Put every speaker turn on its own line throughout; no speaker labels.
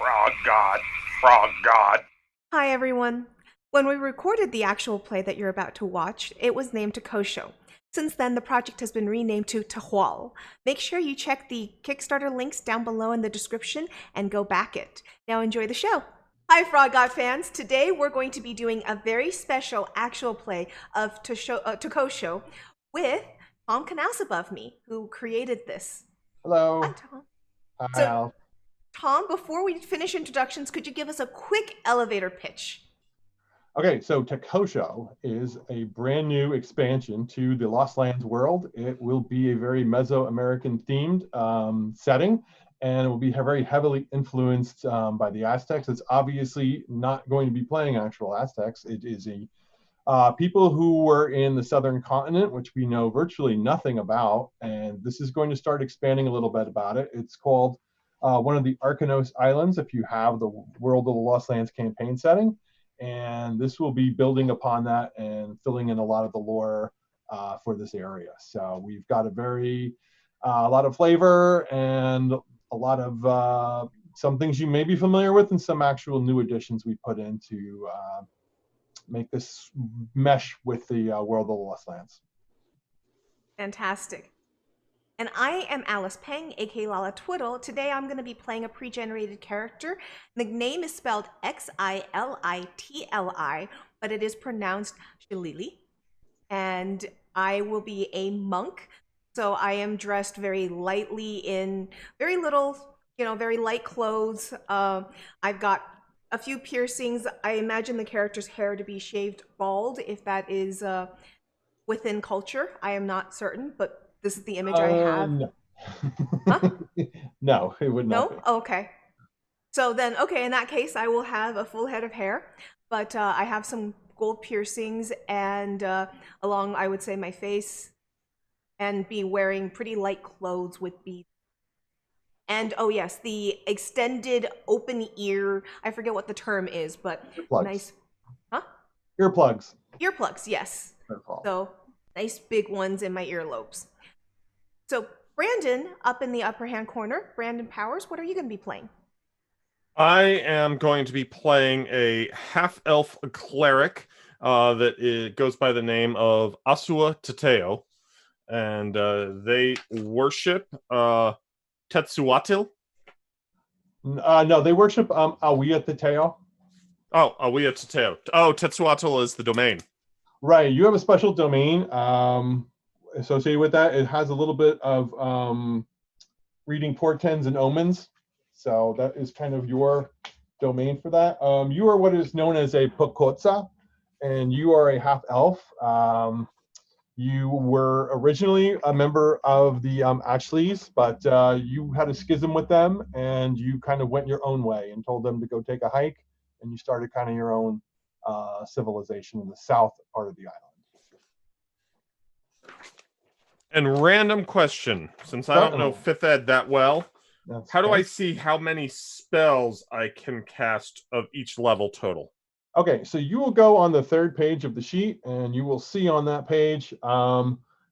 Frog God, Frog God.
Hi, everyone. When we recorded the actual play that you're about to watch, it was named Takosho. Since then, the project has been renamed to Tehuatl. Make sure you check the Kickstarter links down below in the description and go back it. Now enjoy the show. Hi, Frog God fans. Today we're going to be doing a very special actual play of Takosho with Tom Knauss above me, who created this. Hi,
Hello.
Tom.
Hi,
So,
Al.
Tom, before we finish introductions, could you give us a quick elevator pitch?
Okay, so Takosho is a brand new expansion to the Lost Lands world. It will be a very Mesoamerican themed setting, and it will be very heavily influenced by the Aztecs. It's obviously not going to be playing actual Aztecs. It is people who were in the southern continent, which we know virtually nothing about, and this is going to start expanding a little bit about it. It's called one of the Arcanos Islands, if you have the World of the Lost Lands campaign setting, and this will be building upon that and filling in a lot of the lore for this area. So we've got a lot of flavor and a lot of some things you may be familiar with and some actual new additions we put in to make this mesh with the World of the Lost Lands.
Fantastic. And I am Alice Peng, aka Lala Twiddle. Today I'm going to be playing a pre-generated character. The name is spelled Xilitli, but it is pronounced Shillelagh. And I will be a monk, so I am dressed very lightly in very little, very light clothes. I've got a few piercings. I imagine the character's hair to be shaved bald, if that is within culture. I am not certain, but this is the image I have.
No.
Huh?
No, it would not
No?
be.
Okay. So then, okay, in that case, I will have a full head of hair, but I have some gold piercings and along, I would say, my face, and be wearing pretty light clothes with beads. And oh yes, the extended open ear, I forget what the term is, but
Earplugs.
nice. Huh?
Earplugs.
Earplugs, yes. So nice big ones in my earlobes. So Brandon, up in the upper hand corner, Brandon Powers, what are you going to be playing?
I am going to be playing a half-elf cleric that goes by the name of Asua Teteo, and they worship Tehuatl.
No, they worship Awia Teteo.
Oh, Awia Teteo. Oh, Tehuatl is the domain.
Right, you have a special domain associated with that. It has a little bit of reading portents and omens, so that is kind of your domain for that. You are what is known as a Pokotsa, and you are a half-elf. You were originally a member of the Ashleys, but you had a schism with them, and you kind of went your own way and told them to go take a hike, and you started kind of your own civilization in the south part of the island.
And random question, since I don't know 5th Ed that well, how do I see how many spells I can cast of each level total?
Okay, so you will go on the third page of the sheet, and you will see on that page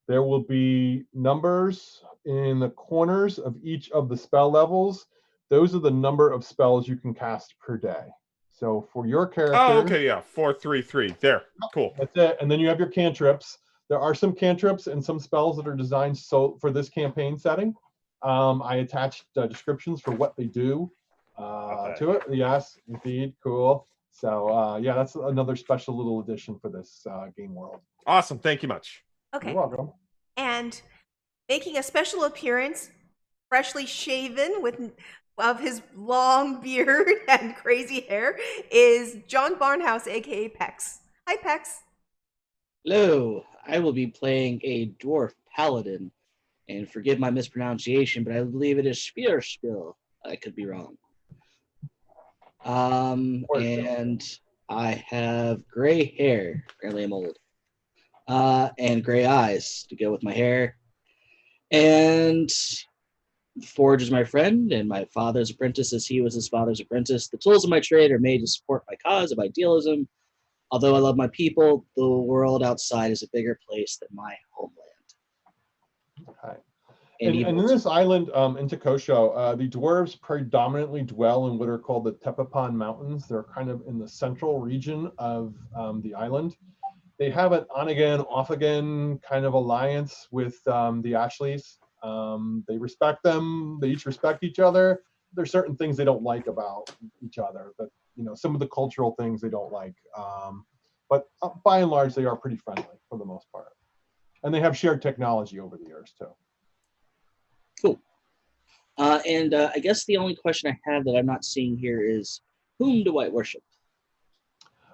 there will be numbers in the corners of each of the spell levels. Those are the number of spells you can cast per day. So for your character...
Oh, okay, yeah, 4, 3, 3. There, cool.
That's it. And then you have your cantrips. There are some cantrips and some spells that are designed for this campaign setting. I attached descriptions for what they do to it. Yes, indeed. Cool. So yeah, that's another special little addition for this game world.
Awesome. Thank you much.
Okay.
You're welcome.
And making a special appearance, freshly shaven of his long beard and crazy hair, is John Barnhouse, aka Pex. Hi, Pex.
Hello. I will be playing a Dwarf Paladin, and forgive my mispronunciation, but I believe it is Spearspill. I could be wrong. And I have gray hair. Apparently I'm old. And gray eyes to go with my hair. And Forge is my friend, and my father's apprentice as he was his father's apprentice. The tools of my trade are made to support my cause of idealism. Although I love my people, the world outside is a bigger place than my homeland.
Okay. And in
evils.
this island, in Tekosho, the dwarves predominantly dwell in what are called the Tepupan Mountains. They're kind of in the central region of the island. They have an on-again, off-again kind of alliance with the Ashleys. They respect them. They each respect each other. There's certain things they don't like about each other, but some of the cultural things they don't like. But by and large, they are pretty friendly for the most part. And they have shared technology over the years too.
Cool. And I guess the only question I have that I'm not seeing here is, whom do I worship?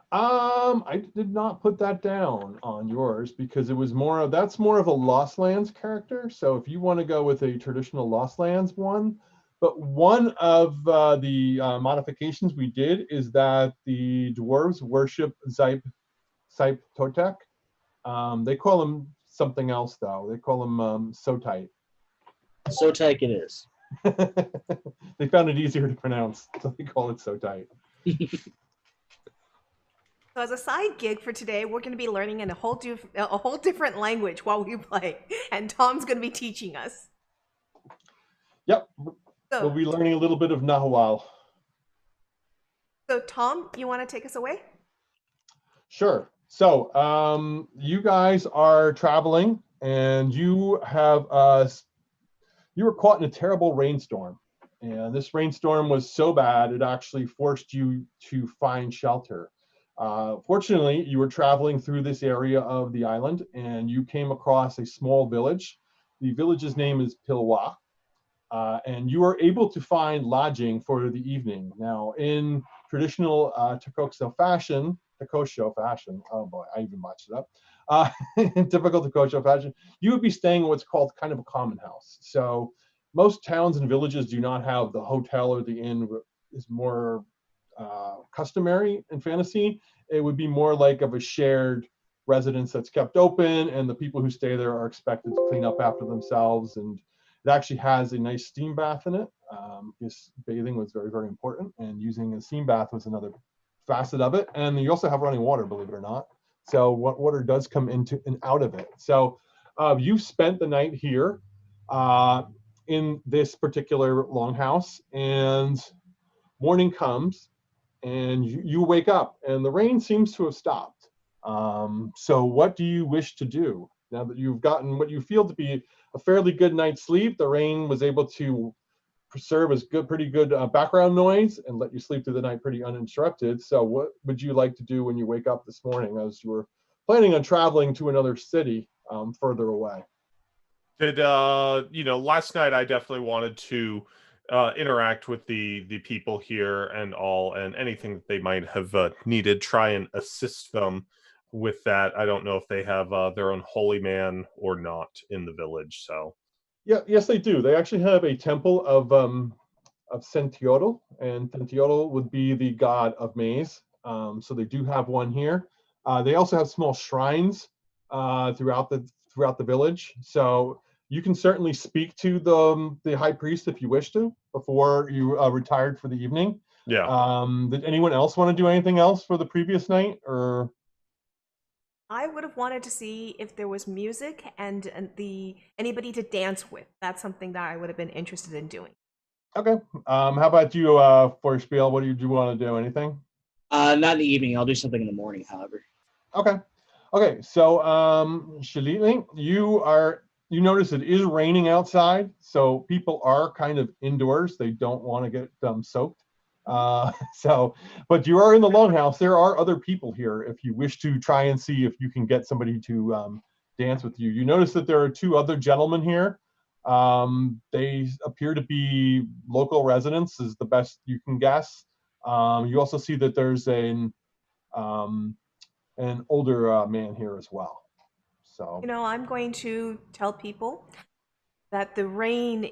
I did not put that down on yours because it was that's more of a Lost Lands character. So if you want to go with a traditional Lost Lands one, but one of the modifications we did is that the dwarves worship Zype Totek. They call him something else though. They call him Sotite.
Sotite it is.
They found it easier to pronounce, so they call it Sotite.
So as a side gig for today, we're going to be learning in a whole different language while we play, and Tom's going to be teaching us.
Yep,
So,
we'll be learning a little bit of Nahuatl.
So Tom, you want to take us away?
Sure. So you guys are traveling, and you were caught in a terrible rainstorm, and this rainstorm was so bad it actually forced you to find shelter. Fortunately, you were traveling through this area of the island, and you came across a small village. The village's name is Pilwa, and you were able to find lodging for the evening. Now, in traditional Tekosho fashion, oh boy, I even botched it up. In typical Tekosho fashion, you would be staying in what's called kind of a common house. So most towns and villages do not have the hotel or the inn. Is more customary in fantasy. It would be more like of a shared residence that's kept open, and the people who stay there are expected to clean up after themselves. And it actually has a nice steam bath in it. Because bathing was very, very important, and using a steam bath was another facet of it. And you also have running water, believe it or not. So water does come into and out of it. So you've spent the night here in this particular longhouse, and morning comes, and you wake up, and the rain seems to have stopped. So what do you wish to do now that you've gotten what you feel to be a fairly good night's sleep? The rain was able to serve as pretty good background noise and let you sleep through the night pretty uninterrupted. So what would you like to do when you wake up this morning, as you were planning on traveling to another city further away?
Last night I definitely wanted to interact with the people here and anything that they might have needed, try and assist them with that. I don't know if they have their own holy man or not in the village. So
yeah, yes, they do. They actually have a temple of Tehuatl, and Tehuatl would be the god of maize. So they do have one here. They also have small shrines throughout the village. So you can certainly speak to the high priest if you wish to before you retired for the evening.
yeah.
Did anyone else want to do anything else for the previous night, or?
I would have wanted to see if there was music and anybody to dance with. That's something that I would have been interested in doing.
Okay. How about you, for Spiel? What do you want to do? Anything?
Not in the evening. I'll do something in the morning, however.
Okay. Okay. So, Shalili, you notice it is raining outside, so people are kind of indoors. They don't want to get soaked. But you are in the longhouse. There are other people here if you wish to try and see if you can get somebody to dance with you. You notice that there are two other gentlemen here. They appear to be local residents, is the best you can guess. You also see that there's an older man here as well. So
I'm going to tell people that the rain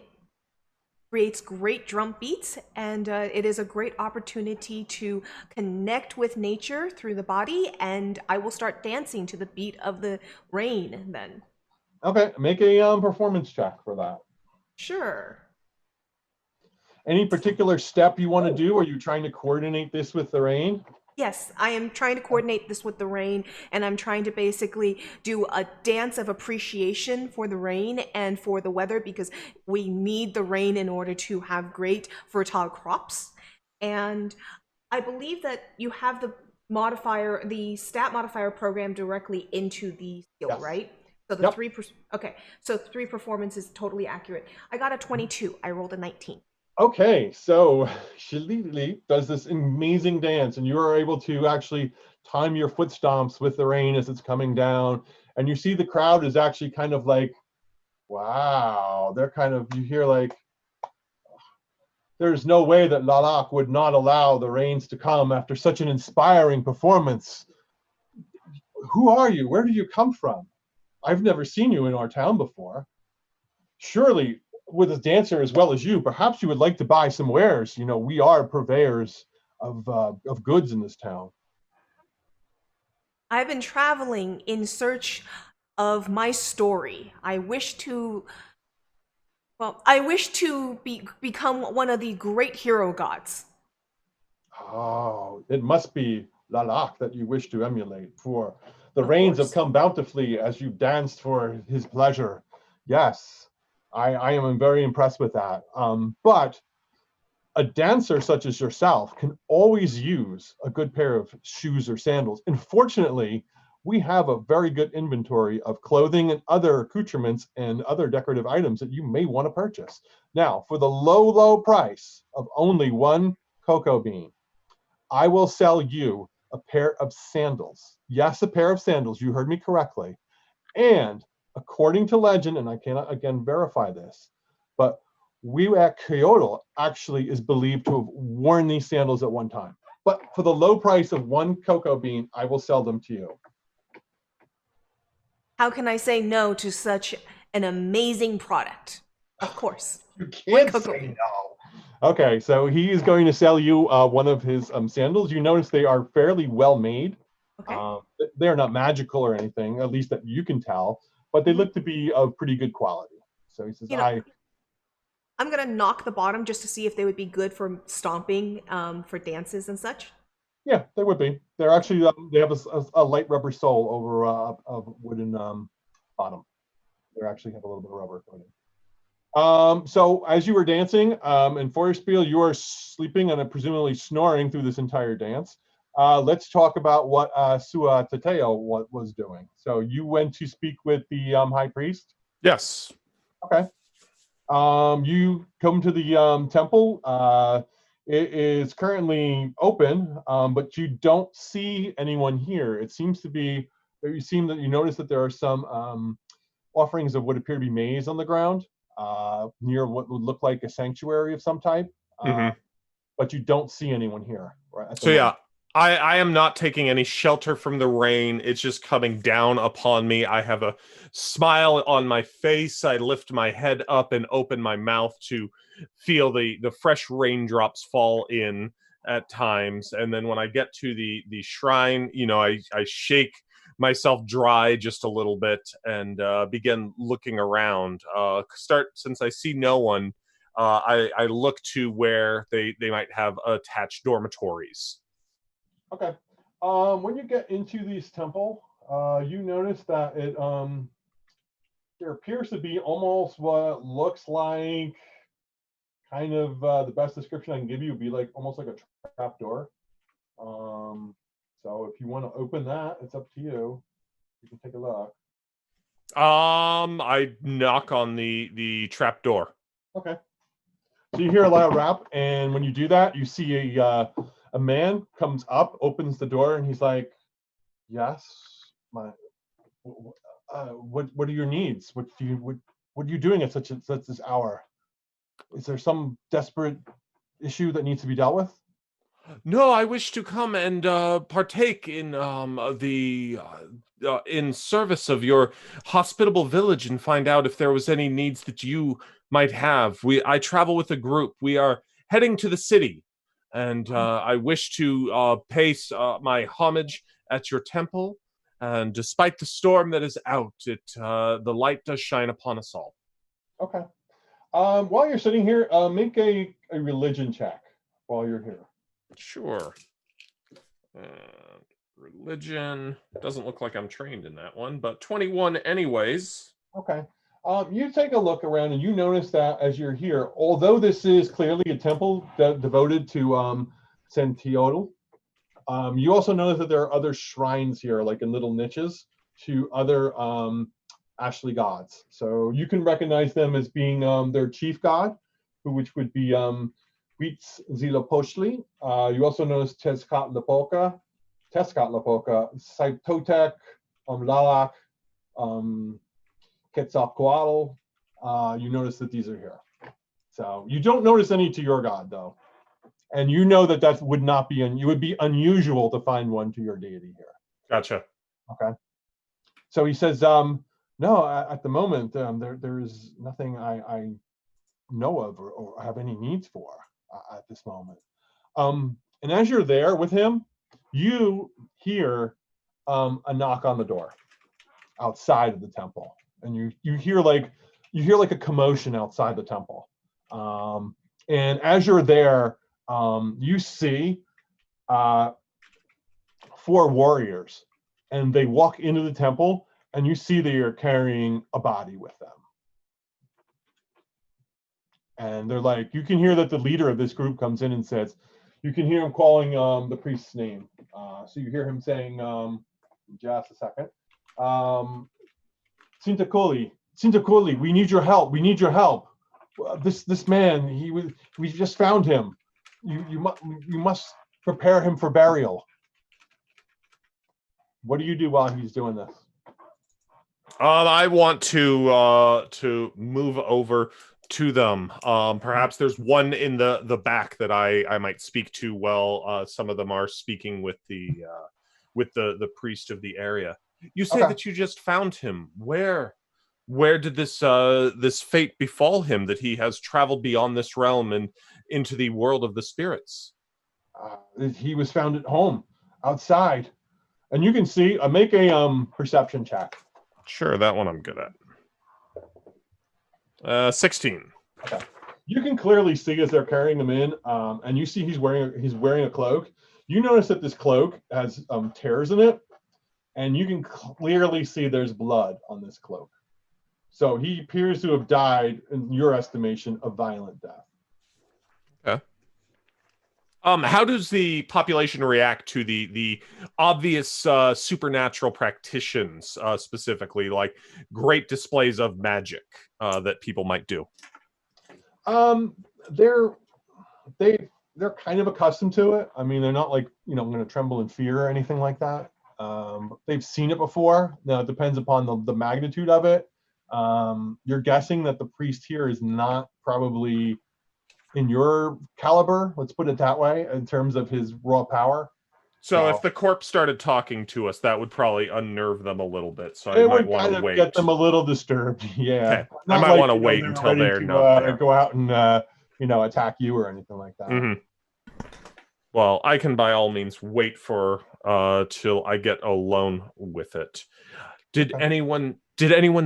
creates great drum beats, and it is a great opportunity to connect with nature through the body, and I will start dancing to the beat of the rain then.
Okay, make a performance check for that.
Sure.
Any particular step you want to do? Are you trying to coordinate this with the rain?
Yes, I am trying to coordinate this with the rain, and I'm trying to basically do a dance of appreciation for the rain and for the weather because we need the rain in order to have great fertile crops. And I believe that you have the stat modifier program directly into the skill,
Yes.
right? So the
Yep.
okay, so 3 performance is totally accurate. I got a 22. I rolled a 19.
Okay, so Shillelagh does this amazing dance, and you are able to actually time your foot stomps with the rain as it's coming down. And you see the crowd is actually kind of like, wow. They're kind of, you hear like, there's no way that Lalak would not allow the rains to come after such an inspiring performance. Who are you? Where do you come from? I've never seen you in our town before. Surely, with a dancer as well as you, perhaps you would like to buy some wares. You know, we are purveyors of goods in this town.
I've been traveling in search of my story. I wish to become one of the great hero gods.
Oh, it must be Lalak that you wish to emulate, for the
Of
rains have
course.
come bountifully as you danced for his pleasure. Yes, I am very impressed with that. But a dancer such as yourself can always use a good pair of shoes or sandals. And fortunately, we have a very good inventory of clothing and other accoutrements and other decorative items that you may want to purchase. Now, for the low, low price of only one cocoa bean, I will sell you a pair of sandals. Yes, a pair of sandals. You heard me correctly. And according to legend, and I cannot again verify this, but we at Tehuatl actually is believed to have worn these sandals at one time. But for the low price of one cocoa bean, I will sell them to you.
How can I say no to such an amazing product? Of course.
You
One
can't
cocoa
say
bean.
no. Okay, so he is going to sell you one of his sandals. You notice they are fairly well made.
Okay.
They're not magical or anything, at least that you can tell, but they
Mhm.
look to be of pretty good quality. So he says,
You know, I'm gonna knock the bottom just to see if they would be good for stomping, for dances and such.
Yeah, they would be. They're actually they have a light rubber sole over a wooden bottom. They actually have a little bit of rubber coating. So as you were dancing in Feuerspiel, you are sleeping and presumably snoring through this entire dance. Let's talk about what Sua Tateo was doing. So you went to speak with the high priest.
Yes.
Okay. You come to the temple. It is currently open, but you don't see anyone here. It seems to be, you notice that there are some offerings of what appear to be maize on the ground near what would look like a sanctuary of some type.
Hmm.
But you don't see anyone here right at the
So yeah,
moment.
I am not taking any shelter from the rain. It's just coming down upon me. I have a smile on my face. I lift my head up and open my mouth to feel the fresh raindrops fall in at times. And then when I get to the shrine, I shake myself dry just a little bit and begin looking around. Since I see no one. I look to where they might have attached dormitories.
Okay. When you get into this temple, you notice that there appears to be almost what looks like kind of the best description I can give you would be like almost like a trap door. So if you want to open that, it's up to you. You can take a look.
I knock on the trap door.
Okay. So you hear a loud rap, and when you do that, you see a man comes up, opens the door, and he's like, "Yes, my what are your needs? What are you doing at such this hour? Is there some desperate issue that needs to be dealt with?"
No, I wish to come and partake in the in service of your hospitable village and find out if there was any needs that you might have. I travel with a group. We are heading to the city, and I wish to pay my homage at your temple. And despite the storm that is out, the light does shine upon us all.
Okay. While you're sitting here, make a religion check while you're here.
Sure. Religion doesn't look like I'm trained in that one, but 21 anyways.
Okay. You take a look around and you notice that as you're here, although this is clearly a temple devoted to Tehuatl, you also notice that there are other shrines here, like in little niches, to other Ashley gods. So you can recognize them as being their chief god, which would be Huitzilopochtli. You also notice Tezcatlipoca, Saitotec, Lalak, Quetzalcoatl. You notice that these are here. So you don't notice any to your god, though. And you know that that would not be, you would be unusual to find one to your deity here.
Gotcha.
Okay. So he says, no, at the moment, there's nothing I know of or have any needs for at this moment. And as you're there with him, you hear a knock on the door outside of the temple, and you hear like a commotion outside the temple. And as you're there, you see 4 warriors, and they walk into the temple, and you see they are carrying a body with them. And they're like, you can hear that the leader of this group comes in and says, you can hear him calling the priest's name. So you hear him saying, just a second, Sintakoli, we need your help. We need your help. This man, we just found him. You must prepare him for burial. What do you do while he's doing this?
I want to move over to them. Perhaps there's one in the back that I might speak to while some of them are speaking with the priest of the area. You say that you just found him. Where did this fate befall him, that he has traveled beyond this realm and into the world of the spirits?
He was found at home, outside. And you can see, make a perception check.
Sure, that one I'm good at. 16.
Okay. You can clearly see as they're carrying him in, and you see he's wearing a cloak. You notice that this cloak has tears in it, and you can clearly see there's blood on this cloak. So he appears to have died, in your estimation, a violent death.
Okay. How does the population react to the obvious supernatural practitioners, specifically, like great displays of magic that people might do?
They're kind of accustomed to it. I mean, they're not like, going to tremble in fear or anything like that. They've seen it before. Now it depends upon the magnitude of it. You're guessing that the priest here is not probably in your caliber, let's put it that way, in terms of his raw power.
So if the corpse started talking to us, that would probably unnerve them a little bit. So I might want to wait.
Get them a little disturbed. Yeah,
okay. I might want to wait until they're not there.
Go out and attack you or anything like that.
Mm-hmm. Well, I can by all means wait for till I get alone with it. Did anyone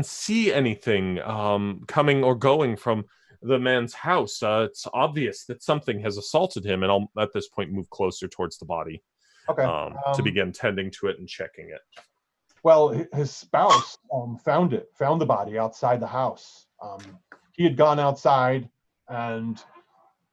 see anything coming or going from the man's house? It's obvious that something has assaulted him, and I'll at this point move closer towards the body to begin tending to it and checking it.
Well, his spouse found the body outside the house. He had gone outside, and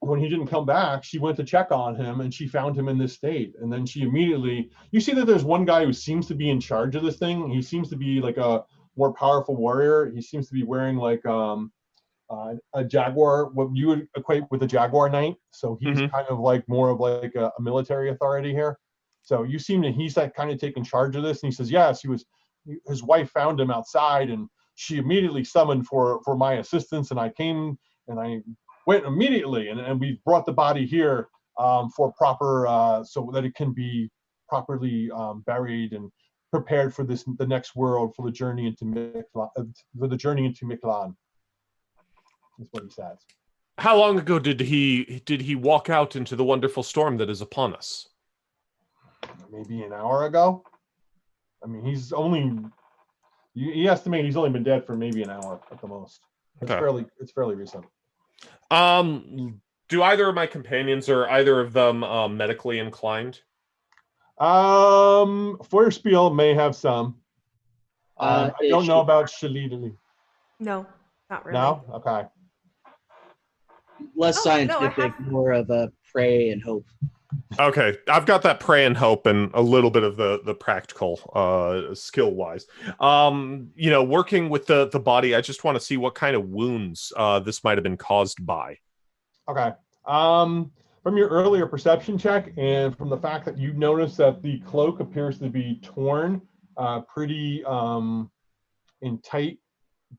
when he didn't come back, she went to check on him, and she found him in this state. And then she immediately, you see that there's one guy who seems to be in charge of this thing. He seems to be like a more powerful warrior. He seems to be wearing like a jaguar, what you would equate with a jaguar knight. So he's kind of like more of like a military authority here. So you seem that he's like kind of taking charge of this. And he says, yes, his wife found him outside, and she immediately summoned for my assistance. And I came and I went immediately, and we brought the body here for proper, so that it can be properly buried and prepared for the next world, for the journey into Mictlan. That's what he says.
How long ago did he walk out into the wonderful storm that is upon us?
Maybe an hour ago. I mean, you estimate he's only been dead for maybe an hour at the most. It's fairly recent.
Do either of my companions, or either of them medically inclined?
Feuerspiel may have some. I don't know about Shalidali.
No, not really.
No? Okay.
Less
Oh, no, I
scientific,
have-
more of a pray and hope.
Okay, I've got that pray and hope and a little bit of the practical skill wise. Working with the body, I just want to see what kind of wounds this might have been caused by.
Okay. From your earlier perception check and from the fact that you notice that the cloak appears to be torn pretty in tight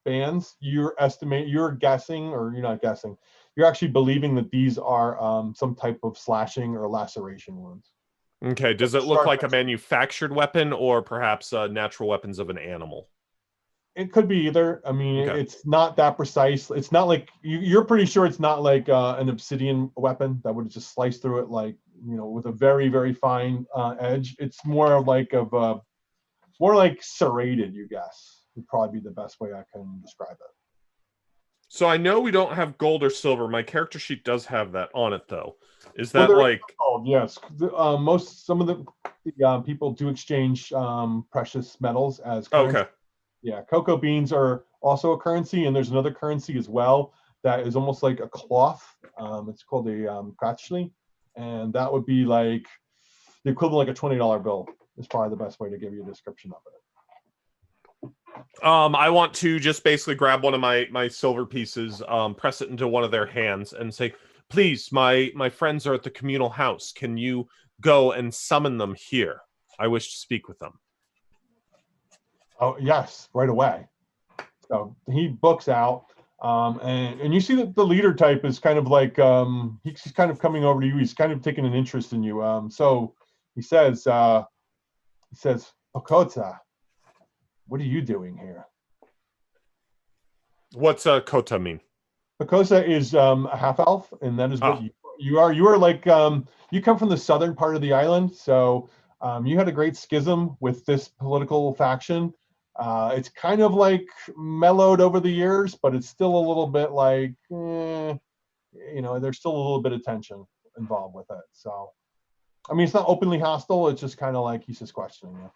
bands, you're guessing, or you're not guessing, you're actually believing that these are some type of slashing or laceration wounds.
Okay, does it look like a manufactured weapon or perhaps natural weapons of an animal?
It could be either. I mean,
Okay.
it's not that precise. It's not like you're pretty sure it's not like an obsidian weapon that would just slice through it like, with a very, very fine edge. It's more like serrated, you guess, would probably be the best way I can describe it.
So I know we don't have gold or silver. My character sheet does have that on it, though. Is
Well,
that
there is
like?
gold, yes. Some of the people do exchange precious metals as currency.
Okay.
Yeah, cocoa beans are also a currency, and there's another currency as well that is almost like a cloth. It's called a kachli, and that would be like the equivalent like a $20 bill. Is probably the best way to give you a description of it.
I want to just basically grab one of my silver pieces, press it into one of their hands, and say, "Please, my friends are at the communal house. Can you go and summon them here? I wish to speak with them."
Oh yes, right away. So he books out, and you see that the leader type is kind of like he's kind of coming over to you. He's kind of taking an interest in you. So he says, "Okota, what are you doing here?"
What's kota mean?
Okota is a half elf, and that is what you are. You are like you come from the southern part of the island, so you had a great schism with this political faction. It's kind of like mellowed over the years, but it's still a little bit like, there's still a little bit of tension involved with it. So, I mean, it's not openly hostile. It's just kind of like he's just questioning you.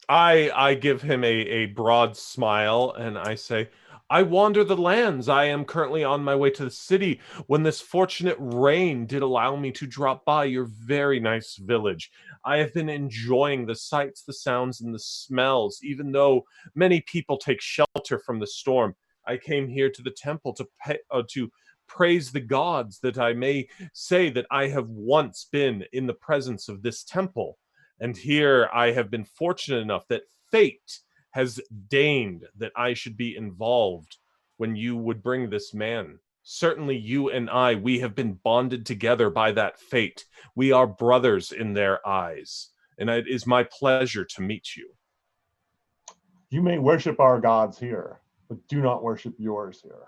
I give him a broad smile and I say, "I wander the lands. I am currently on my way to the city when this fortunate rain did allow me to drop by your very nice village. I have been enjoying the sights, the sounds, and the smells, even though many people take shelter from the storm. I came here to the temple to praise the gods, that I may say that I have once been in the presence of this temple. And here I have been fortunate enough that fate has deigned that I should be involved when you would bring this man. Certainly you and I, we have been bonded together by that fate. We are brothers in their eyes, and it is my pleasure to meet you."
You may worship our gods here, but do not worship yours here.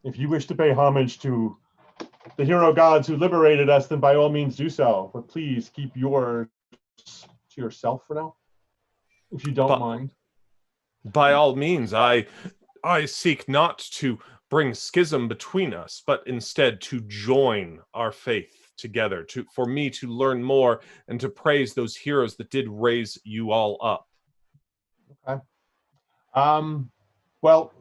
If you wish to pay homage to the hero gods who liberated us, then by all means do so. But please keep yours to yourself for now, if you don't mind.
By all means, I seek not to bring schism between us, but instead to join our faith together, for me to learn more and to praise those heroes that did raise you all up.
Okay. Well,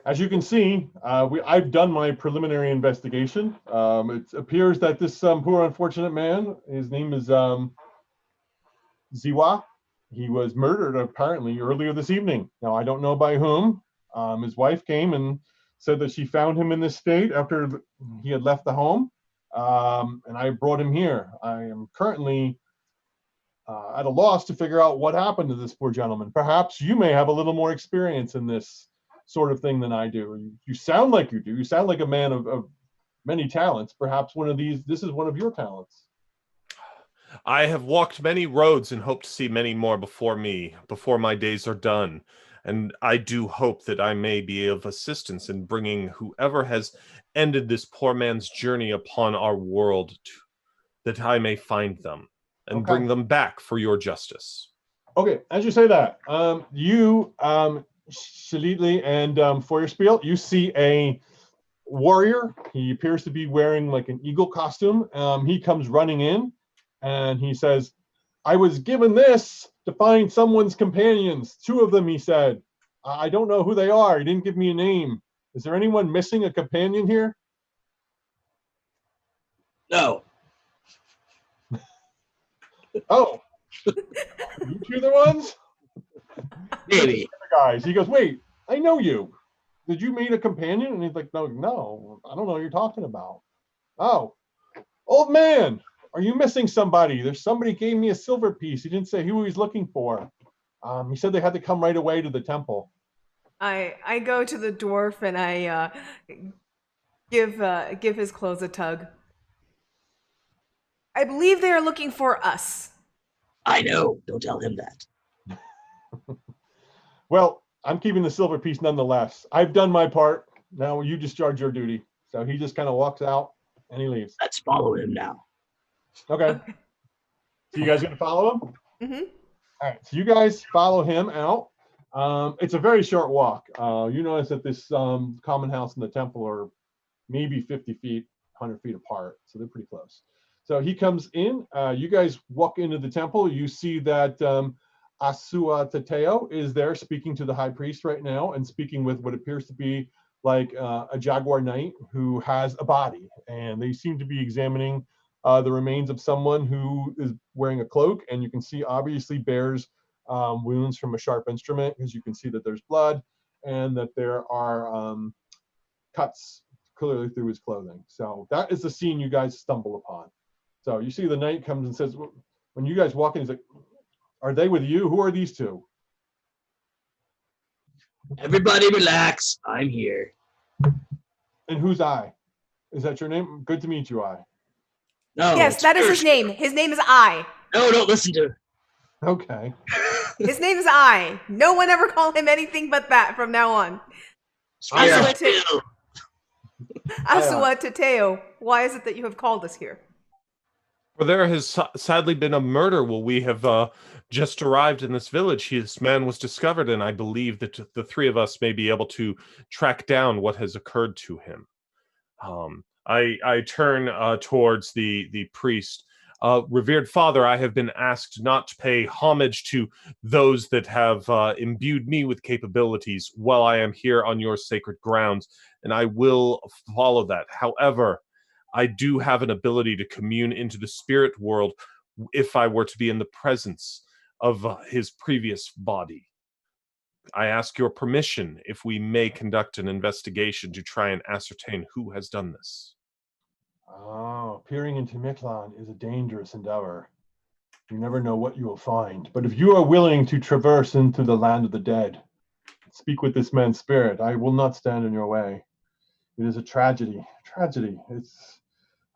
as you can see, I've done my preliminary investigation. It appears that this poor unfortunate man, his name is Ziwa. He was murdered apparently earlier this evening. Now, I don't know by whom. His wife came and said that she found him in this state after he had left the home, and I brought him here. I am currently at a loss to figure out what happened to this poor gentleman. Perhaps you may have a little more experience in this sort of thing than I do. You sound like you do. You sound like a man of many talents. Perhaps this is one of your talents.
I have walked many roads and hope to see many more before my days are done. And I do hope that I may be of assistance in bringing whoever has ended this poor man's journey upon our world, that I may find them and bring them back for your justice.
Okay, as you say that, you, Shalidli and Feuerspiel, you see a warrior. He appears to be wearing like an eagle costume. He comes running in, And he says, I was given this to find someone's companions. 2 of them, he said. I don't know who they are. He didn't give me a name. Is there anyone missing a companion here?
No.
Oh, you 2 the ones?
Maybe.
Guys, he goes, wait, I know you. Did you meet a companion? And he's like, no, I don't know what you're talking about. Oh, old man, are you missing somebody? There's somebody gave me a silver piece. He didn't say who he's looking for. He said they had to come right away to the temple.
I go to the dwarf and I give his clothes a tug. I believe they are looking for us.
I know. Don't tell him that.
Well, I'm keeping the silver piece nonetheless. I've done my part. Now you discharge your duty. So he just kind of walks out and he leaves.
Let's follow him now.
Okay. So you guys gonna follow him?
Mm-hmm.
All right. So you guys follow him out. It's a very short walk. You notice that this common house and the temple are maybe 50 feet, 100 feet apart. So they're pretty close. So he comes in. You guys walk into the temple. You see that Asua Tateo is there speaking to the high priest right now and speaking with what appears to be like a jaguar knight who has a body. And they seem to be examining the remains of someone who is wearing a cloak. And you can see obviously bears wounds from a sharp instrument because you can see that there's blood and that there are cuts clearly through his clothing. So that is the scene you guys stumble upon. So you see the knight comes and says, when you guys walk in, he's like, are they with you? Who are these 2?
Everybody relax. I'm here.
And who's I? Is that your name? Good to meet you, I.
No.
Yes, that is his name. His name is I.
No, don't listen to her.
Okay.
His name is I. No one ever call him anything but that from now on.
Spirit
Asua
still.
Asua Tateo, why is it that you have called us here?
For there has sadly been a murder while we have just arrived in this village. This man was discovered, and I believe that the 3 of us may be able to track down what has occurred to him. I turn towards the priest. Revered father, I have been asked not to pay homage to those that have imbued me with capabilities while I am here on your sacred grounds, and I will follow that. However, I do have an ability to commune into the spirit world if I were to be in the presence of his previous body. I ask your permission if we may conduct an investigation to try and ascertain who has done this.
Oh, peering into Miklan is a dangerous endeavor. You never know what you will find. But if you are willing to traverse into the land of the dead, speak with this man's spirit, I will not stand in your way. It is a tragedy.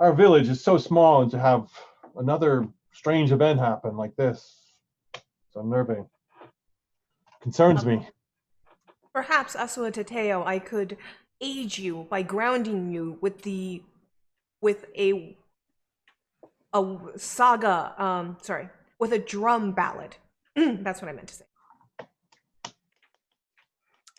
Our village is so small, and to have another strange event happen like this, it's unnerving. Concerns me.
Perhaps, Asua Tateo, I could aid you by grounding you with a saga, with a drum ballad. That's what I meant to say.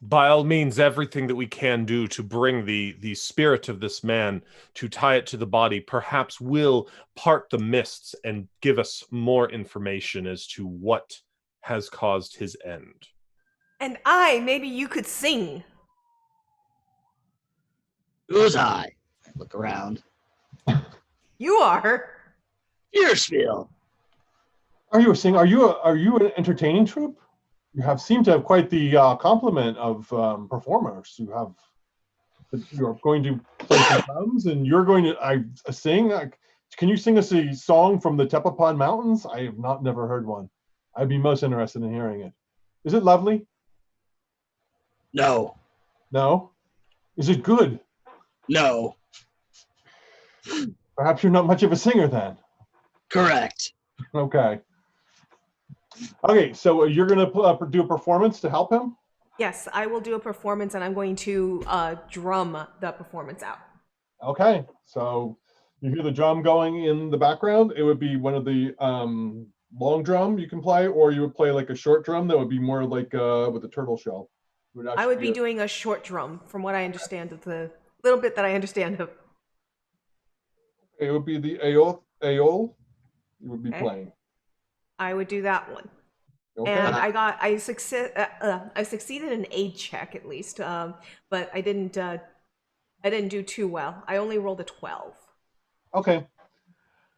By all means, everything that we can do to bring the spirit of this man, to tie it to the body, perhaps will part the mists and give us more information as to what has caused his end.
And maybe you could sing.
Who's I? Look around.
You are.
Fierceville.
Are you a singer? Are you an entertaining troupe? You seem to have quite the complement of performers. You're going to play some drums, and you're going to sing. Can you sing us a song from the Tehuatl Mountains? I have never heard one. I'd be most interested in hearing it. Is it lovely?
No.
No. Is it good?
No.
Perhaps you're not much of a singer then.
Correct.
Okay. Okay, so you're going to do a performance to help him?
Yes, I will do a performance, and I'm going to drum the performance out.
Okay, so you hear the drum going in the background. It would be one of the long drum you can play, or you would play like a short drum that would be more like with a turtle shell.
I would be doing a short drum, from what I understand of the little bit that I understand of.
It would be the Aol. you would be
Okay.
playing.
I would do that one.
Okay.
And I succeeded in an aid check at least, but I didn't do too well. I only rolled a 12.
Okay.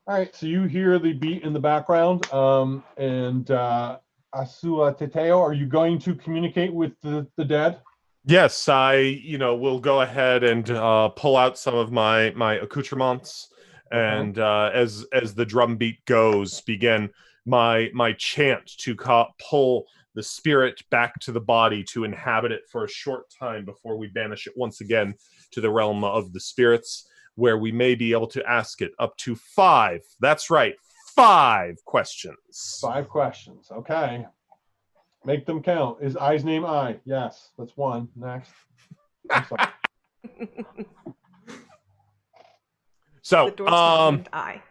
All right. So you hear the beat in the background, and Asua Teteo, are you going to communicate with the dead?
Yes, I will go ahead and pull out some of my accoutrements, and as the drum beat goes, begin my chant to pull the spirit back to the body to inhabit it for a short time before we banish it once again to the realm of the spirits, where we may be able to ask it up to 5. That's right, 5 questions.
5 questions. Okay. Make them count. Is I's name I? Yes, that's 1. Next. I'm sorry.
So,
The dwarf's named I.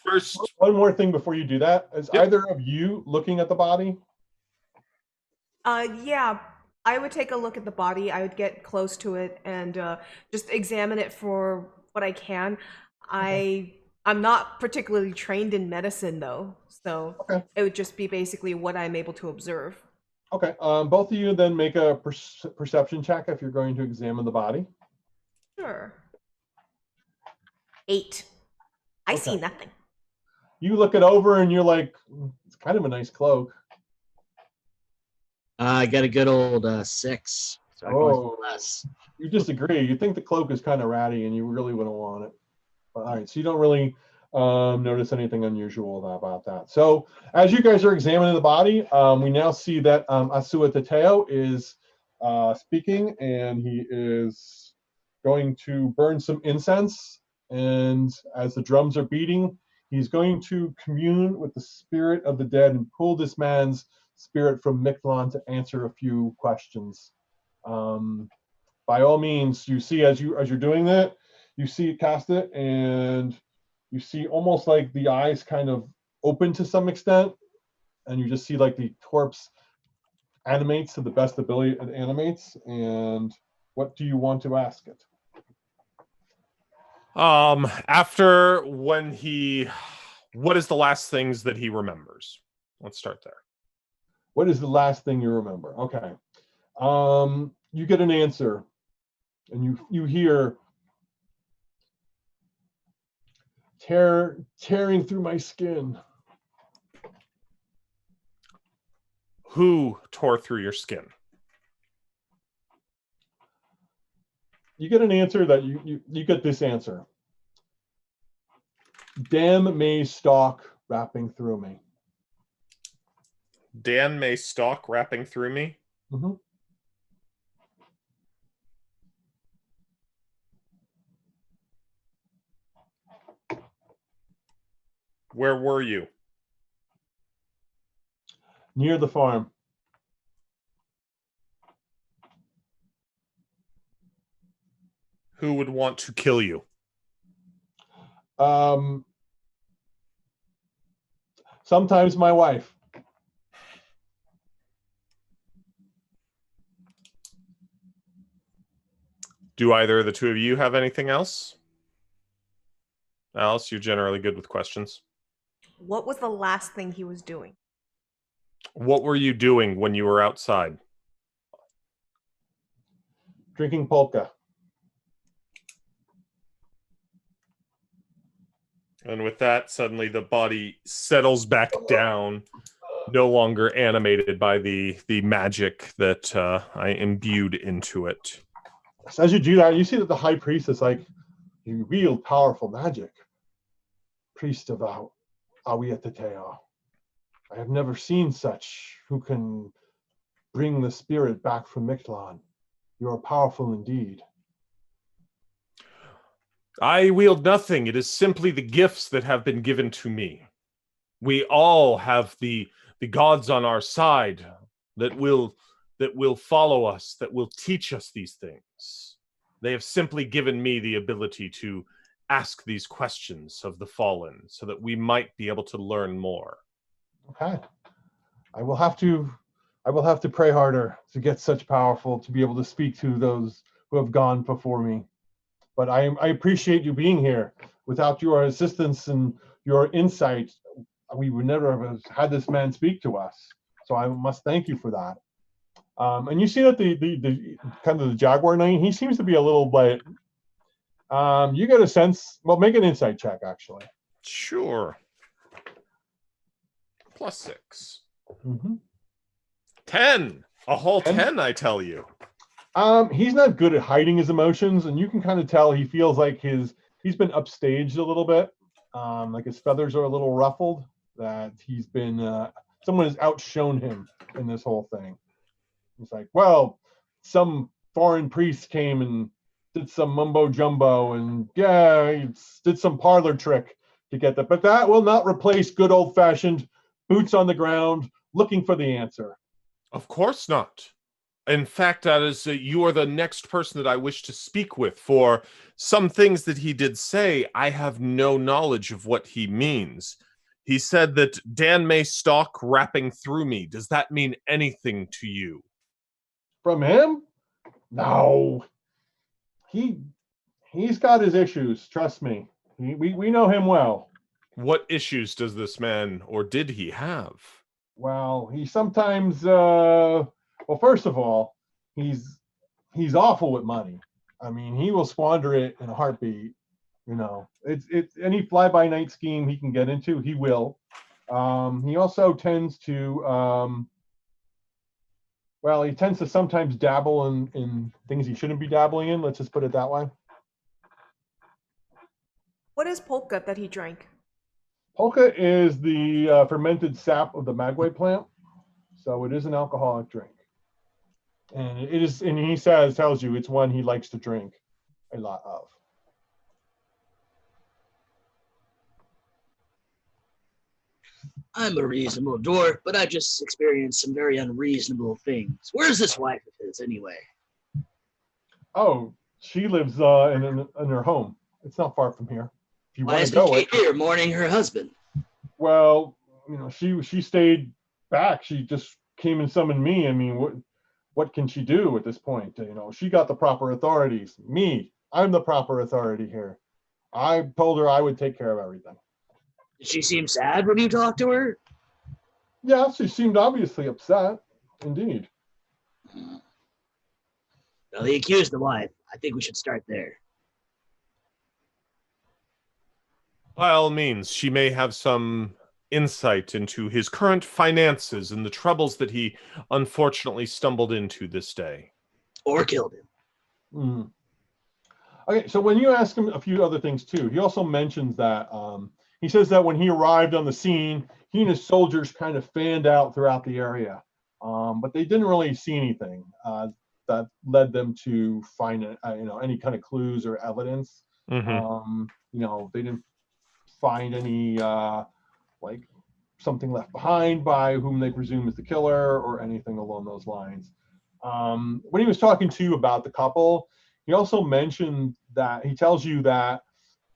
first,
One more thing before you do that. Is
Yep.
either of you looking at the body?
Yeah, I would take a look at the body. I would get close to it and just examine it for what I can. I'm not particularly trained in medicine though, so it would just be basically what I'm able to observe.
Okay. Both of you then make a perception check if you're going to examine the body.
Sure. 8. I see nothing.
You look it over and you're like, it's kind of a nice cloak.
I got a good old 6. So I can less.
You disagree. You think the cloak is kind of ratty and you really wouldn't want it. But, all right, so you don't really notice anything unusual about that. So as you guys are examining the body, we now see that Asua Teteo is speaking, and he is going to burn some incense. And as the drums are beating, he's going to commune with the spirit of the dead and pull this man's spirit from Mictlan to answer a few questions. By all means, you see as you're doing that, you see it cast it, and you see almost like the eyes kind of open to some extent, and you just see like the corpse animates to the best ability it animates. And what do you want to ask it?
After what is the last things that he remembers? Let's start there.
What is the last thing you remember? Okay. You get an answer, and you hear tearing through my skin.
Who tore through your skin?
You get an answer that you get this answer. Damn maize stalk wrapping through me.
Dan may stalk wrapping through me.
Mm-hmm.
Where were you?
Near the farm.
Who would want to kill you?
Sometimes my wife.
Do either of the two of you have anything else? Alice, you're generally good with questions.
What was the last thing he was doing?
What were you doing when you were outside?
Drinking polka.
And with that, suddenly the body settles back down, no longer animated by the magic that I imbued into it.
So as you do that, you see that the high priest is like, you wield powerful magic. Priest of Awiateteo. I have never seen such who can bring the spirit back from Mictlan. You are powerful indeed.
I wield nothing. It is simply the gifts that have been given to me. We all have the gods on our side that will follow us, that will teach us these things. They have simply given me the ability to ask these questions of the fallen so that we might be able to learn more.
Okay. I will have to pray harder to get such powerful to be able to speak to those who have gone before me. but I appreciate you being here. Without your assistance and your insight, we would never have had this man speak to us. So I must thank you for that. And you see that the kind of the Jaguar Knight, he seems to be a little bit. You get a sense. Well, make an insight check, actually.
Sure. +6.
Mm-hmm.
10. A whole
10?
10, I tell you.
He's not good at hiding his emotions, and you can kind of tell he feels like he's been upstaged a little bit. Like his feathers are a little ruffled. That he's been someone has outshone him in this whole thing. It's like, well, some foreign priest came and did some mumbo jumbo, and yeah, he did some parlor trick to get that. But that will not replace good old fashioned boots on the ground, looking for the answer.
Of course not. In fact, that is you are the next person that I wish to speak with. For some things that he did say, I have no knowledge of what he means. He said that Dan may stalk rapping through me. Does that mean anything to you?
From him? No. He's got his issues, trust me. We know him well.
What issues does this man, or did he have?
Well, he sometimes well, first of all, he's awful with money. I mean, he will squander it in a heartbeat. You know, it's any fly-by-night scheme he can get into, he will. He also tends to well, he tends to sometimes dabble in things he shouldn't be dabbling in. Let's just put it that way.
What is polka that he drank?
Polka is the fermented sap of the maguey plant, so it is an alcoholic drink, and it is. And he tells you it's one he likes to drink a lot of.
I'm a reasonable dwarf, but I just experienced some very unreasonable things. Where's this wife of his, anyway?
Oh, she lives in her home. It's not far from here. If you
Why
want
is
to go,
she here mourning her husband?
Well, you know, she stayed back. She just came and summoned me. I mean, what can she do at this point? You know, she got the proper authorities. Me, I'm the proper authority here. I told her I would take care of everything.
Did she seem sad when you talked to her?
Yeah, she seemed obviously upset. Indeed.
Well, he accused the wife. I think we should start there.
By all means, she may have some insight into his current finances and the troubles that he unfortunately stumbled into this day.
Or killed him.
Mm. Okay, so when you ask him a few other things too, he also mentions that he says that when he arrived on the scene, he and his soldiers kind of fanned out throughout the area, but they didn't really see anything that led them to find any kind of clues or evidence.
Mm-hmm.
They didn't find any like something left behind by whom they presume is the killer or anything along those lines. When he was talking to you about the couple, he also mentioned that he tells you that,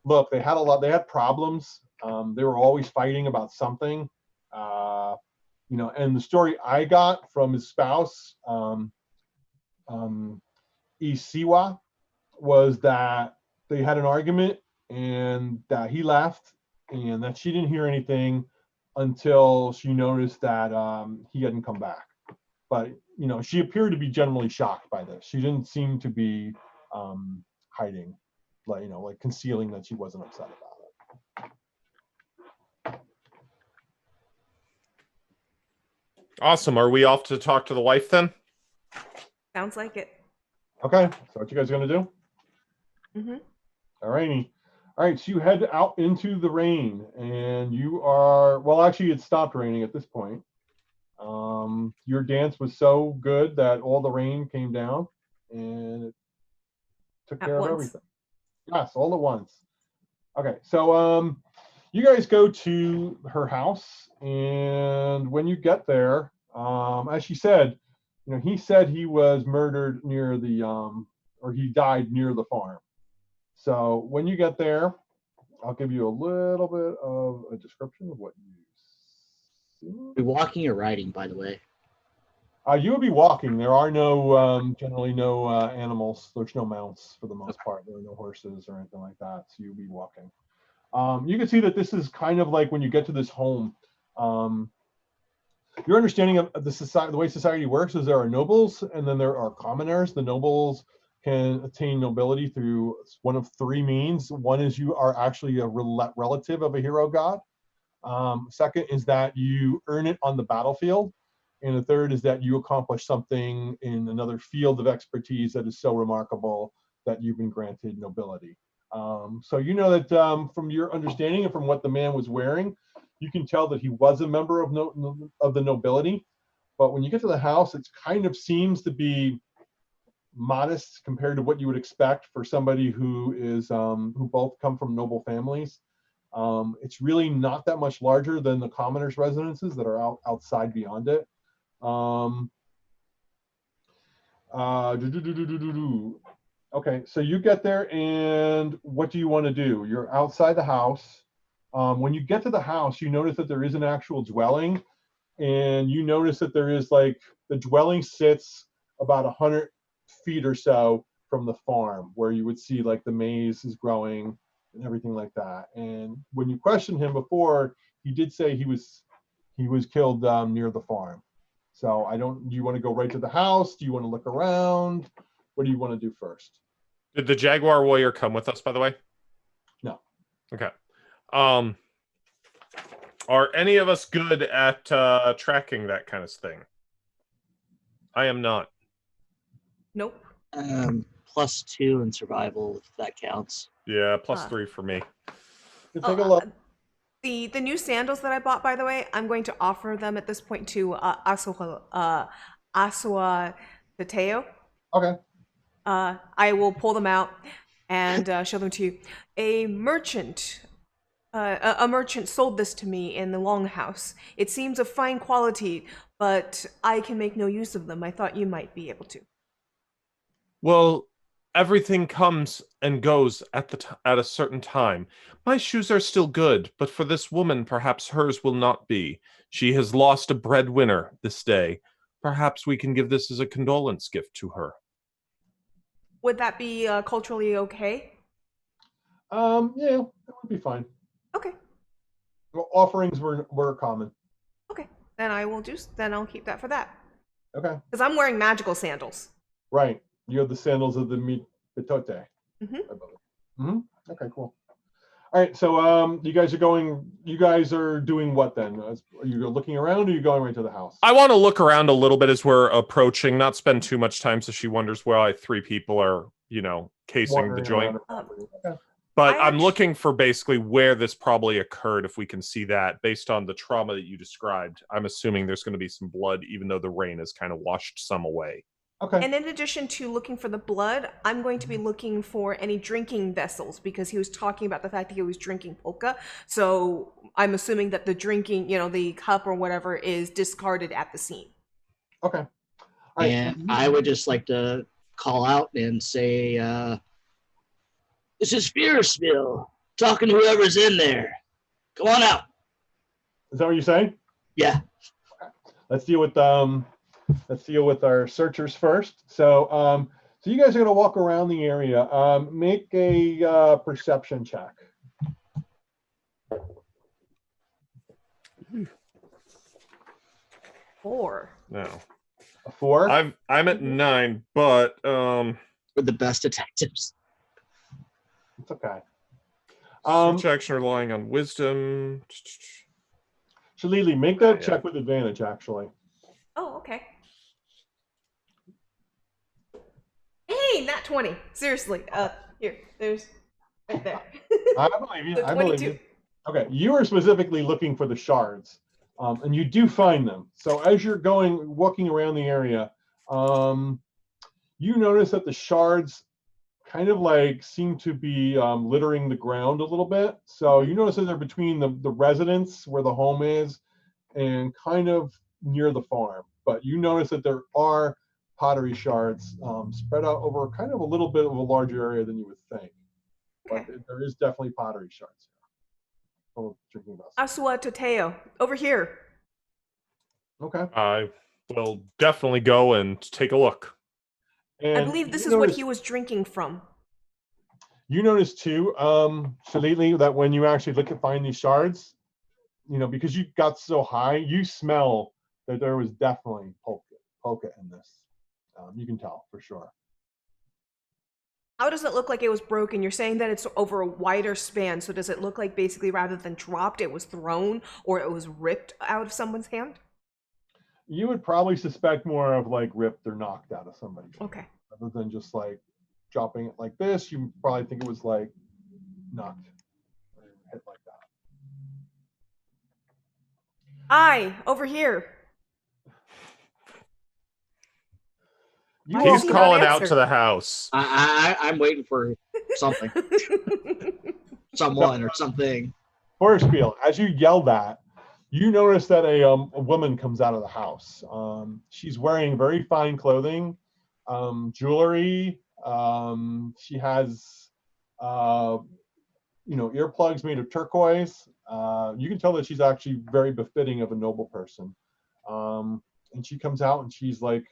look, they had problems. They were always fighting about something. And the story I got from his spouse, Isiwa, was that they had an argument and that he left and that she didn't hear anything until she noticed that he hadn't come back. But, she appeared to be generally shocked by this. She didn't seem to be hiding, like concealing that she wasn't upset about it.
Awesome. Are we off to talk to the wife then?
Sounds like it.
Okay, so what you guys gonna do?
Mm-hmm.
All righty. All right, so you head out into the rain, and you are, well, actually, it stopped raining at this point. Your dance was so good that all the rain came down, and it took care of everything. Yes, all at once. Okay, so you guys go to her house, and when you get there, as she said, he said he was murdered near the, or he died near the farm. So when you get there, I'll give you a little bit of a description of what you see.
Are we walking or riding, by the way?
You would be walking. There are no generally no animals. There's no mounts for the most part. There are no horses or anything like that. So you'd be walking. You can see that this is kind of like when you get to this home. Your understanding of the society, the way society works, is there are nobles and then there are commoners. The nobles can attain nobility through one of three means. One is you are actually a relative of a hero god. Second is that you earn it on the battlefield. And the third is that you accomplish something in another field of expertise that is so remarkable that you've been granted nobility. So you know that from your understanding and from what the man was wearing, you can tell that he was a member of the nobility. But when you get to the house, it kind of seems to be modest compared to what you would expect for somebody who is who both come from noble families. It's really not that much larger than the commoners' residences that are outside beyond it. Okay, so you get there, and what do you want to do? You're outside the house. When you get to the house, you notice that there is an actual dwelling, and you notice that there is like the dwelling sits about 100 feet or so from the farm, where you would see like the maize is growing and everything like that. And when you questioned him before, he did say he was killed near the farm. So do you want to go right to the house? Do you want to look around? What do you want to do first?
Did the Jaguar Warrior come with us, by the way?
No.
Okay. Are any of us good at tracking that kind of thing? I am not.
Nope.
+2 in survival, if that counts.
Yeah, +3 for me.
Take a look.
The new sandals that I bought, by the way, I'm going to offer them at this point to Asua Tateo.
Okay.
I will pull them out and show them to you. A merchant sold this to me in the Longhouse. It seems of fine quality, but I can make no use of them. I thought you might be able to.
Well, everything comes and goes at a certain time. My shoes are still good, but for this woman, perhaps hers will not be. She has lost a breadwinner this day. Perhaps we can give this as a condolence gift to her.
Would that be culturally okay?
Yeah, that would be fine.
Okay.
Well, offerings were common.
Okay. Then I'll keep that for that.
Okay.
Because I'm wearing magical sandals.
Right. You have the sandals of the Mitote.
Mm-hmm.
Okay, cool. All right, so you guys are doing what then? Are you looking around or are you going right to the house?
I want to look around a little bit as we're approaching, not spend too much time so she wonders why 3 people are, casing
Wandering
the joint.
Okay.
But I'm looking for basically where this probably occurred, if we can see that, based on the trauma that you described. I'm assuming there's going to be some blood, even though the rain has kind of washed some away.
Okay.
And in addition to looking for the blood, I'm going to be looking for any drinking vessels, because he was talking about the fact that he was drinking polka. So I'm assuming that the drinking, the cup or whatever, is discarded at the scene.
Okay. All right.
And I would just like to call out and say, this is Fearsville, talking to whoever's in there. Come on out.
Is that what you're saying?
Yeah.
Okay. Let's deal with our searchers first. So you guys are going to walk around the area. Make a perception check.
4.
No.
A 4?
I'm at 9, but
We're the best detectives.
It's okay.
search action relying on wisdom.
Shalili, make that check with advantage, actually.
Oh, okay. Hey, not 20. Seriously. Here, there's right there.
I believe you.
So
I believe
22.
you. Okay, you are specifically looking for the shards, and you do find them. So as you're walking around the area, you notice that the shards kind of like seem to be littering the ground a little bit. So you notice that they're between the residence where the home is and kind of near the farm. But you notice that there are pottery shards spread out over kind of a little bit of a larger area than you would think.
Okay.
But there is definitely pottery shards here. Drinking vessels.
Asua Tateo, over here.
Okay.
we'll definitely go and take a look.
And
I believe this
you
is what
notice-
he was drinking from.
You notice too, Shalili, that when you actually find these shards, because you got so high, you smell that there was definitely polka in this. You can tell for sure.
How does it look like it was broken? You're saying that it's over a wider span, so does it look like basically rather than dropped, it was thrown or it was ripped out of someone's hand?
You would probably suspect more of like ripped or knocked out of somebody.
Okay.
Rather than just like dropping it like this, you probably think it was like knocked or hit like that.
Over here.
You
He's
He's
see,
calling
not
out
answer.
to the house.
I'm waiting for something, someone or something.
Forspiel, as you yell that, you notice that a woman comes out of the house. She's wearing very fine clothing, jewelry. She has, earplugs made of turquoise. You can tell that she's actually very befitting of a noble person. And she comes out and she's like,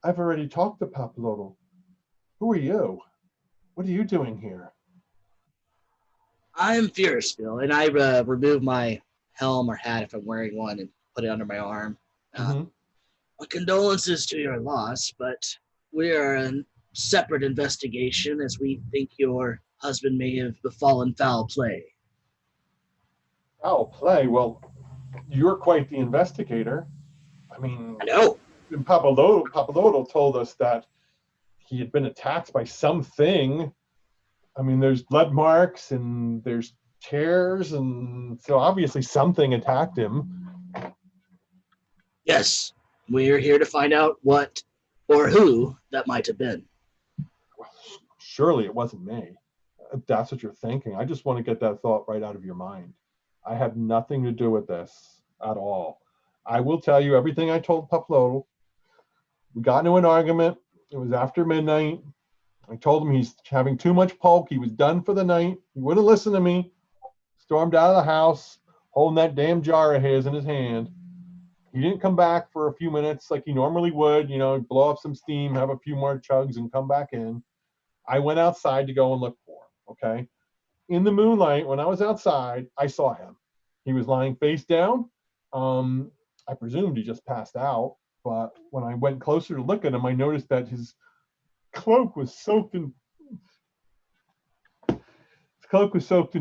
"I've already talked to Papalotl. Who are you? What are you doing here?"
I'm Fiercebill, and I remove my helm or hat if I'm wearing one and put it under my arm.
Mhm.
My condolences to your loss, but we are a separate investigation as we think your husband may have befallen foul play.
Foul play? Well, you're quite the investigator. I mean,
I know.
Papalotl told us that he had been attacked by something. I mean, there's blood marks and there's tears, and so obviously something attacked him.
Yes, we are here to find out what or who that might have been.
Well, surely it wasn't me. If that's what you're thinking, I just want to get that thought right out of your mind. I have nothing to do with this at all. I will tell you everything I told Papalotl. We got into an argument. It was after midnight. I told him he's having too much pulque. He was done for the night. He wouldn't listen to me. Stormed out of the house, holding that damn jar of his in his hand. He didn't come back for a few minutes like he normally would, blow off some steam, have a few more chugs, and come back in. I went outside to go and look for him, okay? In the moonlight, when I was outside, I saw him. He was lying face down. I presumed he just passed out, but when I went closer to look at him, I noticed that his cloak was soaked in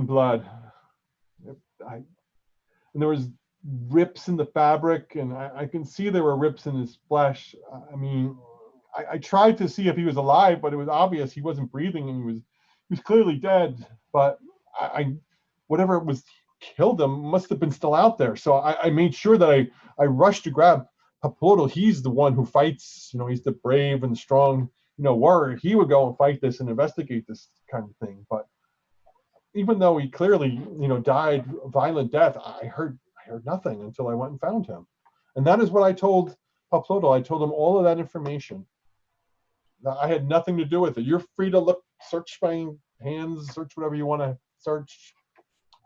blood. And there was rips in the fabric, and I can see there were rips in his flesh. I mean, I tried to see if he was alive, but it was obvious he wasn't breathing, and he was clearly dead. But whatever was killed him must have been still out there. So I made sure that I rushed to grab Papalotl. He's the one who fights. He's the brave and strong, warrior. He would go and fight this and investigate this kind of thing. But even though he clearly, died a violent death, I heard nothing until I went and found him. And that is what I told Papalotl. I told him all of that information. I had nothing to do with it. You're free to search my hands, search whatever you want to search.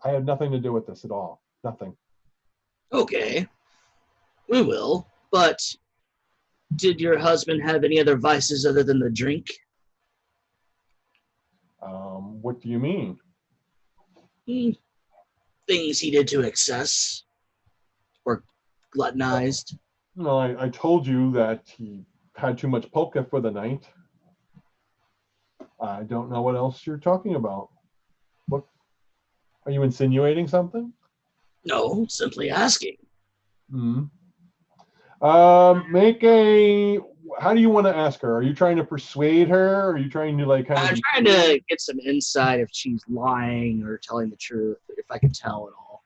I had nothing to do with this at all. Nothing.
Okay, we will. But did your husband have any other vices other than the drink?
What do you mean?
Things he did to excess or gluttonized?
Well, I told you that he had too much polka for the night. I don't know what else you're talking about. What? Are you insinuating something?
No, simply asking.
Hmm. How do you want to ask her? Are you trying to persuade her? Or are you trying to kind of?
I'm trying to get some insight if she's lying or telling the truth, if I can tell at all.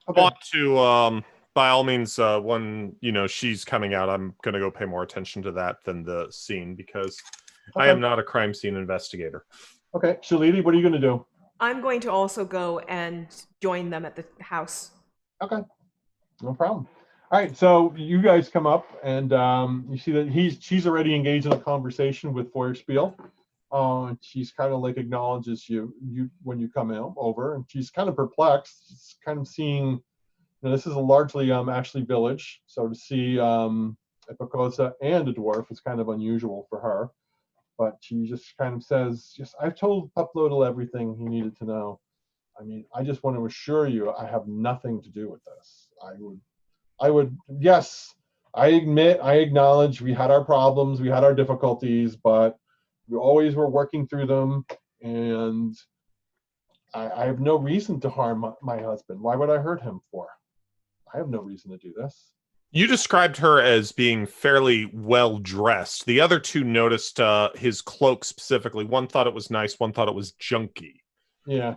Okay.
I want to, by all means, when she's coming out, I'm gonna go pay more attention to that than the scene because I am not a crime scene investigator.
Okay, Shalidi, what are you going to do?
I'm going to also go and join them at the house.
Okay, no problem. All right, so you guys come up and you see that she's already engaged in a conversation with Feuerspiel. She's kind of acknowledges you when you come over, and she's kind of perplexed. She's kind of seeing, this is a largely Ashley village, so to see Epicosa and a dwarf is kind of unusual for her. But she just kind of says, "Just I've told Puploadle everything he needed to know. I mean, I just want to assure you, I have nothing to do with this. Yes, I admit, I acknowledge we had our problems, we had our difficulties, but we always were working through them, and I have no reason to harm my husband. Why would I hurt him for? I have no reason to do this."
You described her as being fairly well dressed. The other two noticed his cloak specifically. One thought it was nice, one thought it was junky.
Yeah.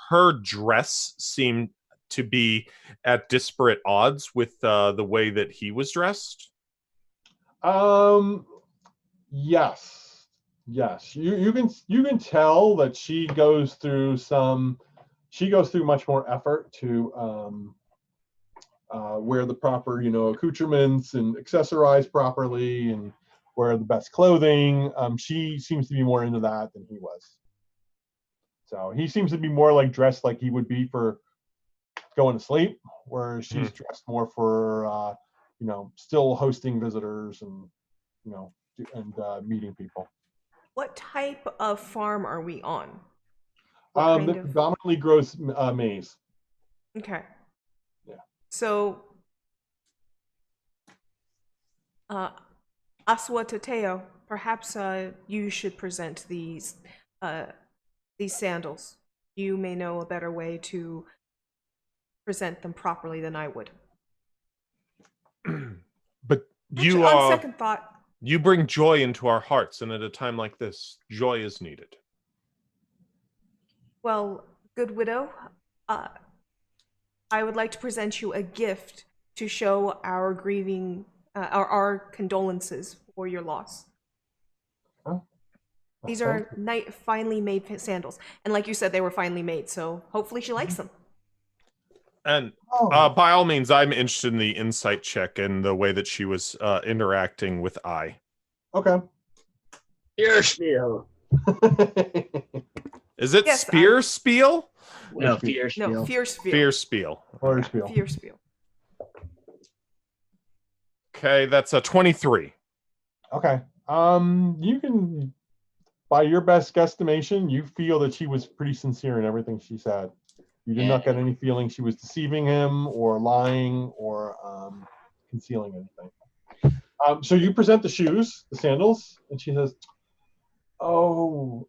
Her dress seemed to be at disparate odds with the way that he was dressed.
Yes. You can tell that she goes through much more effort to wear the proper, accoutrements and accessorize properly and wear the best clothing. She seems to be more into that than he was. So he seems to be more like dressed like he would be for going to sleep, whereas she's dressed more for, still hosting visitors and, meeting people.
What type of farm are we on?
That predominantly grows maize.
Okay.
Yeah.
So, Aswa Tateo, perhaps you should present these sandals. You may know a better way to present them properly than I would.
But
Actually, on second thought,
you bring joy into our hearts, and at a time like this, joy is needed.
Well, good widow, I would like to present you a gift to show our grieving, our condolences for your loss.
Oh.
These are finely made sandals, and like you said, they were finely made. So hopefully she likes them.
And by all means, I'm interested in the insight check and the way that she was interacting with I.
Okay.
Spear spiel.
Is it
Yes,
spear spiel?
No, fear spiel.
No, fear spiel.
Fear spiel.
Or spiel.
Fear spiel.
Okay, that's a 23.
Okay. You can, by your best guesstimation, you feel that she was pretty sincere in everything she said. You did not get any feeling she was deceiving him or lying or concealing anything. So you present the shoes, the sandals, and she says, "Oh,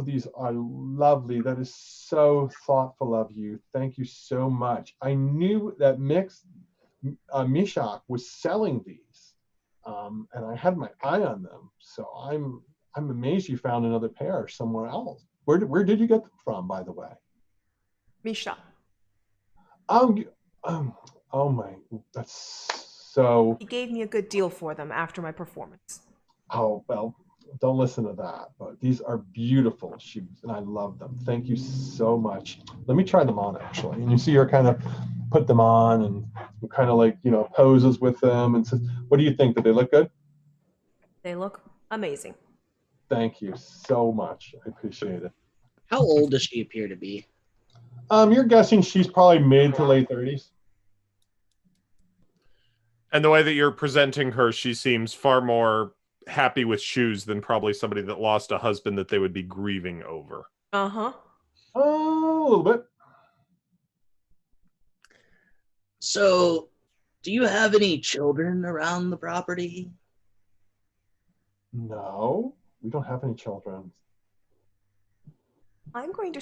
these are lovely. That is so thoughtful of you. Thank you so much. I knew that Mishak was selling these, and I had my eye on them. So I'm amazed you found another pair somewhere else. Where did you get them from, by the way?"
Misha.
Oh my, that's so.
He gave me a good deal for them after my performance.
Oh, well, don't listen to that, but these are beautiful shoes and I love them. Thank you so much. Let me try them on actually. And you see her kind of put them on and kind of like, poses with them and says, "What do you think? Did they look good?"
They look amazing.
Thank you so much. I appreciate it.
How old does she appear to be?
You're guessing she's probably mid to late 30s.
And the way that you're presenting her, she seems far more happy with shoes than probably somebody that lost a husband that they would be grieving over.
Uh-huh.
A little bit.
So, do you have any children around the property?
No, we don't have any children.
I'm going to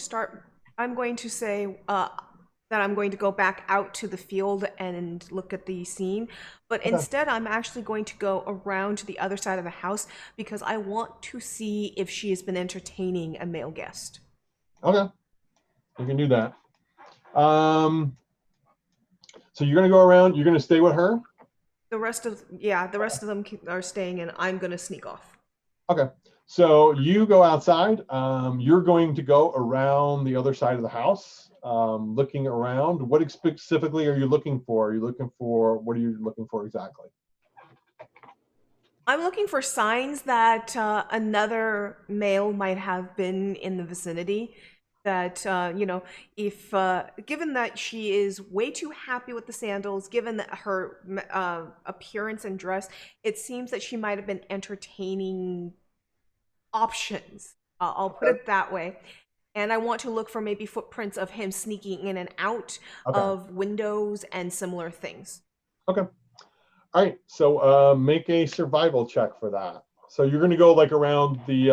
say that I'm going to go back out to the field and look at the scene, but instead I'm actually going to go around to the other side of the house because I want to see if she has been entertaining a male guest.
Okay, you can do that. So you're going to go around, you're going to stay with her?
The rest of them are staying, and I'm going to sneak off.
Okay, so you go outside. You're going to go around the other side of the house, looking around. What specifically are you looking for? What are you looking for exactly?
I'm looking for signs that another male might have been in the vicinity. that if given that she is way too happy with the sandals, given that her appearance and dress, it seems that she might have been entertaining options. I'll put it that way. And I want to look for maybe footprints of him sneaking in and out of windows and similar things.
Okay. All right. So make a survival check for that. So you're going to go like around the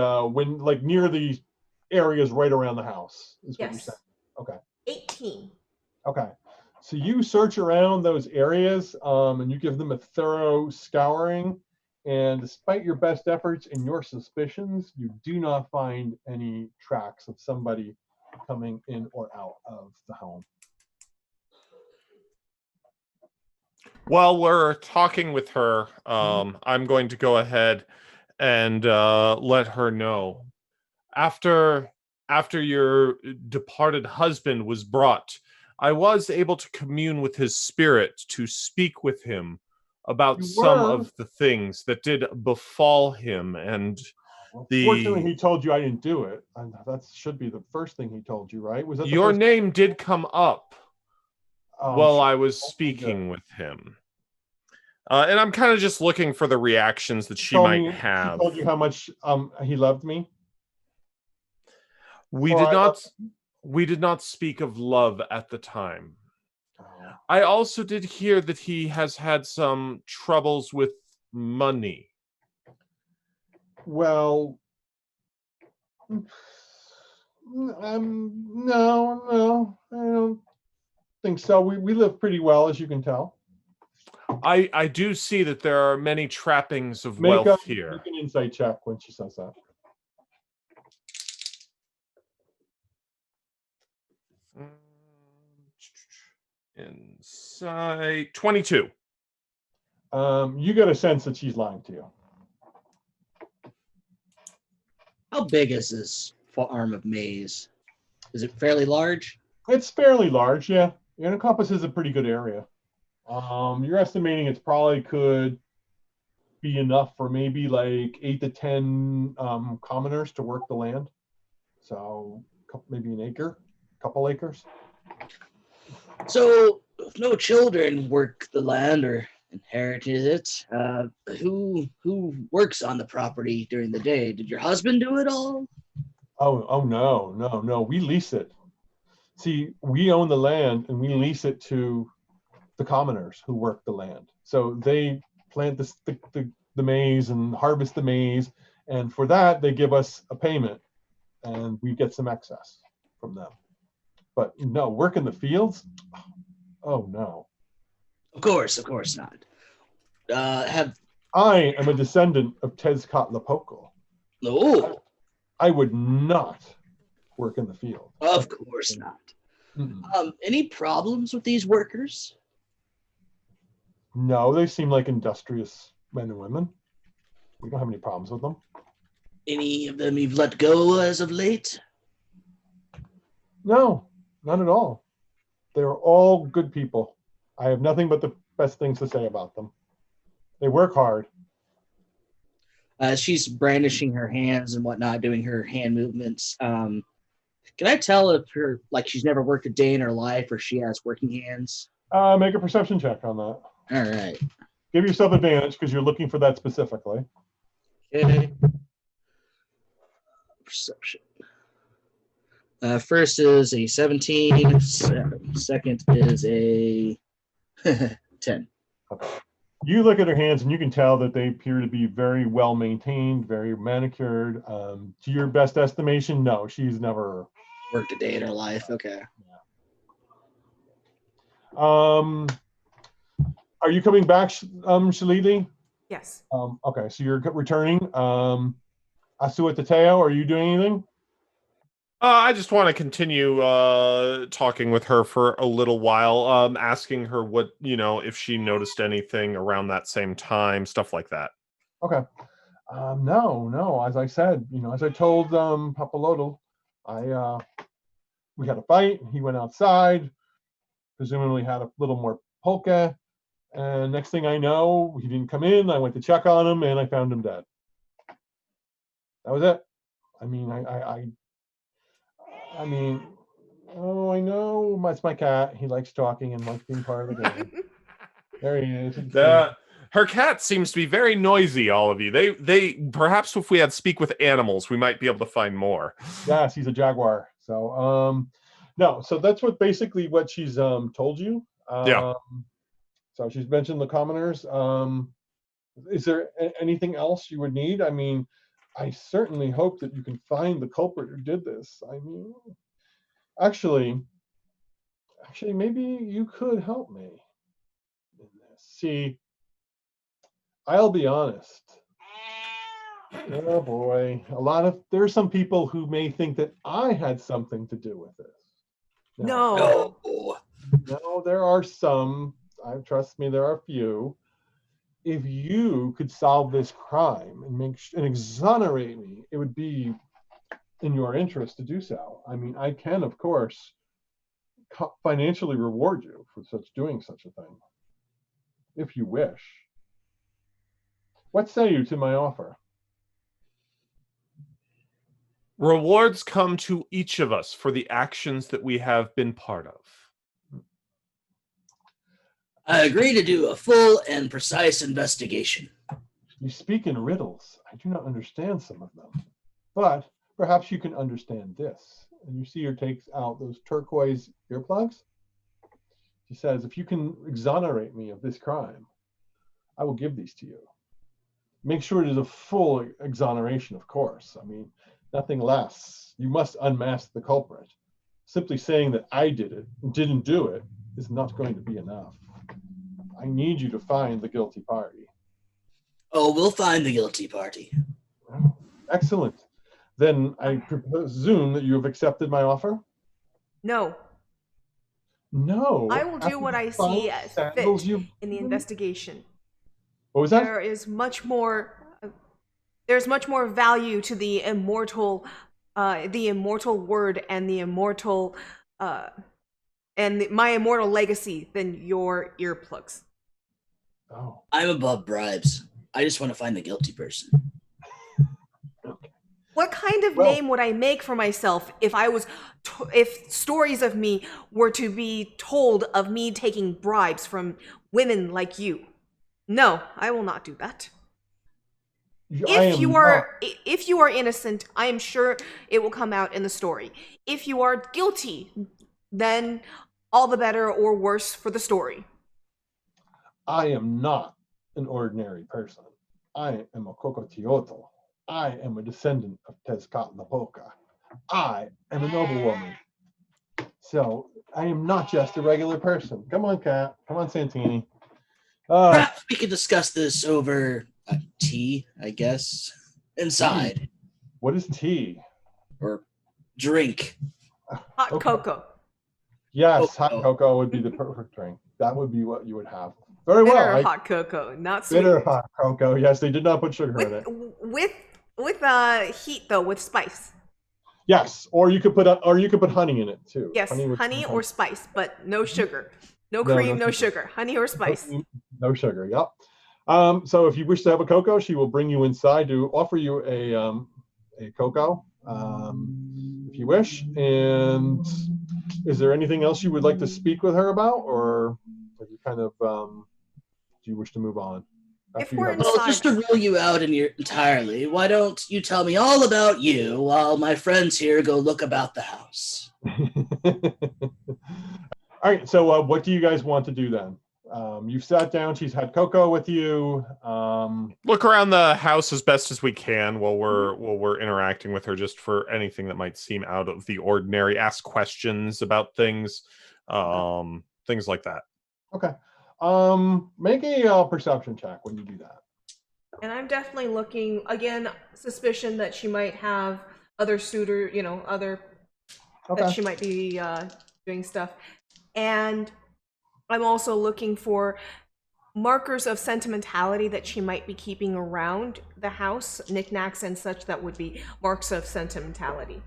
like near the areas right around the house is what you're saying. Okay.
18.
Okay. So you search around those areas and you give them a thorough scouring. And despite your best efforts and your suspicions, you do not find any tracks of somebody coming in or out of the home.
While we're talking with her, I'm going to go ahead and let her know. After your departed husband was brought, I was able to commune with his spirit to speak with him about some of the things that did befall him. And
fortunately, he told you I didn't do it. And that should be the first thing he told you, right? Was that
your name did come up while I was speaking with him. And I'm kind of just looking for the reactions that she might have.
He told you how much he loved me?
We did not speak of love at the time.
Oh.
I also did hear that he has had some troubles with money.
Well, no, I don't think so. We live pretty well, as you can tell.
I do see that there are many trappings of wealth here.
Make an insight check when she says that.
Insight 22.
You get a sense that she's lying to you.
How big is this farm of maize? Is it fairly large?
It's fairly large, yeah. It encompasses a pretty good area. You're estimating it's probably could be enough for maybe like 8 to 10 commoners to work the land. So maybe an acre, a couple acres.
So if no children work the land or inherited it, who works on the property during the day? Did your husband do it all?
Oh no. We lease it. See, we own the land and we lease it to the commoners who work the land. So they plant the maize and harvest the maize, and for that they give us a payment, and we get some excess from them. But no, work in the fields? Oh no.
Of course not.
I am a descendant of Tehuatl.
No.
I would not work in the field.
Of course not. Any problems with these workers?
No, they seem like industrious men and women. We don't have any problems with them.
Any of them you've let go as of late?
No, not at all. They're all good people. I have nothing but the best things to say about them. They work hard.
She's brandishing her hands and whatnot, doing her hand movements. Can I tell if she's never worked a day in her life or she has working hands?
Make a perception check on that.
All right.
Give yourself advantage because you're looking for that specifically.
Okay. Perception. First is a 17. Second is a 10.
Okay. You look at her hands and you can tell that they appear to be very well maintained, very manicured. To your best estimation, no, she's never
worked a day in her life. Okay.
Yeah. Are you coming back, Shalili?
Yes.
Okay, so you're returning. Asua Tateo, are you doing anything?
I just want to continue talking with her for a little while, asking her what, if she noticed anything around that same time, stuff like that.
Okay. No. As I said, as I told Papalotl, we had a fight. He went outside, presumably had a little more polka. And next thing I know, he didn't come in. I went to check on him and I found him dead. That was it. I mean, I mean, oh, I know. That's my cat. He likes talking and likes being part of the game. There he is.
Her cat seems to be very noisy, all of you. They perhaps if we had speak with animals, we might be able to find more.
Yes, he's a jaguar. So no, so that's basically what she's told you.
Yeah.
So she's mentioned the commoners. Is there anything else you would need? I mean, I certainly hope that you can find the culprit who did this. I mean, actually, maybe you could help me in this. See, I'll be honest. Oh boy, there's some people who may think that I had something to do with this.
No.
No, there are some. Trust me, there are a few. If you could solve this crime and exonerate me, it would be in your interest to do so. I mean, I can, of course, financially reward you for doing such a thing, if you wish. What say you to my offer?
Rewards come to each of us for the actions that we have been part of.
I agree to do a full and precise investigation.
You speak in riddles. I do not understand some of them. But perhaps you can understand this. And you see her takes out those turquoise earplugs. She says, if you can exonerate me of this crime, I will give these to you. Make sure it is a full exoneration, of course. I mean, nothing less. You must unmask the culprit. Simply saying that I did it and didn't do it is not going to be enough. I need you to find the guilty party.
Oh, we'll find the guilty party.
Oh, excellent. Then I presume that you have accepted my offer?
No.
No.
I will do what I see as fit in the investigation.
What was that?
There's much more value to the immortal word and the immortal and my immortal legacy than your earplugs.
Oh.
I'm above bribes. I just want to find the guilty person.
Okay.
What kind of name would I make for myself if stories of me were to be told of me taking bribes from women like you? No, I will not do that. If you are innocent, I am sure it will come out in the story. If you are guilty, then all the better or worse for the story.
I am not an ordinary person. I am a Tehuatl. I am a descendant of Tehuatl. I am a noblewoman. So I am not just a regular person. Come on, Kat. Come on, Santini.
Perhaps we could discuss this over tea, I guess. Inside.
Tea. What is tea?
Or drink.
Hot cocoa.
Yes, hot cocoa would be the perfect drink. That would be what you would have. Very
Bitter
well.
hot cocoa, not sweet.
Bitter hot cocoa. Yes, they did not put sugar in it.
With heat though, with spice.
Yes, or you could put honey in it too.
Yes, honey or spice, but no sugar, no cream, no sugar. Honey or spice.
No sugar. Yep. So if you wish to have a cocoa, she will bring you inside to offer you a cocoa, if you wish. And is there anything else you would like to speak with her about, or are you kind of do you wish to move on?
If we're
Well, just to rule you out entirely, why don't you tell me all about you while my friends here go look about the house?
All right. So what do you guys want to do then? You've sat down. She's had cocoa with you.
Look around the house as best as we can while we're interacting with her, just for anything that might seem out of the ordinary. Ask questions about things, things like that.
Okay. Make a perception check when you do that.
And I'm definitely looking, again, suspicion that she might have other that she might be doing stuff. And I'm also looking for markers of sentimentality that she might be keeping around the house, knickknacks and such that would be marks of sentimentality.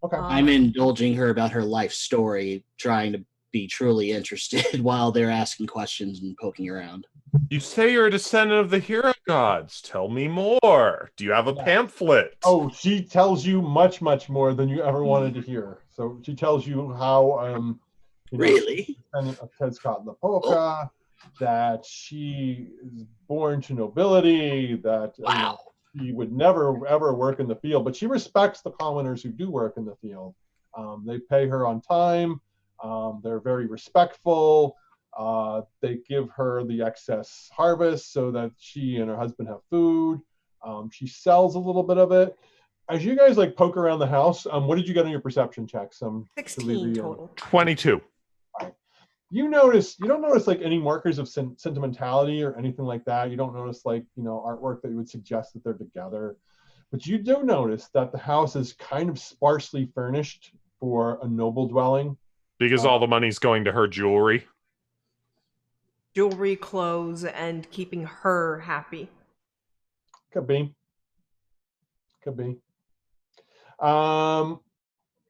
Okay.
I'm indulging her about her life story, trying to be truly interested while they're asking questions and poking around.
You say you're a descendant of the hero gods. Tell me more. Do you have a pamphlet?
Oh, she tells you much, much more than you ever wanted to hear. So she tells you how,
Really?
descendant of Tezcatlipoca, that she is born to nobility, that
Wow.
she would never ever work in the field, but she respects the commoners who do work in the field. They pay her on time. They're very respectful. They give her the excess harvest so that she and her husband have food. She sells a little bit of it. As you guys like poke around the house, what did you get on your perception checks?
16 total.
22.
You don't notice like any markers of sentimentality or anything like that. You don't notice like, artwork that would suggest that they're together. But you do notice that the house is kind of sparsely furnished for a noble dwelling.
Because all the money's going to her jewelry.
Jewelry, clothes, and keeping her happy.
Could be.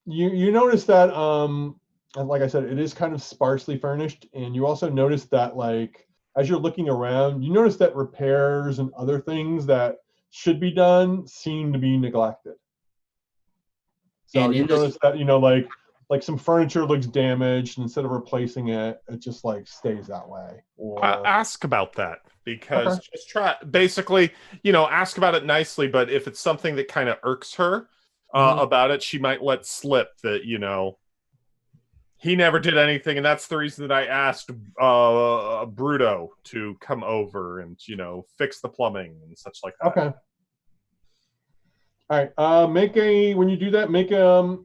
You notice that, and like I said, it is kind of sparsely furnished. And you also notice that, like, as you're looking around, you notice that repairs and other things that should be done seem to be neglected. So
And
you notice that, like some furniture looks damaged, and instead of replacing it, it just like stays that way. Or
Ask about that, because just try, basically, ask about it nicely, but if it's something that kind of irks her about it, she might let slip that, he never did anything, and that's the reason that I asked Bruto to come over and, fix the plumbing and such like that.
Okay. All right. When you do that, make a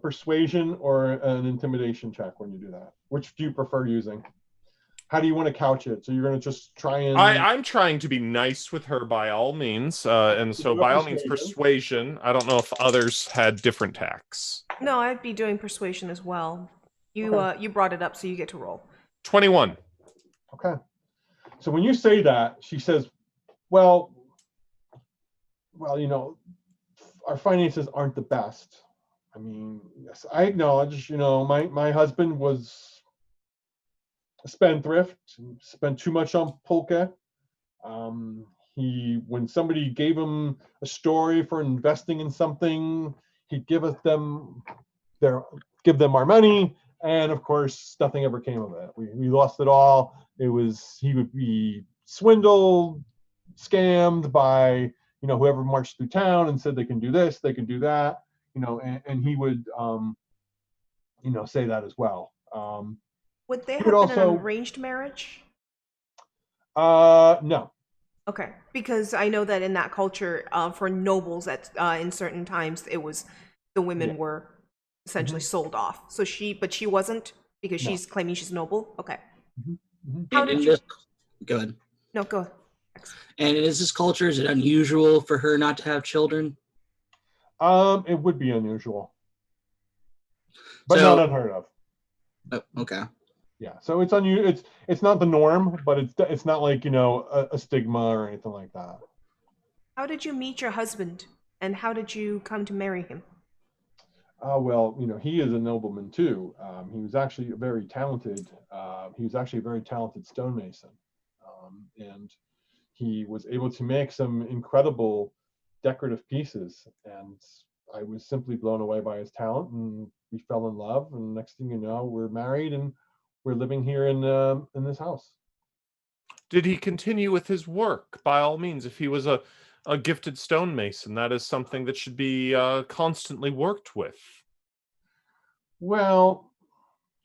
persuasion or an intimidation check when you do that. Which do you prefer using? How do you want to couch it? So you're going to just try and...
I'm trying to be nice with her by all means. And so by all means, persuasion. I don't know if others had different tacks.
No, I'd be doing persuasion as well. You brought it up, so you get to roll.
21.
Okay. So when you say that, she says, well, our finances aren't the best. I mean, yes, I acknowledge, my husband was a spendthrift, spent too much on pulque. When somebody gave him a story for investing in something, he'd give them our money, and of course, nothing ever came of it. We lost it all. He would be swindled, scammed by whoever marched through town and said they can do this, they can do that. And he would, say that as well.
Would they have been an arranged marriage?
No.
Okay, because I know that in that culture, for nobles, in certain times, it was the women were essentially sold off. So she wasn't, because she's claiming she's noble. Okay. How did you?
Go ahead.
No, go ahead.
And in this culture, is it unusual for her not to have children?
It would be unusual, but not unheard of.
Oh, okay.
Yeah, so it's it's not the norm, but it's not like a stigma or anything like that.
How did you meet your husband, and how did you come to marry him?
Well, he is a nobleman too. He was actually a very talented stonemason, and he was able to make some incredible decorative pieces, and I was simply blown away by his talent, and we fell in love, and next thing you know, we're married and we're living here in this house.
Did he continue with his work? By all means, if he was a gifted stonemason, that is something that should be constantly worked with.
Well,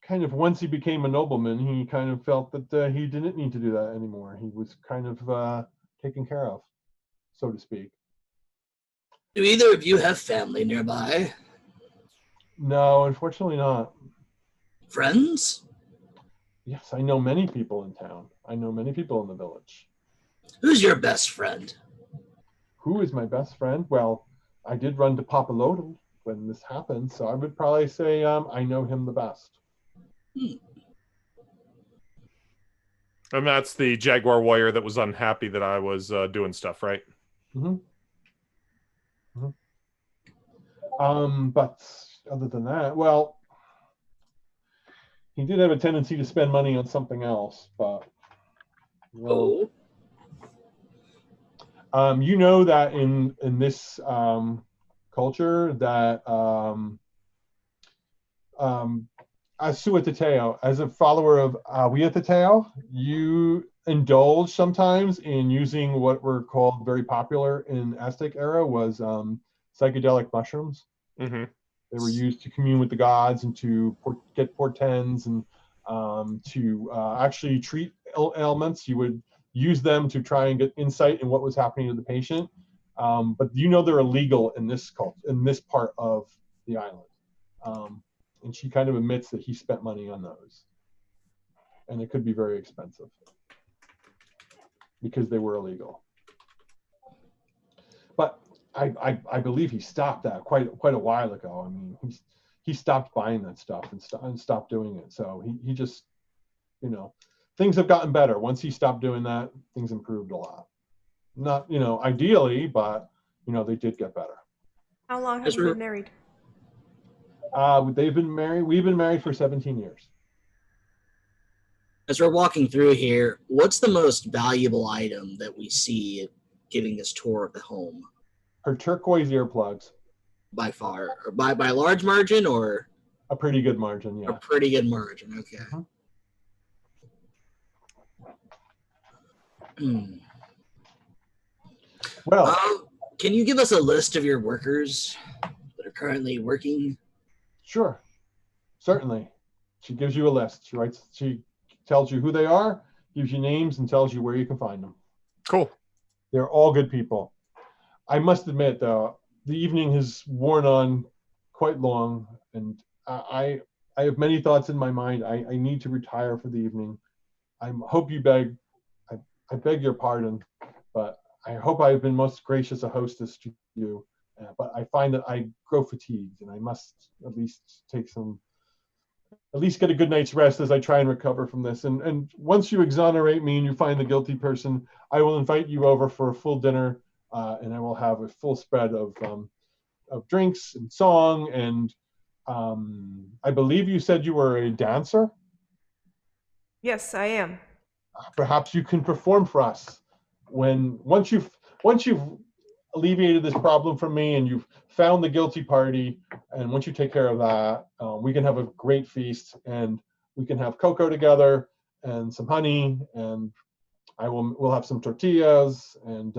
kind of once he became a nobleman, he kind of felt that he didn't need to do that anymore. He was kind of taken care of, so to speak.
Do either of you have family nearby?
No, unfortunately not.
Friends?
Yes, I know many people in town. I know many people in the village.
Who's your best friend?
Who is my best friend? Well, I did run to Papaloto when this happened, so I would probably say I know him the best.
And that's the Jaguar warrior that was unhappy that I was doing stuff, right?
But other than that, well, He did have a tendency to spend money on something else, but well, you know that in this culture that Asuatateo, as a follower of Awiatateo, you indulge sometimes in using what were called very popular in Aztec era was psychedelic mushrooms.
Mm-hmm.
They were used to commune with the gods and to get portents and to actually treat ailments. You would use them to try and get insight in what was happening to the patient. But you know they're illegal in this in this part of the island. And she kind of admits that he spent money on those. And it could be very expensive because they were illegal. But I believe he stopped that quite a while ago. I mean, he stopped buying that stuff and stopped doing it. So he just, you know, things have gotten better. Once he stopped doing that, things improved a lot. Not, you know, ideally, but, you know, they did get better.
How long have you been married?
We've been married for 17 years.
As we're walking through here, what's the most valuable item that we see giving this tour of the home?
Her turquoise earplugs.
By far, or by a large margin, or
a pretty good margin, yeah.
A pretty good margin, okay.
Well,
can you give us a list of your workers that are currently working?
Sure, certainly. She gives you a list. She tells you who they are, gives you names, and tells you where you can find them.
Cool.
They're all good people. I must admit, though, the evening has worn on quite long, and I have many thoughts in my mind. I need to retire for the evening. I beg your pardon, but I hope I have been most gracious a hostess to you. But I find that I grow fatigued, and I must at least get a good night's rest as I try and recover from this. And once you exonerate me and you find the guilty person, I will invite you over for a full dinner, and I will have a full spread of drinks and song. And I believe you said you were a dancer?
Yes, I am.
Perhaps you can perform for us. Once you've alleviated this problem from me and you've found the guilty party, and once you take care of that, we can have a great feast, and we can have cocoa together and some honey, and we'll have some tortillas and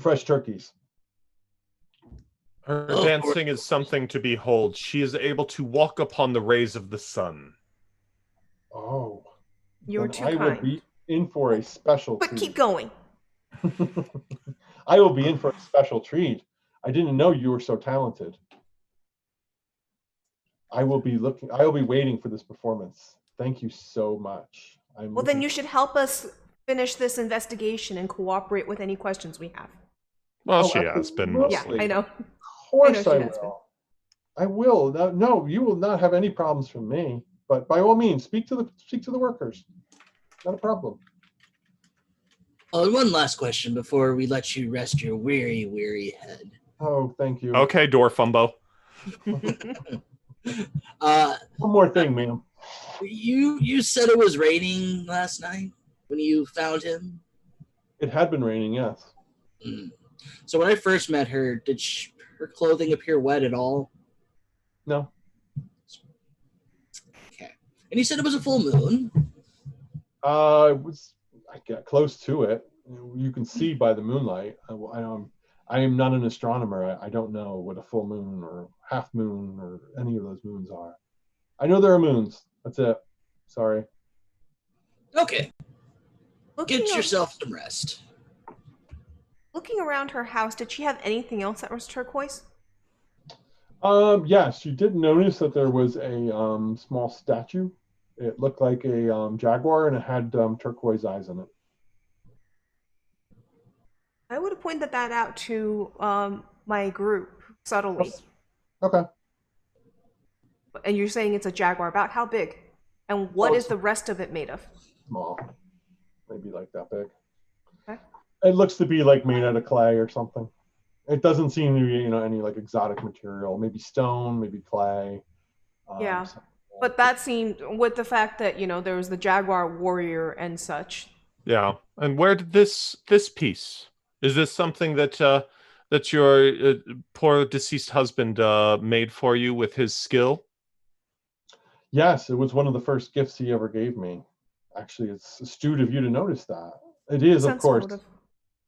fresh turkeys.
Her dancing is something to behold. She is able to walk upon the rays of the sun.
Oh,
you're too
kind. I will be in for a special treat.
But keep going.
I will be in for a special treat. I didn't know you were so talented. I will be waiting for this performance. Thank you so much.
Well, then you should help us finish this investigation and cooperate with any questions we have.
Well, she has been mostly.
Yeah, I know.
Of course I will. I will. No, you will not have any problems from me. But by all means, speak to the workers. Not a problem.
Oh, and one last question before we let you rest your weary, weary head.
Oh, thank you.
Okay, Dwarfumbo.
One more thing, ma'am.
You said it was raining last night when you found him?
It had been raining, yes.
So when I first met her, did her clothing appear wet at all?
No.
Okay. And you said it was a full moon?
I got close to it. You can see by the moonlight. I am not an astronomer. I don't know what a full moon or half moon or any of those moons are. I know there are moons. That's it. Sorry.
Okay. Get yourself some rest.
Looking around her house, did she have anything else that was turquoise?
Yes, you did notice that there was a small statue. It looked like a jaguar, and it had turquoise eyes in it.
I would have pointed that out to my group subtly.
Okay.
And you're saying it's a jaguar. About how big? And what is the rest of it made of?
Small. Maybe like that big.
Okay.
It looks to be like made out of clay or something. It doesn't seem to be, any like exotic material. Maybe stone, maybe clay.
Yeah. But that seemed, with the fact that, there was the Jaguar warrior and such.
Yeah. And where did this piece? Is this something that your poor deceased husband made for you with his skill?
Yes, it was one of the first gifts he ever gave me. Actually, it's astute of you to notice that. It is, of course,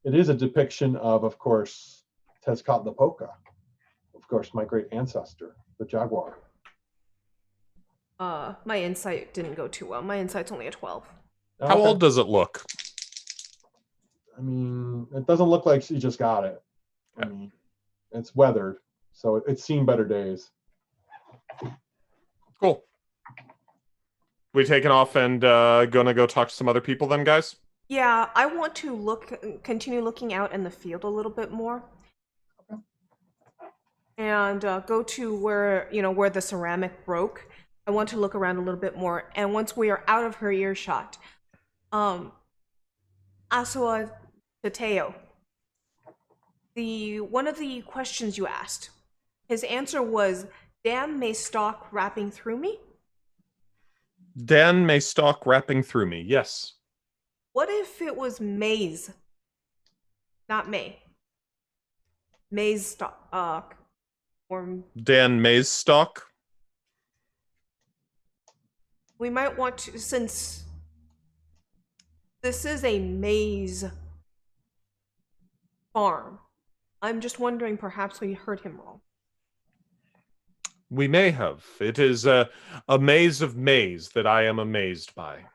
it is a depiction of course, Tezcatlipoca, of course, my great ancestor, the jaguar.
My insight didn't go too well. My insight's only a 12.
How old does it look?
I mean, it doesn't look like she just got it. I mean, it's weathered, so it's seen better days.
Cool. We taking off and gonna go talk to some other people then, guys?
Yeah, I want to continue looking out in the field a little bit more.
Okay.
And go to where the ceramic broke. I want to look around a little bit more. And once we are out of her earshot, Asua Tateo, one of the questions you asked, his answer was, "Dan may stalk wrapping through me."
Dan may stalk wrapping through me. Yes.
What if it was maize, not May? Maize stalk, or
Dan May's stalk.
we might want to, since this is a maize farm. I'm just wondering, perhaps we heard him wrong.
We may have. It is a maze of maize that I am amazed by.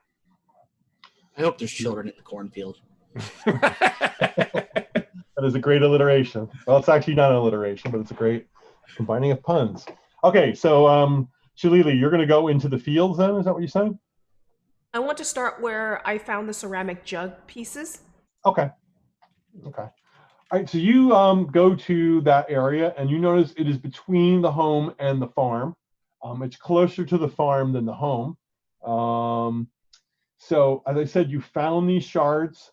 I hope there's children in the cornfield.
That is a great alliteration. Well, it's actually not an alliteration, but it's a great combining of puns. Okay, so Shalili, you're going to go into the fields then? Is that what you're saying?
I want to start where I found the ceramic jug pieces.
Okay. Okay. All right, so you go to that area and you notice it is between the home and the farm. It's closer to the farm than the home. So as I said, you found these shards.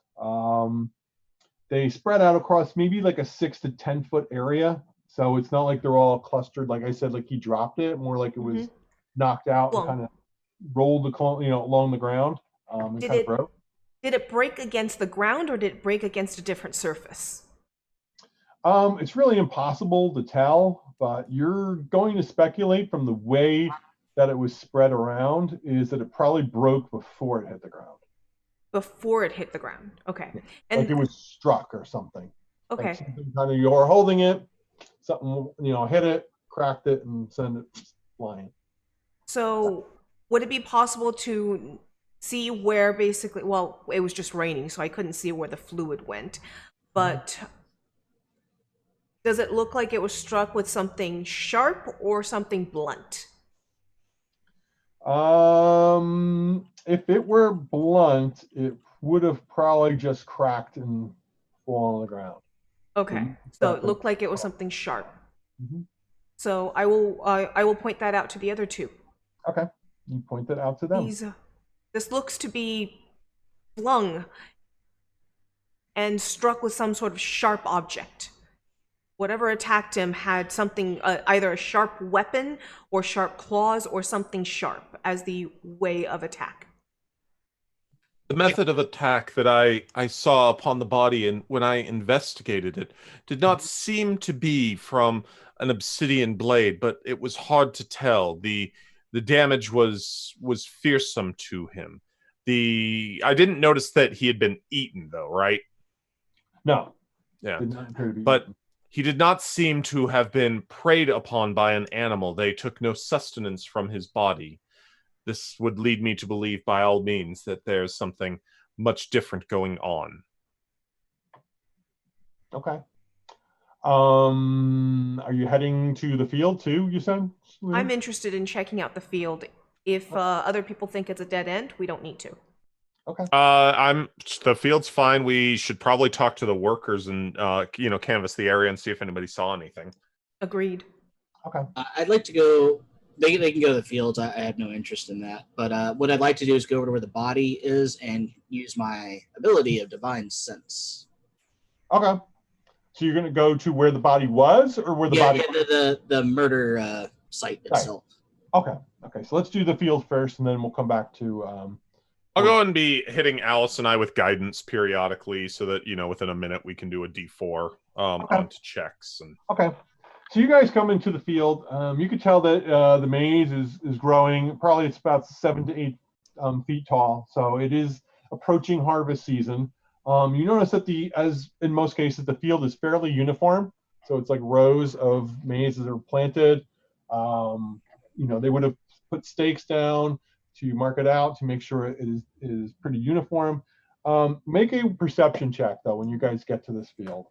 They spread out across maybe like a 6 to 10 foot area. So it's not like they're all clustered. Like I said, like he dropped it, more like it was knocked out and kind of rolled along the ground. And kind of broke.
Did it break against the ground or did it break against a different surface?
It's really impossible to tell, but you're going to speculate from the way that it was spread around is that it probably broke before it hit the ground.
Before it hit the ground. Okay. And
like it was struck or something.
Okay.
Like something kind of, you're holding it, something, hit it, cracked it, and send it flying.
So would it be possible to see where basically, well, it was just raining, so I couldn't see where the fluid went, but does it look like it was struck with something sharp or something blunt?
If it were blunt, it would have probably just cracked and fallen on the ground.
Okay, so it looked like it was something sharp.
Mm-hmm.
So I will point that out to the other two.
Okay, you point that out to them.
This looks to be flung and struck with some sort of sharp object. Whatever attacked him had something, either a sharp weapon or sharp claws or something sharp as the way of attack.
The method of attack that I saw upon the body and when I investigated it did not seem to be from an obsidian blade, but it was hard to tell. The damage was fearsome to him. I didn't notice that he had been eaten though, right?
No.
Yeah.
Did not appear to be
but
eaten.
He did not seem to have been preyed upon by an animal. They took no sustenance from his body. This would lead me to believe, by all means, that there's something much different going on.
Okay. Are you heading to the field too, you said?
I'm interested in checking out the field. If other people think it's a dead end, we don't need to.
Okay.
The field's fine. We should probably talk to the workers and canvass the area and see if anybody saw anything.
Agreed.
Okay.
I'd like to go. They can go to the fields. I have no interest in that. But what I'd like to do is go over to where the body is and use my ability of divine sense.
Okay. So you're going to go to where the body was, or where the body?
The murder site itself.
Okay. Okay, so let's do the field first, and then we'll come back to.
I'll go and be hitting Alice and I with guidance periodically, so that within a minute we can do a D4 onto checks. And
okay, so you guys come into the field. You can tell that the maize is growing. Probably it's about 7 to 8 feet tall, so it is approaching harvest season. You notice that as in most cases, the field is fairly uniform. So it's like rows of maize that are planted. They would have put stakes down to mark it out to make sure it is pretty uniform. Make a perception check, though, when you guys get to this field.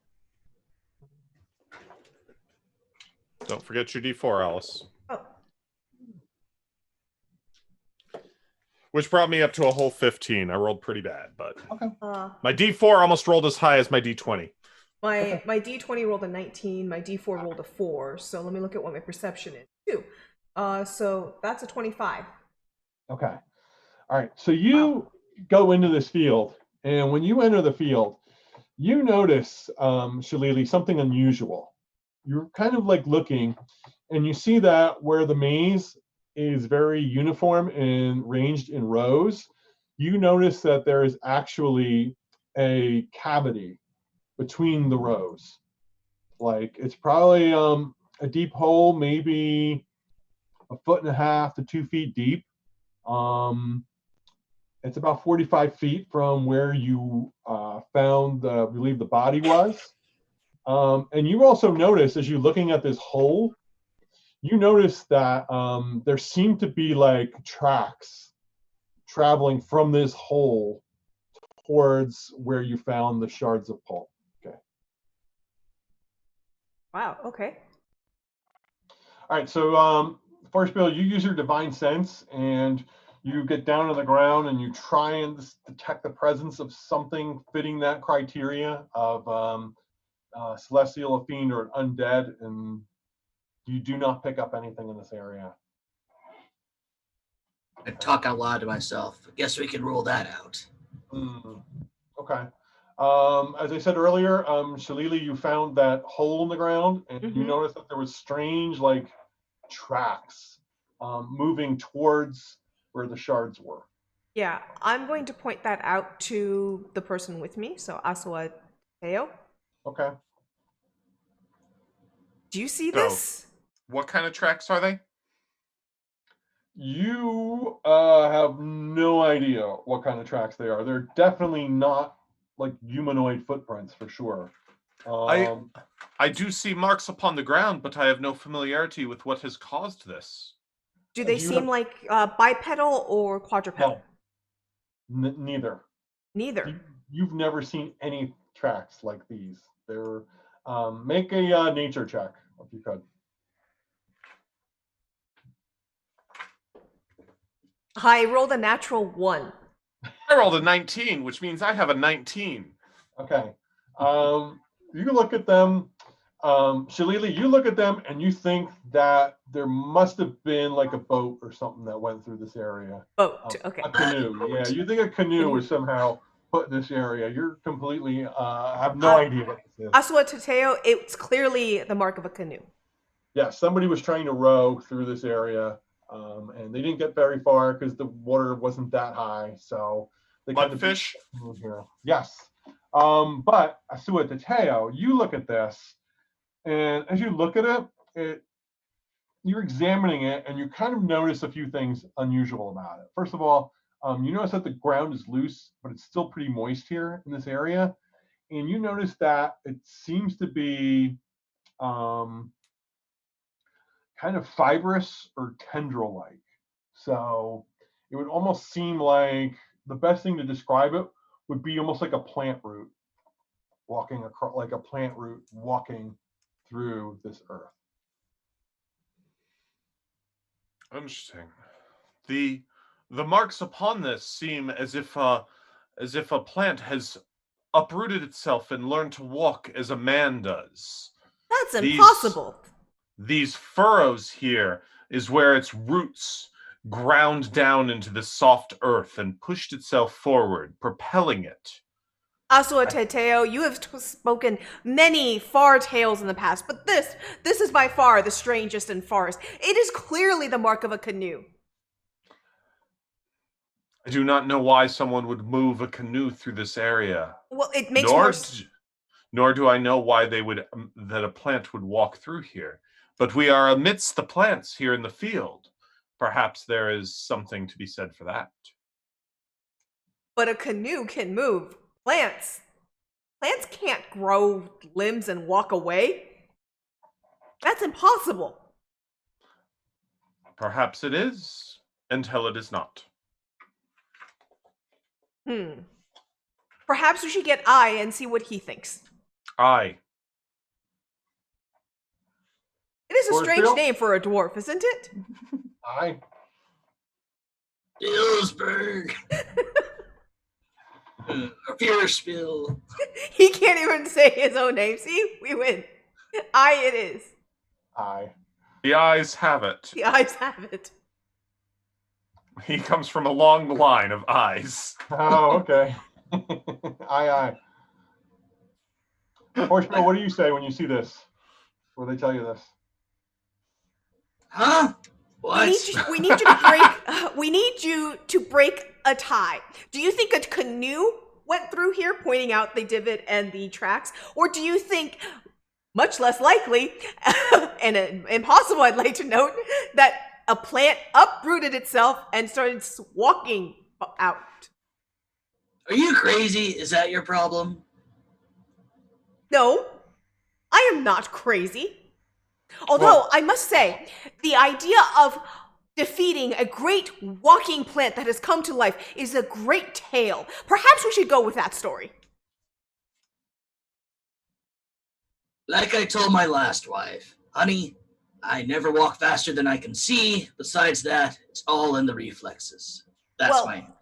don't forget your D4, Alice.
Oh.
Which brought me up to a whole 15. I rolled pretty bad, but
Okay.
my D4 almost rolled as high as my D20.
My D20 rolled a 19. My D4 rolled a 4. So let me look at what my perception is. 2. So that's a 25.
Okay. All right. So you go into this field, and when you enter the field, you notice, Shalili, something unusual. You're kind of like looking, and you see that where the maize is very uniform and ranged in rows, you notice that there is actually a cavity between the rows. Like it's probably a deep hole, maybe 1.5 to 2 feet deep. It's about 45 feet from where you found, I believe, the body was. And you also notice, as you're looking at this hole, you notice that there seem to be like tracks traveling from this hole towards where you found the shards of pulp. Okay.
Wow, okay.
All right, so first, Bill, you use your divine sense, and you get down on the ground, and you try and detect the presence of something fitting that criteria of celestial, a fiend, or an undead, and you do not pick up anything in this area.
I talk out loud to myself. I guess we can rule that out.
Okay. As I said earlier, Shalili, you found that hole in the ground, and you noticed that there was strange, like, tracks moving towards where the shards were.
Yeah, I'm going to point that out to the person with me, so Asua Teo.
Okay.
Do you see this?
What kind of tracks are they?
You have no idea what kind of tracks they are. They're definitely not like humanoid footprints for sure.
I do see marks upon the ground, but I have no familiarity with what has caused this.
Do they seem like bipedal or quadrupedal?
No. Neither.
Neither.
You've never seen any tracks like these. They're make a nature check if you could.
I rolled a natural 1.
I rolled a 19, which means I have a 19.
Okay. You look at them. Shalili, you look at them and you think that there must have been like a boat or something that went through this area.
Boat, okay.
A canoe. Yeah, you think a canoe was somehow put in this area. You're completely have no idea what this is.
Asua Tateo, it's clearly the mark of a canoe.
Yeah, somebody was trying to row through this area, and they didn't get very far because the water wasn't that high. So they
Mudfish?
Here. Yes. But Asua Tateo, you look at this, and as you look at it, you're examining it, and you kind of notice a few things unusual about it. First of all, you notice that the ground is loose, but it's still pretty moist here in this area. And you notice that it seems to be kind of fibrous or tendril-like. So it would almost seem like the best thing to describe it would be almost like a plant root walking across, like a plant root walking through this earth.
Interesting. The marks upon this seem as if a plant has uprooted itself and learned to walk as a man does.
That's impossible.
These furrows here is where its roots ground down into the soft earth and pushed itself forward, propelling it.
Asua Teteo, you have spoken many far tales in the past, but this is by far the strangest and farthest. It is clearly the mark of a canoe.
I do not know why someone would move a canoe through this area.
Well, it makes more
Nor do I know why they would that a plant would walk through here. But we are amidst the plants here in the field. Perhaps there is something to be said for that.
but a canoe can move. Plants can't grow limbs and walk away. That's impossible.
Perhaps it is, until it is not.
Perhaps we should get I and see what he thinks.
Aye.
It is a
Or
strange
Phil?
name for a dwarf, isn't it?
Aye.
Billsburg. Fiercebill.
He can't even say his own name. See, we win. I it is.
Aye.
The eyes have it.
The eyes have it.
He comes from a long line of eyes.
Oh, okay. Aye, aye. Horsebill, what do you say when you see this? What do they tell you this?
Huh? What?
We need you to break. We need you to break a tie. Do you think a canoe went through here, pointing out the divot and the tracks, or do you think, much less likely, and impossible, I'd like to note, that a plant uprooted itself and started walking out?
Are you crazy? Is that your problem?
No, I am not crazy. Although, I must say, the idea of defeating a great walking plant that has come to life is a great tale. Perhaps we should go with that story.
Like I told my last wife, honey, I never walk faster than I can see. Besides that, it's all in the reflexes. That's
Well,
my answer.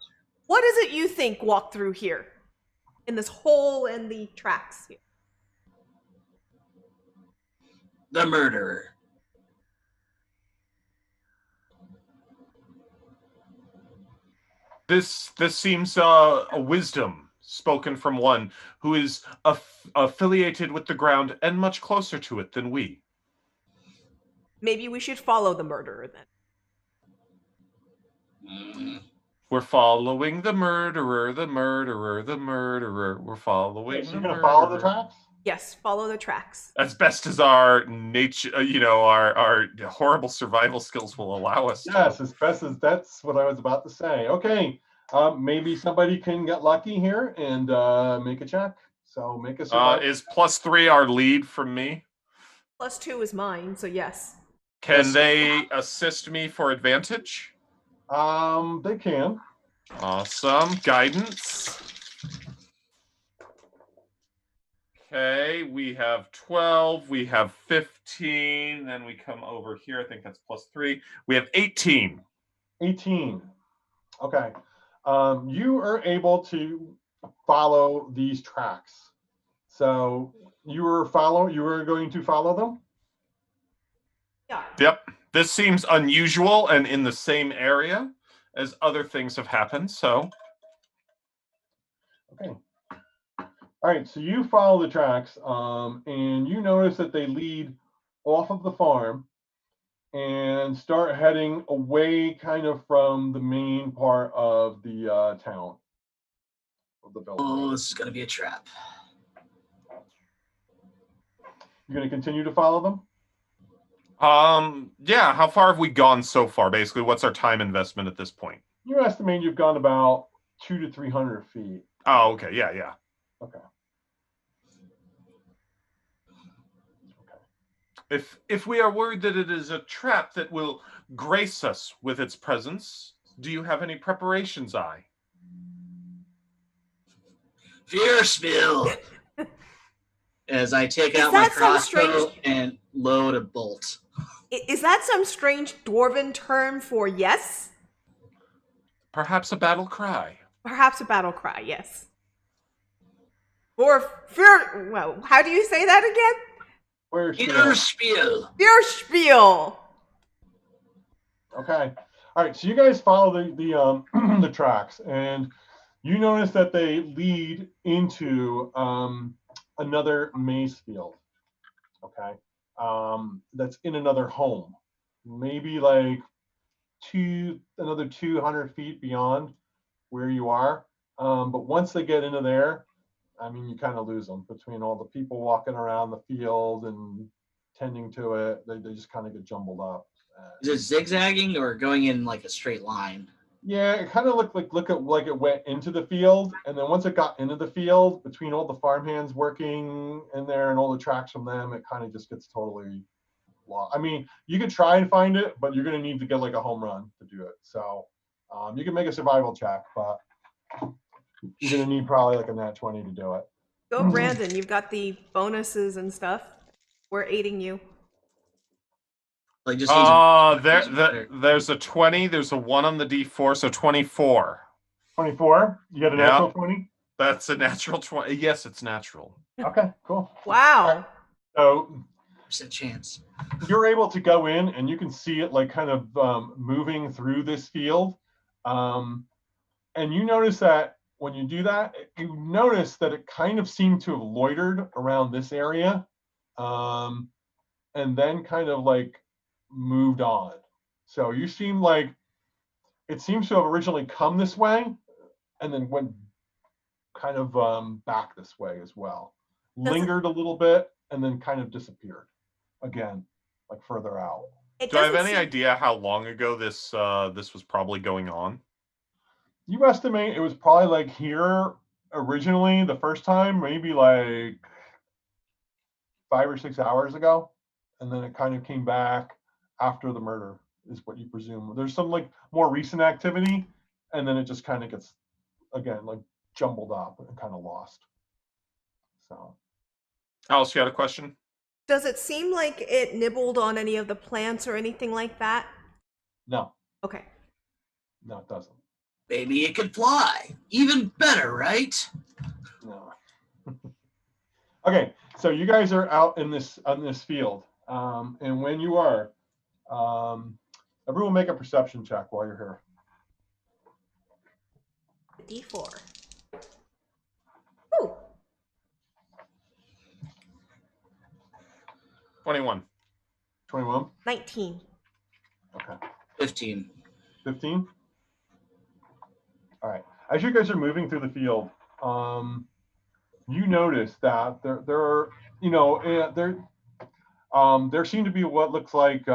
What is it you think walked through here? In this hole in the tracks here?
The murderer.
This seems a wisdom spoken from one who is affiliated with the ground and much closer to it than we.
Maybe we should follow the murderer then.
We're following the murderer, the murderer, the murderer. We're following
So
the
you're gonna
murderer.
follow the tracks?
Yes, follow the tracks.
As best as our nature, our horrible survival skills will allow us.
Yes, as best as that's what I was about to say. Okay, maybe somebody can get lucky here and make a check. So make a survival.
Is +3 our lead from me?
+2 is mine, so yes.
Can they assist me for advantage?
They can.
Awesome. Guidance. Okay, we have 12, we have 15, then we come over here. I think that's +3. We have 18.
18. Okay. You are able to follow these tracks. So you were going to follow them?
Yeah.
Yep. This seems unusual and in the same area as other things have happened, so.
Okay. All right, so you follow the tracks, and you notice that they lead off of the farm and start heading away kind of from the main part of the town, of the village.
Oh, this is going to be a trap.
You're going to continue to follow them?
Yeah, how far have we gone so far? Basically, what's our time investment at this point?
You estimate you've gone about 200 to 300 feet.
Oh, okay. Yeah.
Okay.
If we are worried that it is a trap that will grace us with its presence, do you have any preparations, I?
Fiercebill. As I take out my
that some
crossbow
strange-
and load a bolt.
Is that some strange dwarven term for yes?
Perhaps a battle cry.
Perhaps a battle cry, yes. Or fear. Well, how do you say that again?
Where's
Fiercebill.
Fierspiel.
Okay. All right. So you guys follow the the tracks, and you notice that they lead into another maize field. Okay. That's in another home, maybe like another 200 feet beyond. where you are. But once they get into there, I mean, you kind of lose them between all the people walking around the field and tending to it. They just kind of get jumbled up.
Is it zigzagging or going in like a straight line?
Yeah, it kind of looked like it went into the field, and then once it got into the field, between all the farmhands working in there and all the tracks from them, it kind of just gets totally lost. I mean, you could try and find it, but you're going to need to get like a home run to do it. So you can make a survival check, but you're going to need probably like a nat 20 to do it.
Go, Brandon. You've got the bonuses and stuff. We're aiding you.
Like just
there's a 20, there's a 1 on the D4, so 24.
24? You got a natural 20?
That's a natural 20. Yes, it's natural.
Okay, cool.
Wow.
So
percent chance.
you're able to go in and you can see it like kind of moving through this field. And you notice that when you do that, you notice that it kind of seemed to have loitered around this area and then kind of like moved on. So you seem like it seems to have originally come this way and then went kind of back this way as well. Lingered a little bit and then kind of disappeared again, like further out.
Do I have any idea how long ago this was probably going on?
You estimate it was probably like here originally the first time, maybe like 5 or 6 hours ago, and then it kind of came back after the murder is what you presume. There's some like more recent activity, and then it just kind of gets again like jumbled up and kind of lost. So
Alice, you had a question?
Does it seem like it nibbled on any of the plants or anything like that?
No.
Okay.
No, it doesn't.
Maybe it could fly. Even better, right?
No. Okay, so you guys are out in this field, and when you are, everyone make a perception check while you're here.
D4. Ooh.
21.
21.
19.
Okay.
15.
15. All right. As you guys are moving through the field, you notice that there seem to be what looks like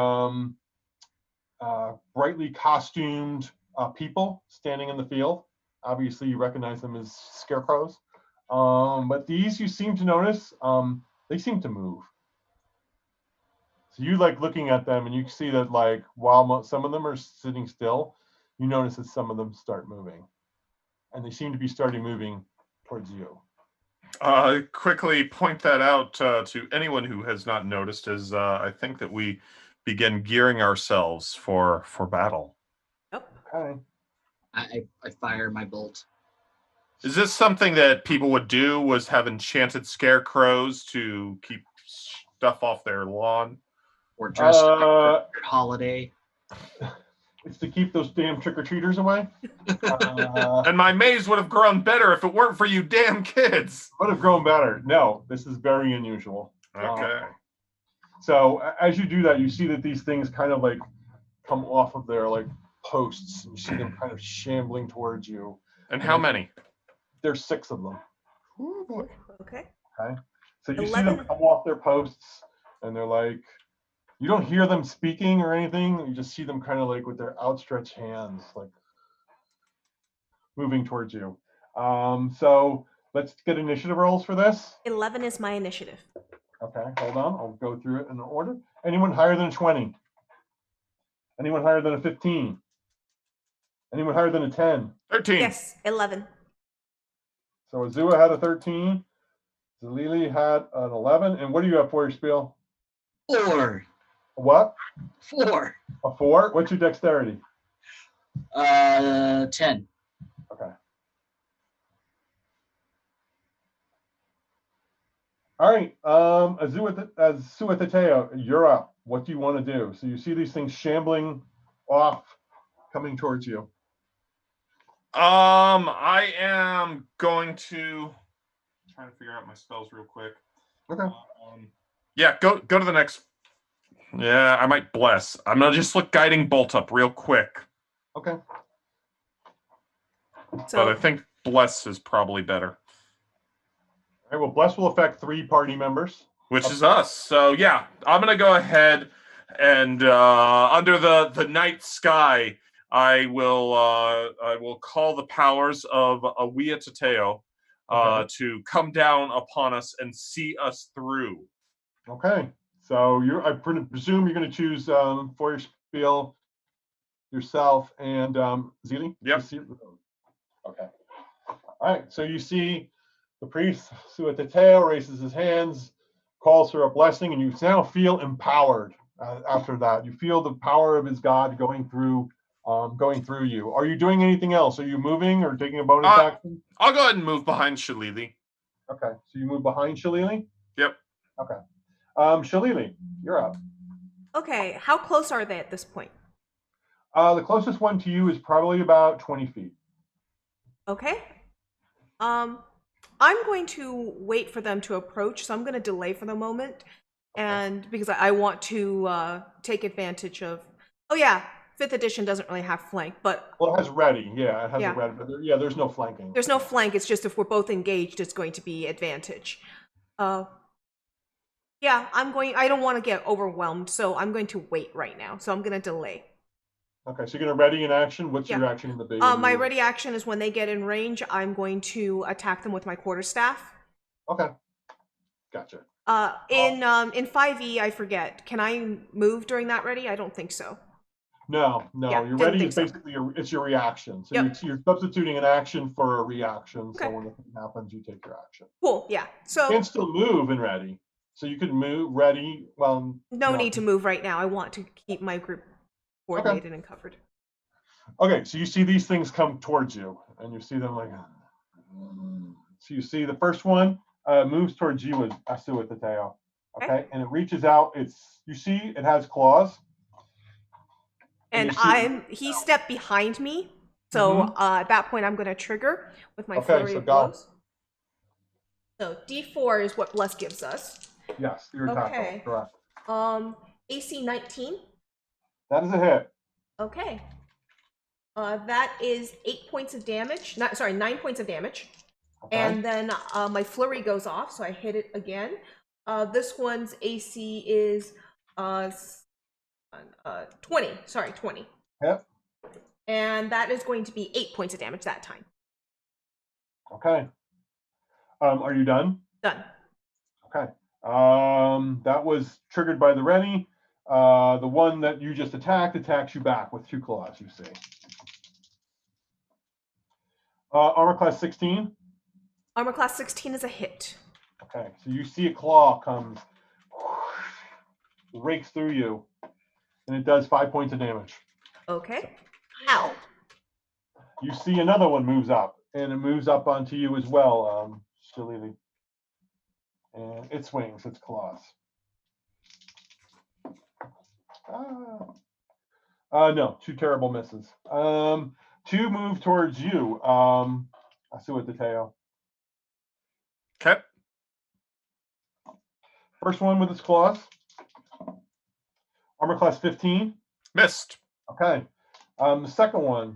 brightly costumed people standing in the field. Obviously, you recognize them as scarecrows. But these you seem to notice, they seem to move. So you like looking at them and you see that like while some of them are sitting still, you notice that some of them start moving. And they seem to be starting moving towards you.
Quickly point that out to anyone who has not noticed, as I think that we begin gearing ourselves for battle.
Yep.
Okay.
I fire my bolt.
Is this something that people would do, was have enchanted scarecrows to keep stuff off their lawn?
Or dress up for holiday.
It's to keep those damn trick-or-treaters away.
And my maize would have grown better if it weren't for you damn kids.
Would have grown better. No, this is very unusual.
Okay.
So as you do that, you see that these things kind of like come off of their like posts. You see them kind of shambling towards you.
And how many?
There's 6 of them.
Oh boy.
Okay.
Okay. So you
11.
see them come off their posts, and they're like, you don't hear them speaking or anything. You just see them kind of like with their outstretched hands, like moving towards you. So let's get initiative rolls for this.
11 is my initiative.
Okay, hold on. I'll go through it in order. Anyone higher than a 20? Anyone higher than a 15? Anyone higher than a 10?
13.
Yes, 11.
So Azua had a 13. Zalili had an 11. And what do you have for your spiel?
4.
A what?
4.
A 4? What's your dexterity?
10.
Okay. All right. Suathateo, you're up. What do you want to do? So you see these things shambling off, coming towards you.
I am going to try to figure out my spells real quick.
Okay.
Yeah, go to the next. Yeah, I might bless. I'm gonna just look guiding bolt up real quick.
Okay.
So
But I think bless is probably better.
All right, well, bless will affect 3 party members.
Which is us. So yeah, I'm gonna go ahead and under the night sky, I will call the powers of Awea Tateo to come down upon us and see us through.
Okay, so I presume you're going to choose Feuerspiel yourself and Zeely?
Yep.
Okay. All right, so you see the priest, Tateo, raises his hands, calls for a blessing, and you now feel empowered after that. You feel the power of his God going through you. Are you doing anything else? Are you moving or taking a bonus action?
I'll go ahead and move behind Shalili.
Okay, so you move behind Shalili?
Yep.
Okay. Shalili, you're up.
okay, how close are they at this point?
The closest one to you is probably about 20 feet.
Okay. I'm going to wait for them to approach, so I'm going to delay for the moment, and because I want to take advantage of. Oh yeah, 5th edition doesn't really have flank, but
Well, it has ready. Yeah, it has
Yeah.
a ready, but there's no flanking.
there's no flank. It's just if we're both engaged, it's going to be advantage. Yeah, I don't want to get overwhelmed, so I'm going to wait right now. So I'm going to delay.
Okay, so you're going to ready in action. What's your
Yeah.
action in the big?
My ready action is when they get in range, I'm going to attack them with my quarterstaff.
Okay, gotcha.
In 5e, I forget. Can I move during that ready? I don't think so.
No,
Yeah,
your
didn't
ready
think
is
so.
basically it's your reaction. So
Yep.
you're substituting an action for a reaction. So
Okay.
when the thing happens, you take your action.
Cool. Yeah.
You
So
can still move in ready. So you could move ready. Well,
no need to move right now. I want to keep my group coordinated and covered.
Okay, so you see these things come towards you, and you see them like. So you see the first one moves towards you as Tehuatl. Okay, and it reaches out. You see it has claws.
And he stepped behind me, so at that point I'm going to trigger with my flurry of blows. So D4 is what bless gives us.
Yes, your attack.
Okay.
Correct.
AC 19.
That is a hit.
Okay. That is 8 points of damage. 9 points of damage.
Okay.
And then my flurry goes off, so I hit it again. This one's AC is 20. Sorry, 20.
Yep.
And that is going to be 8 points of damage that time.
Okay. Are you done?
Done.
Okay. That was triggered by the ready. The one that you just attacked attacks you back with 2 claws, you see. Armor class 16.
Armor class 16 is a hit.
Okay, so you see a claw comes, rakes through you, and it does 5 points of damage.
Okay. Ow.
You see another one moves up, and it moves up onto you as well, Shalili. And it swings its claws. No, 2 terrible misses. 2 move towards you. I see what the tail.
Okay.
First one with its claws. Armor class 15.
Missed.
Okay. The second one.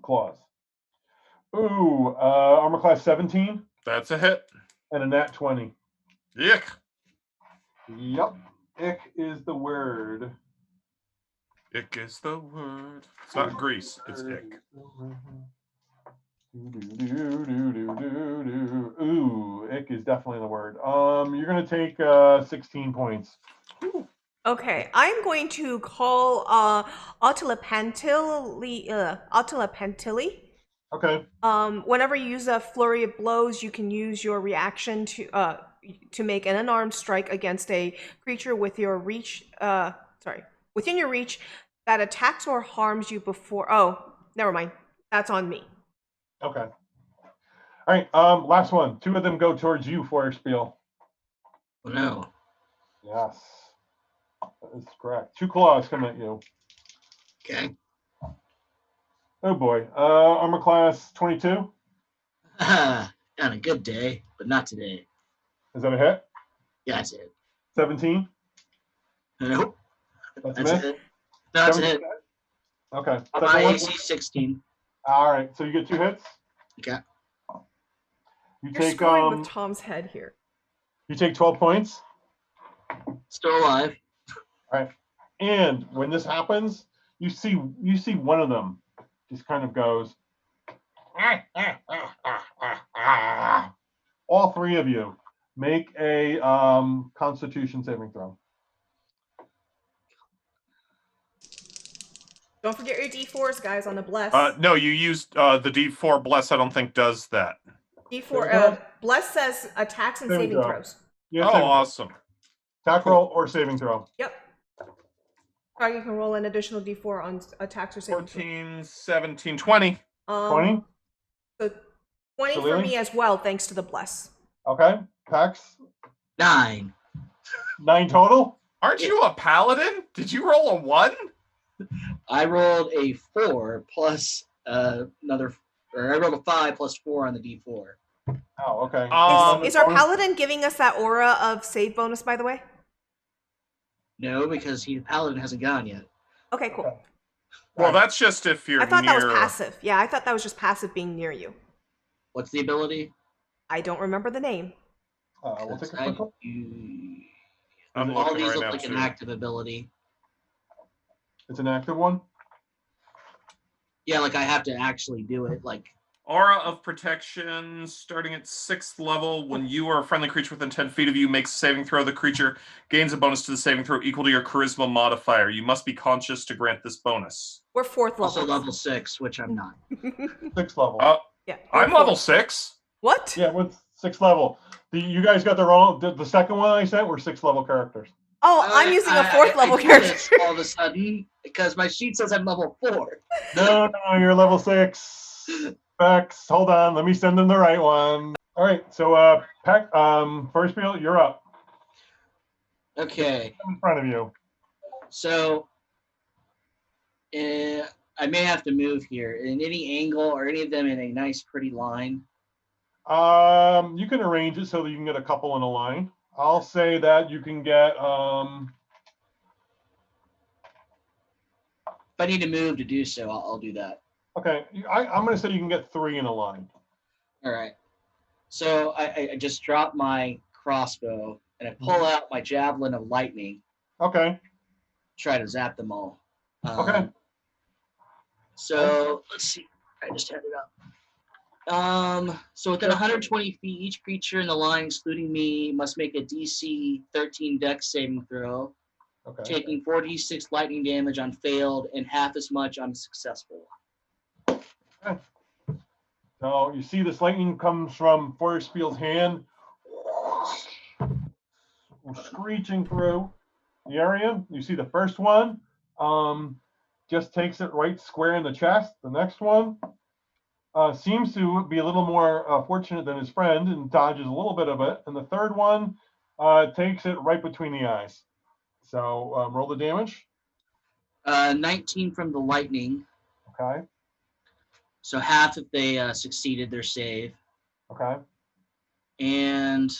Claws. Ooh, armor class 17.
That's a hit.
And a nat 20.
Yuck.
Yep. Ick is the word.
Ick is the word. It's not grease, it's ick.
Ooh, ick is definitely the word. You're gonna take 16 points.
Okay, I'm going to call Autolepantili.
Okay.
Whenever you use a flurry of blows, you can use your reaction to make an unarmed strike against a creature with your reach. Within your reach that attacks or harms you before. Oh, never mind. That's on me.
Okay. All right. Last one. 2 of them go towards you, Feuerspiel.
Oh no.
Yes. That is correct. 2 claws come at you.
Okay.
Oh boy. Armor class 22.
On a good day, but not today.
Is that a hit?
Yeah, that's it.
17.
Nope.
That's
That's
a miss.
it. No, that's
17?
it.
Okay.
My
Second one?
AC 16.
All right. So you get 2 hits.
Okay.
You
You're
take
screwing with Tom's head here.
you take 12 points.
Still alive.
All right. And when this happens, you see one of them just kind of goes. All 3 of you make a Constitution saving throw.
Don't forget your D4s, guys, on the bless.
No, you used the D4 bless. I don't think does that.
D4 bless says attacks and saving
throw.
throws.
Yeah,
Oh,
saving throw.
awesome.
Attack roll or saving throw.
Yep. Target can roll an additional D4 on attacks or saving throws.
14, 17, 20.
20.
So 20
So
for
Lily?
me as well, thanks to the bless.
Okay. Pax.
9.
9 total.
Aren't you a paladin? Did you roll a 1?
I rolled a 4 plus another, or I rolled a 5 plus 4 on the D4.
Oh, okay.
Is our paladin giving us that aura of save bonus, by the way?
No, because the paladin hasn't gone yet.
Okay, cool.
Okay.
Well, that's just if you're
I thought
near...
that was passive. Yeah, I thought that was just passive being near you.
What's the ability?
I don't remember the name.
We'll take a quick look.
I'm
All
looking
these
right
look
now,
like an
too.
active ability.
It's an active one.
Yeah, like I have to actually do it. Like
Aura of Protection, starting at 6th level. When you or a friendly creature within 10 feet of you makes a saving throw, the creature gains a bonus to the saving throw equal to your charisma modifier. You must be conscious to grant this bonus.
We're 4th level.
also level 6, which I'm not.
6th level.
Yeah.
I'm
we're
level
4th.
6.
What?
Yeah, with 6th level. You guys got the wrong. The second one I sent were 6th level characters.
Oh, I'm using a 4th level
I do
character.
this all of a sudden because my sheet says I'm level 4.
No, you're level 6. Pax, hold on. Let me send them the right one. All right. So, Pax, first field, you're up.
Okay,
In front of you.
so I may have to move here in any angle or any of them in a nice, pretty line.
You can arrange it so that you can get a couple in a line. I'll say that you can get
If I need to move to do so, I'll do that.
okay. I'm going to say you can get 3 in a line.
All right. So I just drop my crossbow and I pull out my javelin of lightning,
Okay.
try to zap them all.
Okay.
So let's see. I just had it up. So within 120 feet, each creature in the line, excluding me, must make a DC 13 Dex saving throw,
Okay.
taking 4d6 lightning damage on failed and half as much on successful.
So you see this lightning comes from Forrestfield's hand, screeching through the area. You see the first one just takes it right square in the chest. The next one seems to be a little more fortunate than his friend and dodges a little bit of it. And the third one takes it right between the eyes. So roll the damage.
19 from the lightning.
Okay.
So half if they succeeded their save.
Okay.
And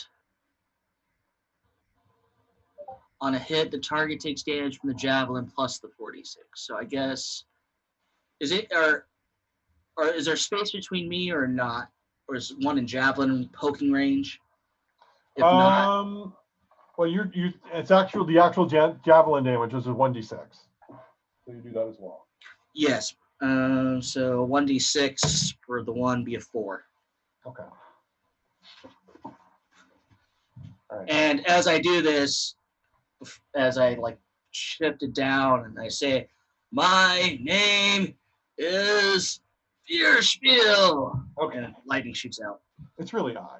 on a hit, the target takes damage from the javelin plus the 46. So I guess, is it, or is there space between me or not? Or is one in javelin poking range? If not,
well, it's the actual javelin damage is a 1d6. So you do that as well.
yes. So 1d6 for the one be a 4.
Okay. All right.
And as I do this, as I like shift it down and I say, my name is Fierspiel.
Okay.
And lightning shoots out.
It's really I.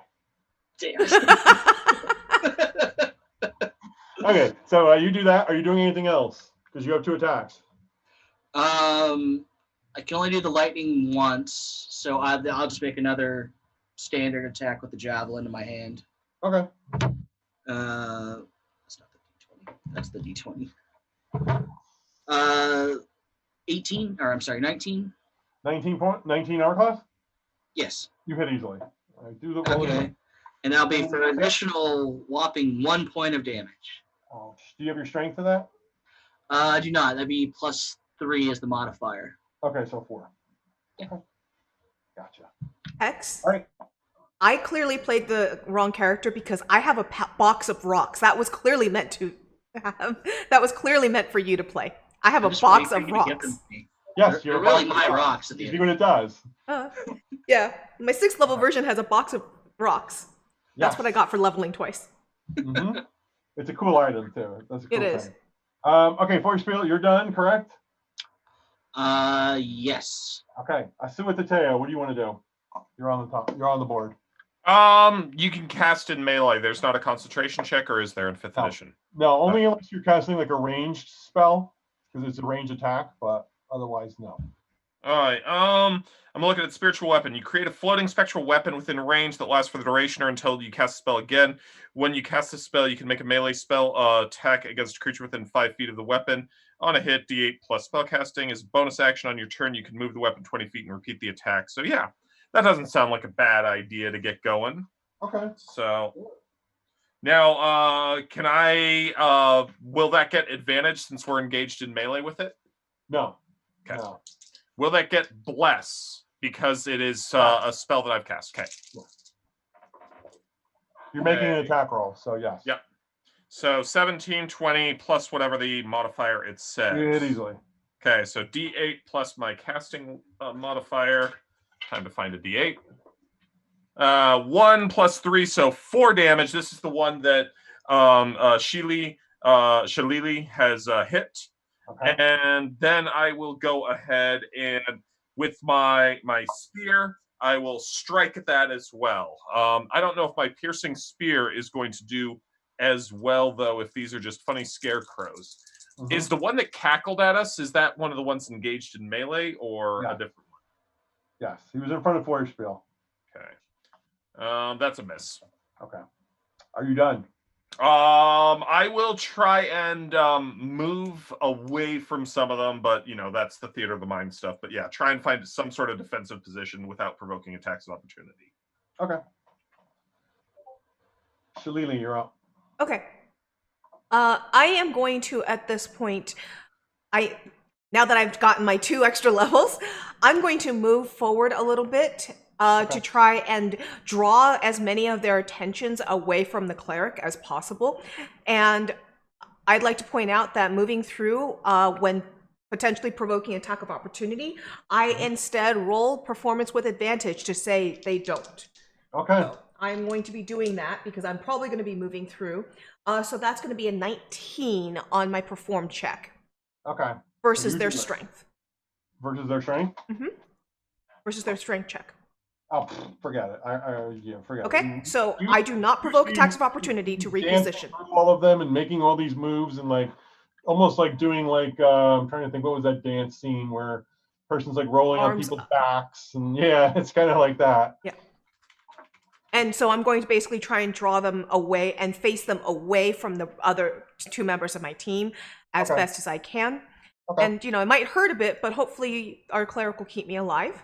Damn.
Okay, so you do that. Are you doing anything else? Because you have 2 attacks.
I can only do the lightning once, so I'll just make another standard attack with the javelin in my hand.
Okay.
That's not the D20. That's the D20. 18, or I'm sorry, 19.
19 armor class?
Yes.
You hit easily. All right, do the roll.
Okay. And that'll be for an additional whopping 1 point of damage.
Oh, do you have your strength for that?
I do not. That'd be plus 3 is the modifier.
Okay, so 4.
Yeah.
Okay. Gotcha.
X.
All right.
I clearly played the wrong character because I have a box of rocks. That was clearly meant to have. That was clearly meant for you to play. I have
I'm
a
just
box
waiting
of
for you to give them
rocks.
to me.
Yes,
They're
you're
really my rocks at the
You
end.
see what it does?
Yeah, my 6th level version has a box of rocks. That's
Yes.
what I got for leveling twice.
Mm-hmm. It's a cool item too. That's a cool
It is.
thing. Okay, Forspiel, you're done, correct?
Yes.
Okay. Asua Tateo, what do you want to do? You're on the top. You're on the board.
You can cast in melee. There's not a concentration check, or is there in 5th
No.
edition?
No, only unless you're casting like a ranged spell, because it's a range attack, but otherwise, no.
All right. I'm looking at spiritual weapon. You create a floating spectral weapon within range that lasts for the duration or until you cast a spell again. When you cast a spell, you can make a melee spell attack against a creature within 5 feet of the weapon. On a hit, D8 plus spellcasting is a bonus action on your turn. You can move the weapon 20 feet and repeat the attack. So yeah, that doesn't sound like a bad idea to get going.
Okay.
So now, can I? Will that get advantage since we're engaged in melee with it?
No.
Okay.
No.
Will that get bless because it is a spell that I've cast? Okay.
You're making an
Okay.
attack roll, so yes.
Yep. So 17, 20 plus whatever the modifier it says.
You hit easily.
Okay, so D8 plus my casting modifier. Time to find a D8. 1 plus 3, so 4 damage. This is the one that Shalili has hit.
Okay.
And then I will go ahead and with my spear, I will strike at that as well. I don't know if my piercing spear is going to do as well, though, if these are just funny scarecrows.
Mhm.
Is the one that cackled at us, is that one of the ones engaged in melee or
Yeah.
a different one?
Yes, he was in front of Forspiel.
Okay. That's a miss.
Okay. Are you done?
I will try and move away from some of them, but that's the theater of the mind stuff. But yeah, try and find some sort of defensive position without provoking attacks of opportunity.
Okay. Shalili, you're up.
Okay. I am going to, at this point, now that I've gotten my 2 extra levels, I'm going to move forward a little bit to try and draw as many of their attentions away from the cleric as possible. And I'd like to point out that moving through, when potentially provoking attack of opportunity, I instead roll performance with advantage to say they don't.
Okay.
So I'm going to be doing that because I'm probably going to be moving through. So that's going to be a 19 on my perform check.
Okay.
Versus their
Usually-
strength.
Versus their strength?
Versus their strength check.
Oh, forget it. Forget it.
Okay, so I do not provoke attacks of opportunity to reposition.
All of them and making all these moves and almost like doing I'm trying to think, what was that dance scene where person's like rolling on
Arms
people's
up.
backs and yeah, it's kind of like that.
Yeah. And so I'm going to basically try and draw them away and face them away from the other 2 members of my team as best as I can.
Okay.
And, it might hurt a bit, but hopefully our cleric will keep me alive.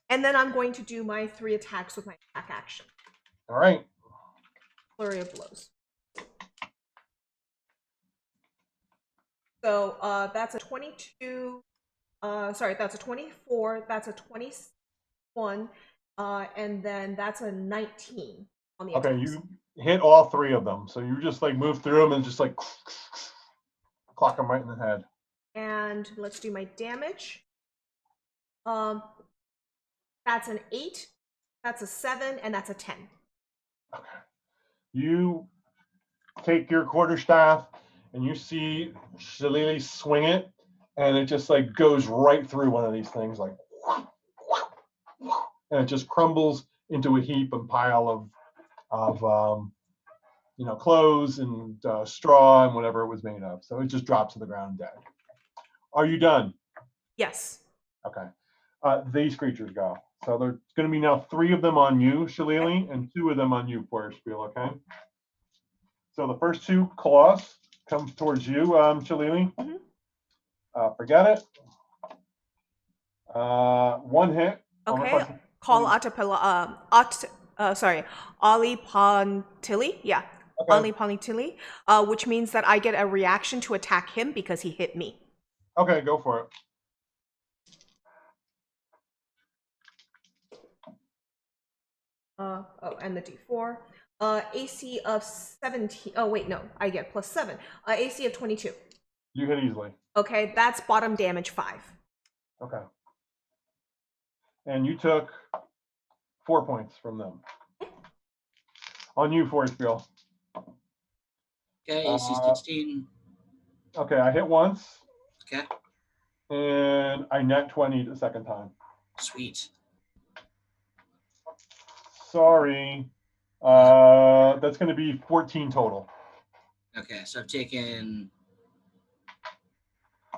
And then I'm going to do my 3 attacks with my attack action.
All right.
Flurry of blows. So that's a 22. Sorry, that's a 24. That's a 21. And then that's a 19 on the attacks.
Okay, you hit all 3 of them. So you just move through them and just clock them right in the head.
And let's do my damage. That's an 8, that's a 7, and that's a 10.
Okay. You take your quarterstaff and you see Shalili swing it, and it just goes right through one of these things, and it just crumbles into a heap and pile of clothes and straw and whatever it was made of. So it just drops to the ground dead. Are you done?
Yes.
Okay. These creatures go. So there's going to be now 3 of them on you, Shalili, and 2 of them on you, Forspiel, okay? So the first 2 claws come towards you, Shalili. Forget it. 1 hit.
Okay. Call Ali Pontili. Yeah.
Okay.
Ali Pontili, which means that I get a reaction to attack him because he hit me.
Okay, go for it.
Oh, and the D4. AC of 17. Oh, wait, no. I get +7. AC of 22.
You hit easily.
Okay, that's bottom damage 5.
Okay. And you took 4 points from them. On you, Forest Bill.
Okay, AC 16.
Okay, I hit once.
Okay.
And I net 20 the second time.
Sweet.
Sorry. That's going to be 14 total.
Okay, so I've taken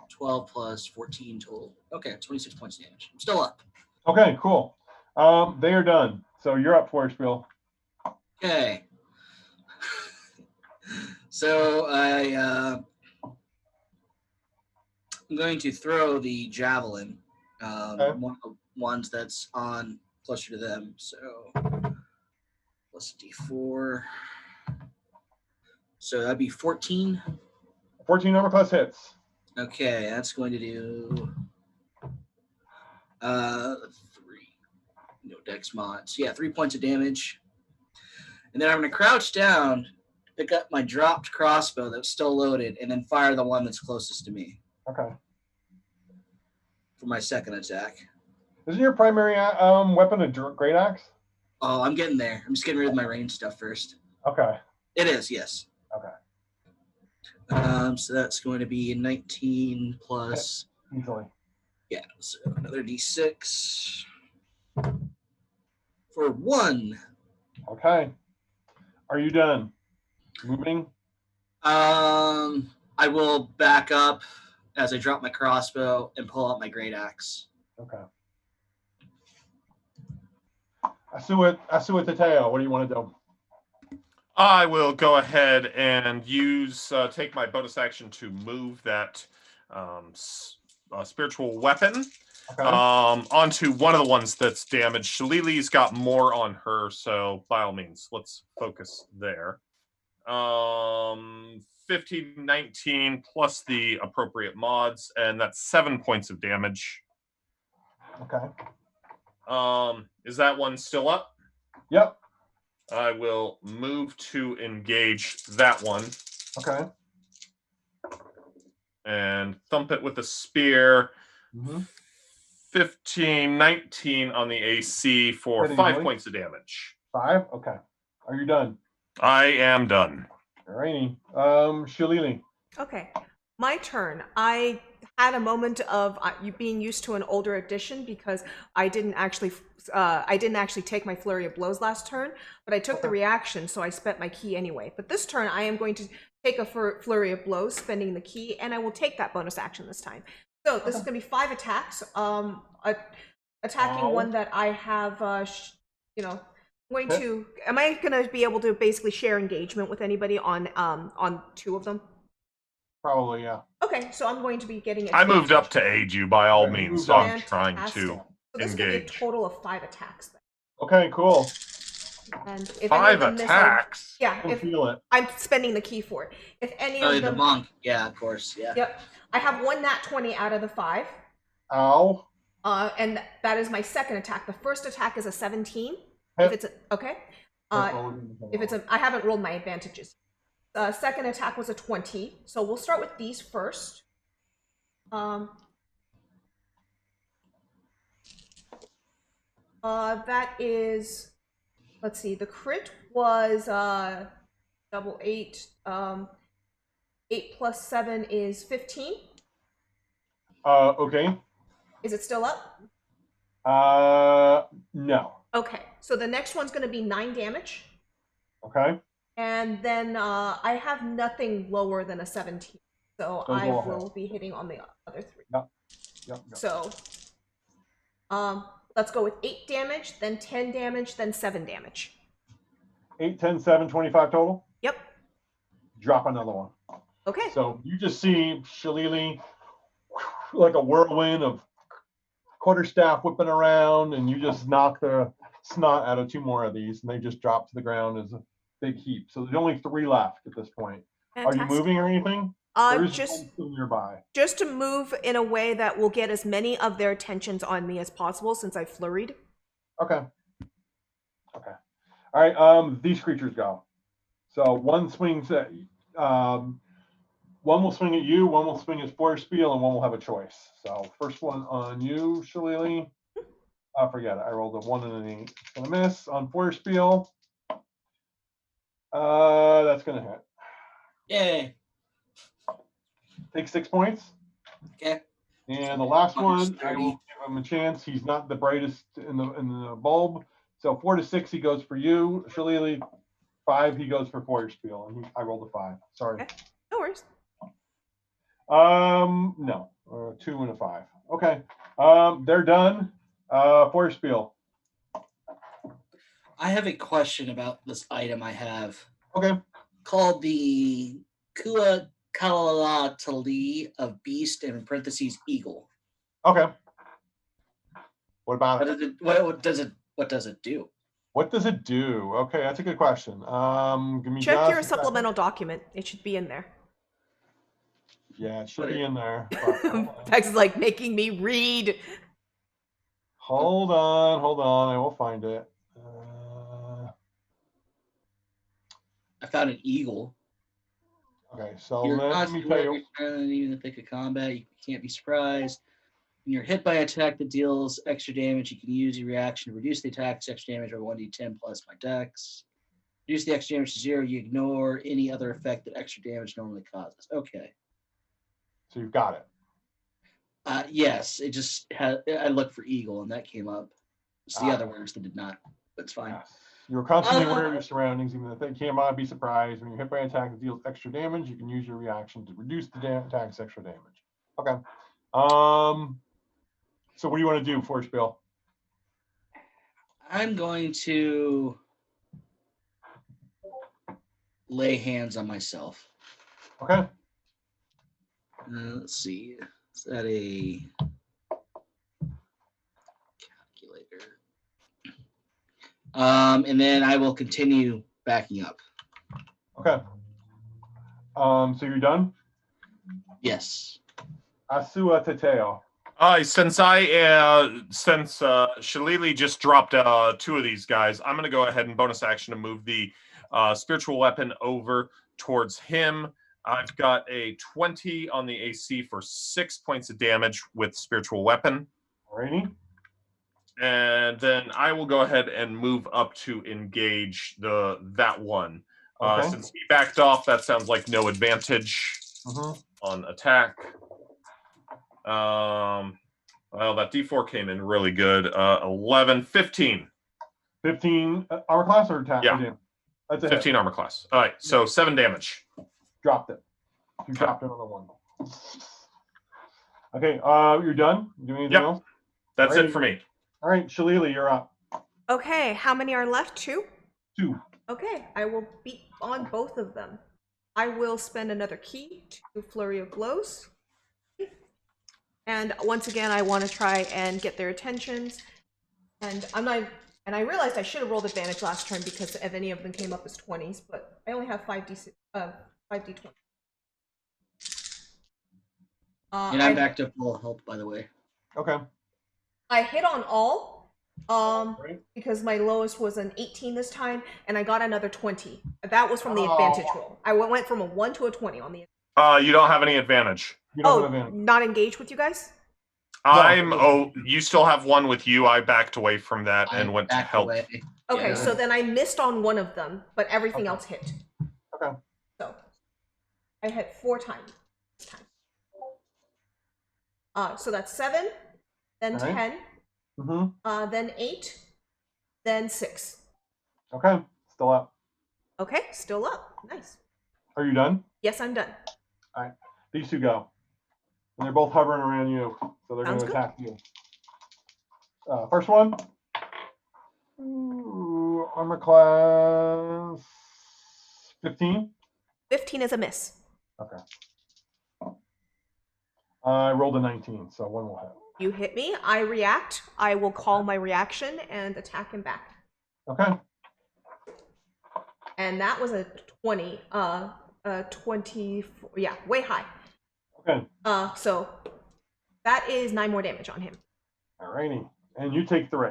12 plus 14 total. Okay, 26 points of damage. I'm still up.
Okay, cool. They are done. So you're up, Forest Bill.
Okay. So I'm going to throw the javelin,
Okay.
one of the ones that's on closer to them. So plus D4. So that'd be 14.
14 armor class hits.
Okay, that's going to do 3. No dex mods. Yeah, 3 points of damage. And then I'm going to crouch down, pick up my dropped crossbow that's still loaded, and then fire the one that's closest to me
Okay.
for my second attack.
Isn't your primary weapon a great axe?
Oh, I'm getting there. I'm just getting rid of my range stuff first.
Okay.
It is, yes.
Okay.
So that's going to be 19 plus.
Easily.
Yeah, so another D6 for 1.
Okay. Are you done? Moving?
I will back up as I drop my crossbow and pull out my great axe.
Okay. Asua Tateo, what do you want to do?
I will go ahead and use take my bonus action to move that spiritual weapon
Okay.
onto one of the ones that's damaged. Shilleligh's got more on her, so by all means, let's focus there. 15, 19 plus the appropriate mods, and that's 7 points of damage.
Okay.
Is that one still up?
Yep.
I will move to engage that one.
Okay.
And thump it with a spear.
Mm-hmm.
15, 19 on the AC for
Pretty
5
easily.
points of damage.
5? Okay. Are you done?
I am done.
Alrighty. Shillelagh.
Okay, my turn. I had a moment of you being used to an older edition because I didn't actually take my flurry of blows last turn, but I took the reaction, so I spent my key anyway. But this turn, I am going to take a flurry of blows, spending the key, and I will take that bonus action this time. So this is going to be 5 attacks. Attacking one that I have, going to. Am I going to be able to basically share engagement with anybody on 2 of them?
Probably, yeah.
Okay, so I'm going to be getting.
I moved up to aid you by all
Right,
means,
moved
so
up.
I'm trying
Fantastic.
to
So this is going to be a
engage.
total of 5 attacks. Then.
Okay, cool.
And if
5
any of them miss,
attacks?
yeah,
I can
if
feel it.
I'm spending the key for it. If any
Oh,
of
the
them,
monk. Yeah, of course. Yeah.
Yep, I have one nat 20 out of the 5.
Ow.
And that is my second attack. The first attack is a 17.
Hit.
If it's okay. If it's I haven't rolled my advantages. Second attack was a 20. So we'll start with these first. That is, let's see, the crit was double 8. 8 plus 7 is 15.
Okay.
Is it still up?
No.
Okay, so the next one's going to be 9 damage.
Okay.
And then I have nothing lower than a 17. So
Those
I
will
will be hitting on the other 3.
Yep.
So let's go with 8 damage, then 10 damage, then 7 damage.
8, 10, 7, 25 total?
Yep.
Drop another one.
Okay.
So you just see Shillelagh like a whirlwind of quarterstaff whipping around, and you just knock the snot out of 2 more of these, and they just drop to the ground as a big heap. So there's only 3 left at this point.
Fantastic.
Are you moving or anything? There is
Just
one still nearby.
just to move in a way that will get as many of their attentions on me as possible since I flurried.
Okay. Okay. All right. These creatures go. So one swings at. One will swing at you. One will swing at Spiel, and one will have a choice. So first one on you, Shillelagh. Forget it. I rolled a 1 and an 8. It's gonna miss on Spiel. That's gonna hit.
Yay.
Take 6 points.
Okay.
And the last one, I
30.
will give him a chance. He's not the brightest in the bulb. So 4 to 6, he goes for you, Shillelagh. 5, he goes for Spiel, and I rolled a 5. Sorry.
Okay. No worries.
No, 2 and a 5. Okay. They're done. Spiel.
I have a question about this item I have
Okay.
called the Tehuatl of Beast and in parentheses Eagle.
Okay. What about
What
it?
does it? What does it? What does it do?
What does it do? Okay, that's a good question. Give me
Check
just
your
a second.
supplemental document. It should be in there.
Yeah, it should be in there. But
Pex is like making me read.
hold on. I will find it.
I found an eagle.
Okay, so
You're
let me tell you.
even in the thick of combat, you can't be surprised. When you're hit by an attack that deals extra damage, you can use your reaction to reduce the attack's extra damage by 1d10 plus my dex. Reduce the extra damage to 0. You ignore any other effect that extra damage normally causes. Okay.
So you've got it.
Yes, it just had. I looked for eagle and that came up. It's the
Ah.
other words that did not. That's fine.
Yes. You're constantly aware of your surroundings, even if they cannot be surprised. When you're hit by an attack that deals extra damage, you can use your reaction to reduce the attack's extra damage. Okay. So what do you want to do, Spiel?
I'm going to lay hands on myself.
Okay.
Let's see. Is that a calculator? And then I will continue backing up.
Okay. So you're done?
Yes.
Asua Teteo.
Since Shillelagh just dropped 2 of these guys, I'm gonna go ahead and bonus action to move the spiritual weapon over towards him. I've got a 20 on the AC for 6 points of damage with spiritual weapon.
Alrighty.
And then I will go ahead and move up to engage that one.
Okay.
Since he backed off, that sounds like no advantage on attack. Well, that D4 came in really good. 11, 15.
15 armor class or attack?
Yeah.
That's a
15
hit.
armor class. All right, so 7 damage.
Dropped it. You
Okay.
dropped another one. Okay, you're done? Doing anything
Yep.
else?
That's
Alrighty.
it for me.
All right, Shillelagh, you're up.
Okay, how many are left? 2?
2.
Okay, I will beat on both of them. I will spend another key to Flurry of Blows. And once again, I want to try and get their attentions. And I realized I should have rolled advantage last turn because if any of them came up as 20s, but I only have 5d20.
And I'm back to full health, by the way.
Okay.
I hit on all,
Right.
because my lowest was an 18 this time, and I got another 20. That was from the
Oh.
advantage roll. I went from a 1 to a 20 on the.
You don't have any advantage.
You don't
Oh,
have advantage.
not engaged with you guys?
You still have one with you. I backed away from that and went to
back
help.
away.
Okay,
Yeah.
so then I missed on one of them, but everything
Okay.
else hit.
Okay.
So I hit 4 times this time. So that's 7, then
All right.
10,
Mm-hmm.
then 8, then 6.
Okay. Still up.
Okay, still up. Nice.
Are you done?
Yes, I'm done.
These 2 go. And they're both hovering around you. So they're going
Sounds
to
good.
attack you. First one. Ooh, armor class 15.
15 is a miss.
Okay. I rolled a 19, so one will hit.
You hit me, I react. I will call my reaction and attack him back.
Okay.
And that was a 20. 24. Yeah, way high.
Okay.
So that is 9 more damage on him.
Alrighty. And you take 3.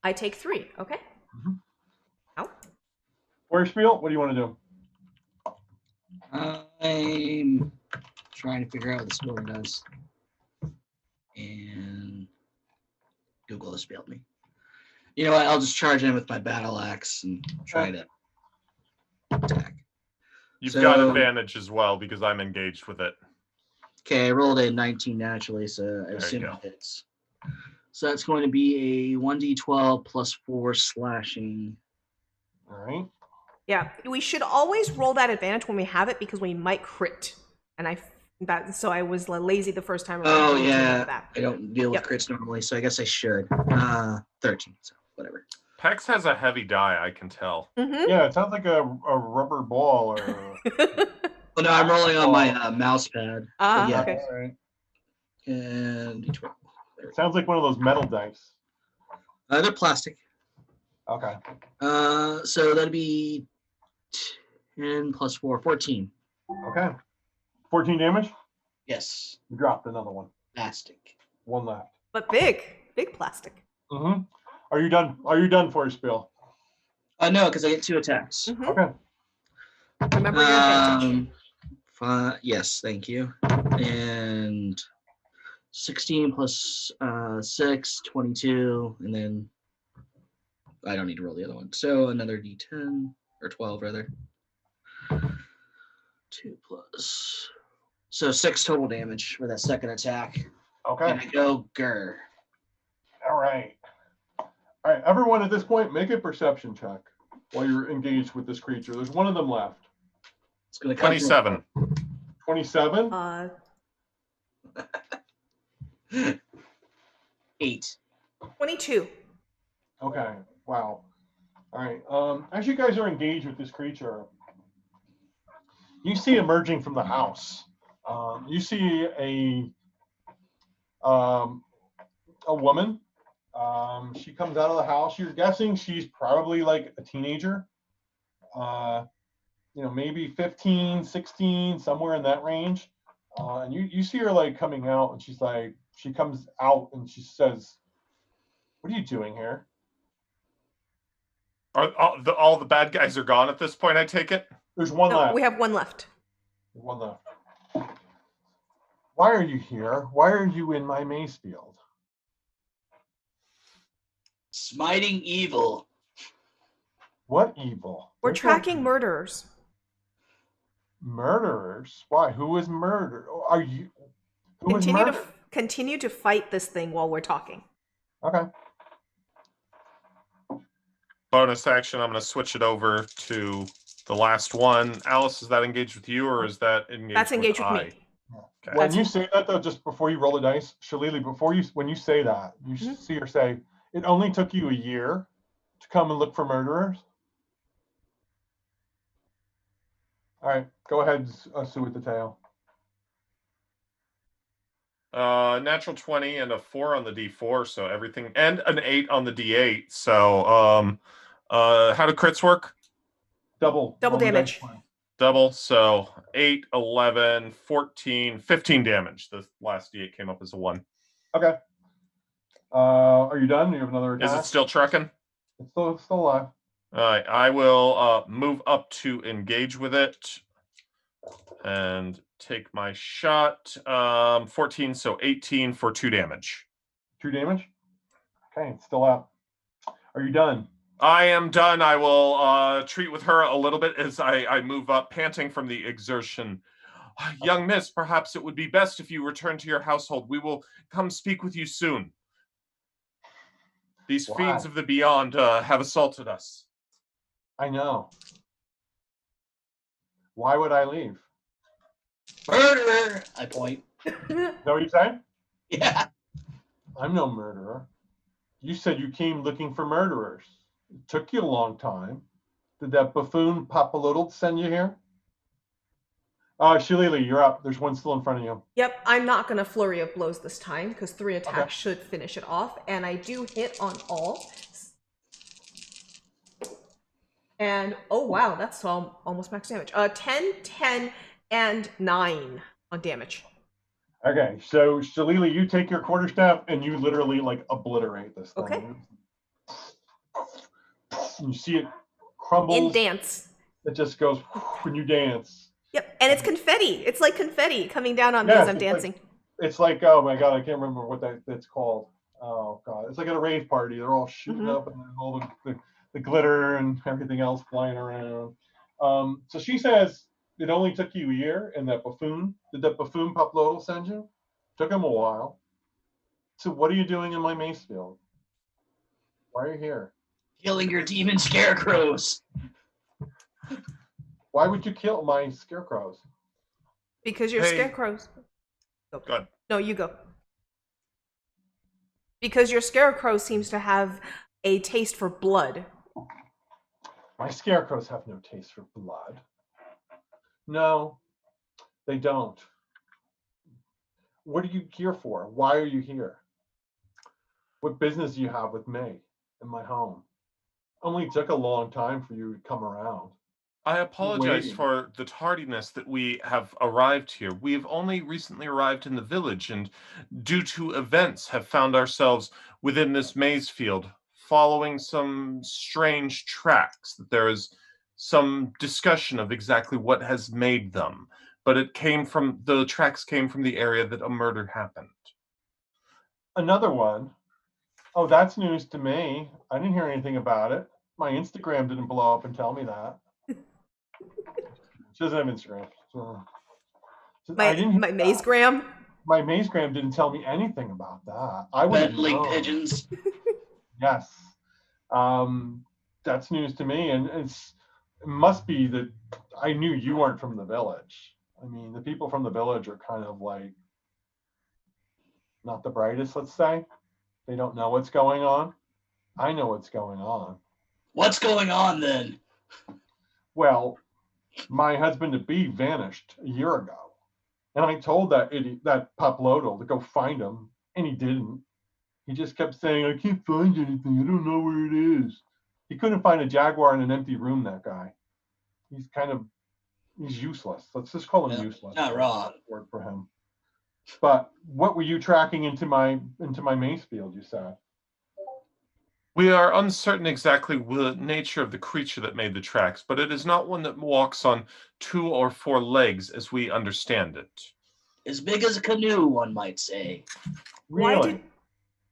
I take 3. Okay.
Mhm.
Ow.
Warrior Spiel, what do you want to do?
I'm trying to figure out what the spell does. And Google has failed me. You know what? I'll just charge in with my battle axe and try to attack.
You've got advantage as well because I'm engaged with it.
Okay, I rolled a 19 naturally, so I assume it hits. So that's going to be a 1d12 plus 4 slashing.
All right.
Yeah, we should always roll that advantage when we have it because we might crit. And so I was lazy the first time around.
Oh yeah, I don't deal with crits normally, so I guess I should. 13, so whatever.
Pex has a heavy die, I can tell.
Mm-hmm.
Yeah, it sounds like a rubber ball or.
Oh no, I'm rolling on my mouse pad.
Yeah.
Okay. All right.
And D12.
It sounds like one of those metal dice.
They're plastic.
Okay.
So that'd be 10 plus 4, 14.
Okay. 14 damage?
Yes.
You dropped another one.
Plastic.
1 left.
But big plastic.
Mm-hmm. Are you done? Are you done for your spiel?
No, because I get 2 attacks.
Mm-hmm.
Okay.
Remember your advantage.
Yes, thank you. And 16 plus 6, 22, and then I don't need to roll the other one. So another d10, or 12 rather. 2 plus. So 6 total damage for that second attack.
Okay.
And I go grr.
All right. All right. Everyone at this point, make a perception check while you're engaged with this creature. There's one of them left.
It's going to
27.
27?
8.
22.
Okay. Wow. All right. As you guys are engaged with this creature, you see emerging from the house. You see a woman. She comes out of the house. You're guessing she's probably like a teenager. Maybe 15, 16, somewhere in that range. And you see her like coming out, and she comes out and she says, "What are you doing here?"
All the bad guys are gone at this point, I take it?
There's one left.
We have 1 left.
One left. Why are you here? Why are you in my maize field?
Smiting evil.
What evil?
We're
There's
tracking murderers.
Murderers? Why? Who is murdered? Are you? Who is murdered?
Continue to fight this thing while we're talking.
Okay.
Bonus action, I'm going to switch it over to the last one. Alice, is that engaged with you or is that engaged
That's engaged with
I?
me.
Okay.
When you say that, though, just before you roll the dice, Shalili, when you say that, you see her say, "It only took you a year to come and look for murderers." All right, go ahead, Sue with the tail.
Natural 20 and a 4 on the D4, so everything, and an 8 on the D8. So, how do crits work?
Double
damage.
Double, so 8, 11, 14, 15 damage. The last D8 came up as a 1.
Okay. Are you done? Do you have another attack?
Is it still trucking?
It's still alive.
All right, I will move up to engage with it and take my shot. 14, so 18 for 2 damage.
2 damage? Okay, it's still out. Are you done?
I am done. I will treat with her a little bit as I move up, panting from the exertion. Young miss, perhaps it would be best if you return to your household. We will come speak with you soon. These fiends of the beyond have assaulted us.
I know. Why would I leave?
Murderer! I point.
Is that what you're saying?
Yeah.
I'm no murderer. You said you came looking for murderers. It took you a long time. Did that buffoon Papalotl send you here? Shillelagh, you're up. There's one still in front of you.
Yep, I'm not going to flurry of blows this time because 3 attacks should finish it off. And I do hit on all. And oh wow, that's almost max damage. 10, 10, and 9 on damage.
Okay, so Shalili, you take your quarterstaff and you literally like obliterate this thing.
Okay.
You see it crumbles.
In dance.
It just goes when you dance.
Yep, and it's confetti. It's like confetti coming down on me
Yes,
as I'm dancing.
It's like, oh my god, I can't remember what that's called. Oh god, it's like at a rave party. They're all shooting up and there's all the glitter and everything else flying around. So she says it only took you a year, and that buffoon, did that buffoon Tehuatl send you? Took him a while. So what are you doing in my mace field? Why are you here?
Killing your demon scarecrows.
Why would you kill my scarecrows?
Because you're scarecrows.
Go ahead.
No, you go. Because your scarecrow seems to have a taste for blood.
My scarecrows have no taste for blood. No, they don't. What are you here for? Why are you here? What business do you have with me in my home? Only took a long time for you to come around.
I apologize
Waiting.
for the tardiness that we have arrived here. We have only recently arrived in the village, and due to events have found ourselves within this maize field, following some strange tracks. That there is some discussion of exactly what has made them, but the tracks came from the area that a murder happened.
Another one. Oh, that's news to me. I didn't hear anything about it. My Instagram didn't blow up and tell me that. She doesn't have Instagram. So
My Mazegram?
My Mazegram didn't tell me anything about that. I would
Link pigeons.
Yes. That's news to me. And it must be that I knew you weren't from the village. I mean, the people from the village are kind of like not the brightest, let's say. They don't know what's going on. I know what's going on.
What's going on then?
Well, my husband-to-be vanished a year ago. And I told that Tehuatl to go find him, and he didn't. He just kept saying, I can't find anything. I don't know where it is. He couldn't find a jaguar in an empty room, that guy. He's useless. Let's just call him useless.
Not wrong.
Word for him. But what were you tracking into my mace field, you said?
We are uncertain exactly the nature of the creature that made the tracks, but it is not one that walks on 2 or 4 legs as we understand it.
As big as a canoe, one might say.
Really?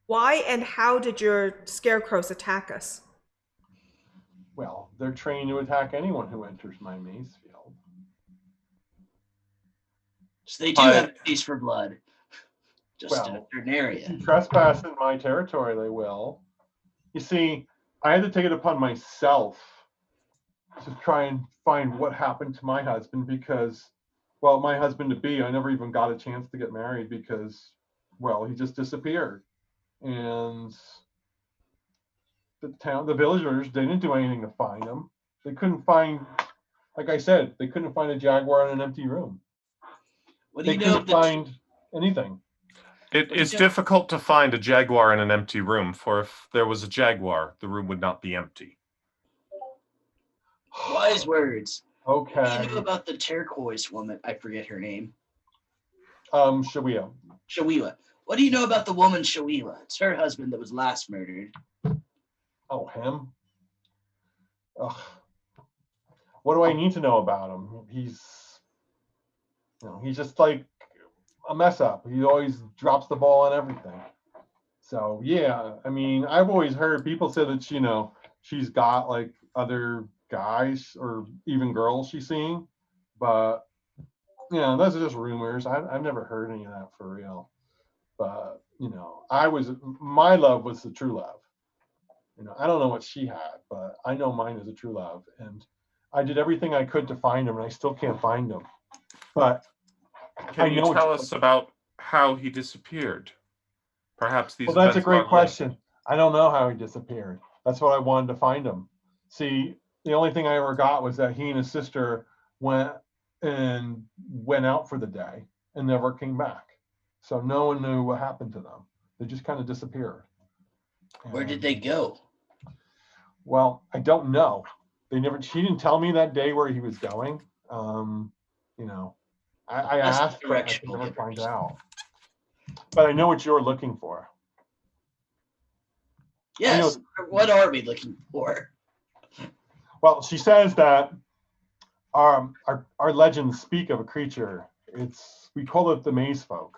Why and how did your scarecrows attack us?
Well, they're trained to attack anyone who enters my maze field.
So they do have a taste for blood. Just in a certain area.
If you trespass in my territory, they will. You see, I had to take it upon myself to try and find what happened to my husband because, well, my husband-to-be, I never even got a chance to get married because, well, he just disappeared. And the villagers, they didn't do anything to find him. They couldn't find, like I said, they couldn't find a jaguar in an empty room. They couldn't find anything.
It is difficult to find a jaguar in an empty room, for if there was a jaguar, the room would not be empty.
Wise words.
Okay.
What do you know about the turquoise woman? I forget her name.
Shawila.
Shawila. What do you know about the woman Shawila? It's her husband that was last murdered.
Oh, him? Ugh. What do I need to know about him? He's just like a mess up. He always drops the ball on everything. So yeah, I mean, I've always heard people say that she's got like other guys or even girls she's seeing, but those are just rumors. I've never heard any of that for real. But my love was the true love. I don't know what she had, but I know mine is a true love, and I did everything I could to find him, and I still can't find him. But
can you tell us about how he disappeared? Perhaps these.
Well, that's a great question. I don't know how he disappeared. That's what I wanted to find him. See, the only thing I ever got was that he and his sister went out for the day and never came back. So no one knew what happened to them. They just kind of disappeared.
Where did they go?
Well, I don't know. She didn't tell me that day where he was going. You know, I
That's
asked, and I could
correctional
never find
papers.
out. But I know what you're looking for.
Yes. What are we looking for?
Well, she says that our legends speak of a creature. We call it the maize folk,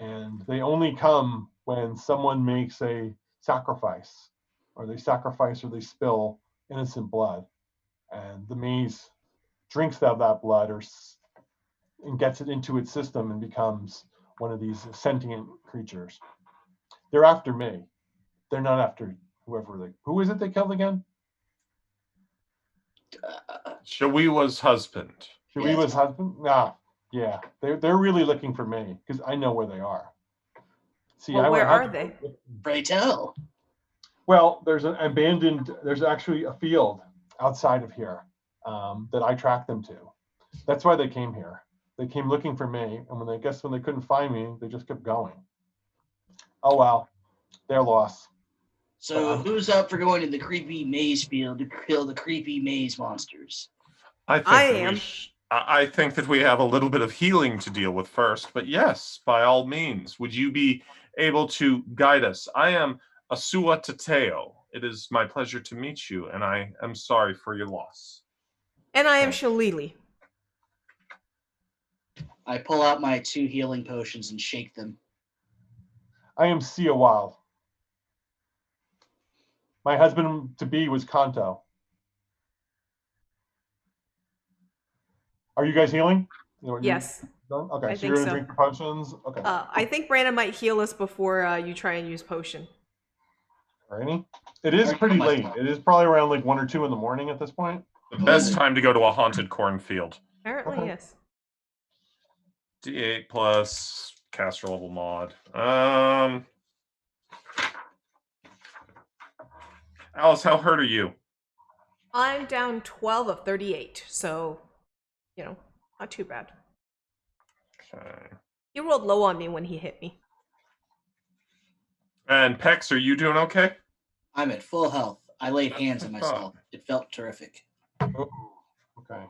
and they only come when someone makes a sacrifice, or they sacrifice or they spill innocent blood, and the maize drinks out that blood and gets it into its system and becomes one of these sentient creatures. They're after me. They're not after who is it they killed again?
Shawiwa's husband.
Shawiwa's husband? Yeah. They're really looking for me because I know where they are. See,
Well, where are they?
Pray tell.
Well, there's actually a field outside of here that I tracked them to. That's why they came here. They came looking for me, and when they couldn't find me, they just kept going. Oh well, their loss.
So who's up for going to the creepy maze field to kill the creepy maze monsters?
I think that we have a little bit of healing to deal with first, but yes, by all means, would you be able to guide us? I am Asua Tateo. It is my pleasure to meet you, and I am sorry for your loss.
And I am Shalili.
I pull out my 2 healing potions and shake them.
I am Tehuatl. My husband-to-be was Kanto. Are you guys healing?
Yes.
Okay,
I
so you're going to drink the potions? Okay.
I think Brandon might heal us before you try and use potion.
Alrighty. It is pretty late. It is probably around like 1 or 2 in the morning at this point.
The best time to go to a haunted cornfield.
Apparently, yes.
D8 plus caster level mod. Alice, how hurt are you?
I'm down 12 of 38, so, not too bad.
Okay.
He rolled low on me when he hit me.
And Pex, are you doing okay?
I'm at full health. I laid hands on myself. It felt terrific.
Oh, okay.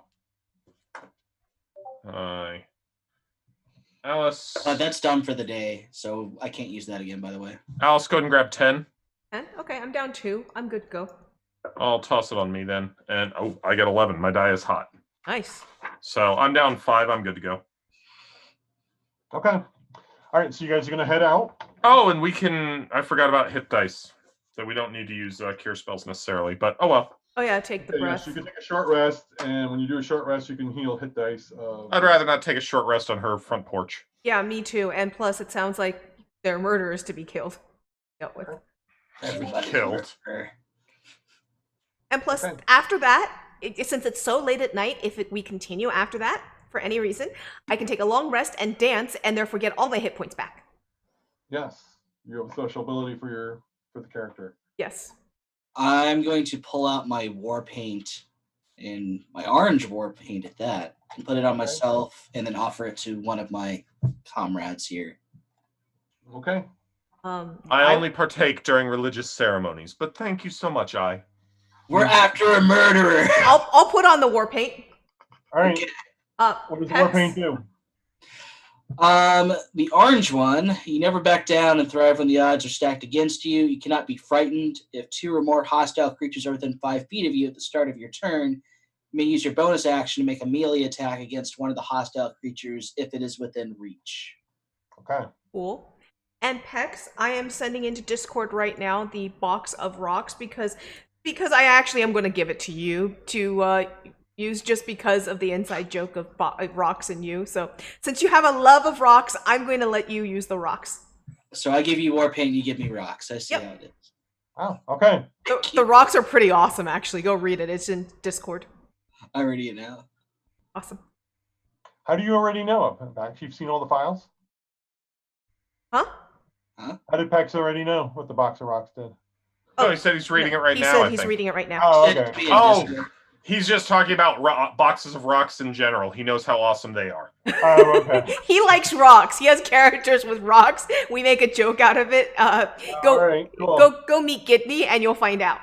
Hi. Alice.
That's done for the day, so I can't use that again, by the way.
Alice, go ahead and grab 10.
10? Okay, I'm down 2. I'm good to go.
I'll toss it on me then. And I got 11. My die is hot.
Nice.
So I'm down 5. I'm good to go.
Okay. All right, so you guys are going to head out.
Oh, and I forgot about hit dice. So we don't need to use cure spells necessarily, but oh well.
Oh yeah, take the breath.
Yes, you can take a short rest, and when you do a short rest, you can heal hit dice.
I'd rather not take a short rest on her front porch.
Yeah, me too. And plus, it sounds like they're murderers to be killed. Dealt with.
Everybody
Killed.
And plus, after that, since it's so late at night, if we continue after that, for any reason, I can take a long rest and dance, and therefore get all my hit points back.
Yes, you have social ability for the character.
Yes.
I'm going to pull out my war paint, and my orange war paint at that, and put it on myself, and then offer it to one of my comrades here.
Okay.
I only partake during religious ceremonies, but thank you so much,
We're after a murderer.
I'll put on the war paint.
All right.
Okay.
What does the war paint do?
The orange one, you never back down and thrive when the odds are stacked against you. You cannot be frightened. If 2 or more hostile creatures are within 5 feet of you at the start of your turn, you may use your bonus action to make a melee attack against one of the hostile creatures if it is within reach.
Okay.
Cool. And Pex, I am sending into Discord right now the box of rocks because I actually am going to give it to you to use just because of the inside joke of rocks and you. So since you have a love of rocks, I'm going to let you use the rocks.
So I give you war paint, you give me rocks. I see how it is.
Oh, okay.
The rocks are pretty awesome, actually. Go read it. It's in Discord.
I read it now.
Awesome.
How do you already know it, Pax? You've seen all the files?
Huh?
How did Pax already know what the box of rocks did?
Oh, he said he's reading it right now.
He said he's reading it right now.
Oh, okay.
Oh, he's just talking about boxes of rocks in general. He knows how awesome they are.
Oh, okay.
He likes rocks. He has characters with rocks. We make a joke out of it.
All right, cool.
Go meet Gidney and you'll find out.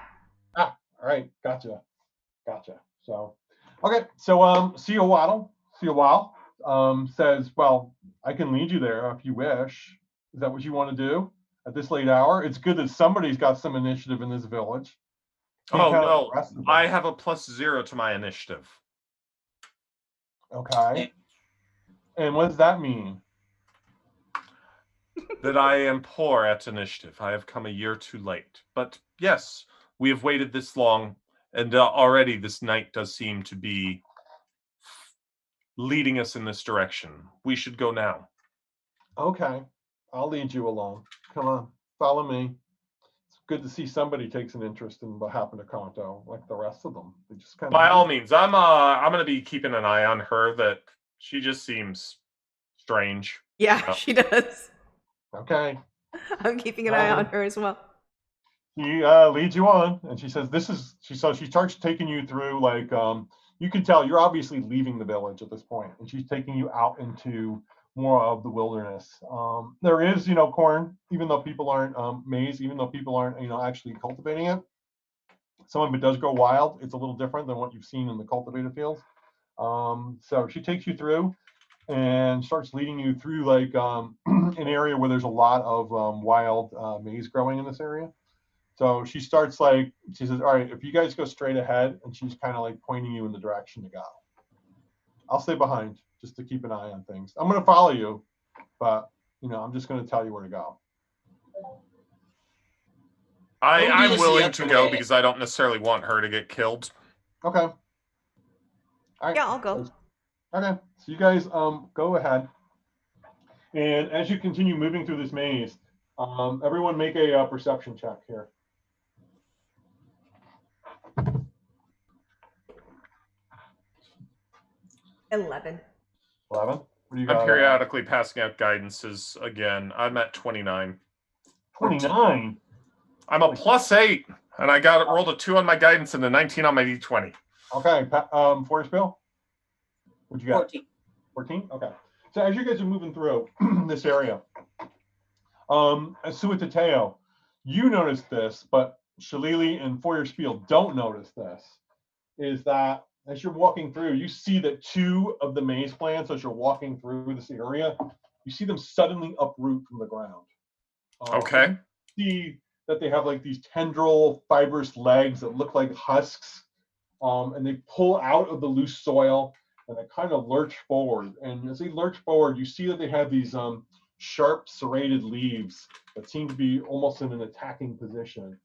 All right, gotcha. Gotcha. So, okay. So, Tehuatl says, well, I can lead you there if you wish. Is that what you want to do at this late hour? It's good that somebody's got some initiative in this village. Can't
Oh
count on the
no,
rest of them.
I have a +0 to my initiative.
Okay. And what does that mean?
That I am poor at initiative. I have come a year too late. But yes, we have waited this long, and already this night does seem to be leading us in this direction. We should go now.
Okay. I'll lead you along. Come on, follow me. It's good to see somebody takes an interest in what happened to Kanto, like the rest of them. They just kind of
By all means, I'm gonna be keeping an eye on her. That she just seems strange.
Yeah, she does.
Okay.
I'm keeping an eye on her as well.
She leads you on, and she says, she starts taking you through, like, you can tell you're obviously leaving the village at this point, and she's taking you out into more of the wilderness. There is, corn, even though people aren't, maize, even though people aren't, actually cultivating it. Some of it does go wild. It's a little different than what you've seen in the cultivated fields. So she takes you through and starts leading you through, like, an area where there's a lot of wild maize growing in this area. So she starts, like, she says, all right, if you guys go straight ahead, and she's kind of like pointing you in the direction to go. I'll stay behind just to keep an eye on things. I'm going to follow you, but, I'm just going to tell you where to go.
I'm willing to go because I don't necessarily want her to get killed.
Okay. All right.
Yeah, I'll go.
Okay. So you guys go ahead. And as you continue moving through this maze, everyone make a perception check here.
11.
11. What do you
I'm
got?
periodically passing out guidances again. I'm at 29.
29.
I'm a +8, and I rolled a 2 on my guidance and a 19 on my d20.
Okay. Forest Bill? What'd you got?
14.
14? Okay. So as you guys are moving through this area, Tehuatl, you notice this, but Shillelagh and Feuerspiel don't notice this, is that as you're walking through, you see that 2 of the maize plants, as you're walking through this area, you see them suddenly uproot from the ground.
Okay.
You see that they have, like, these tendril, fibrous legs that look like husks, and they pull out of the loose soil, and they kind of lurch forward. And as they lurch forward, you see that they have these sharp, serrated leaves that seem to be almost in an attacking position.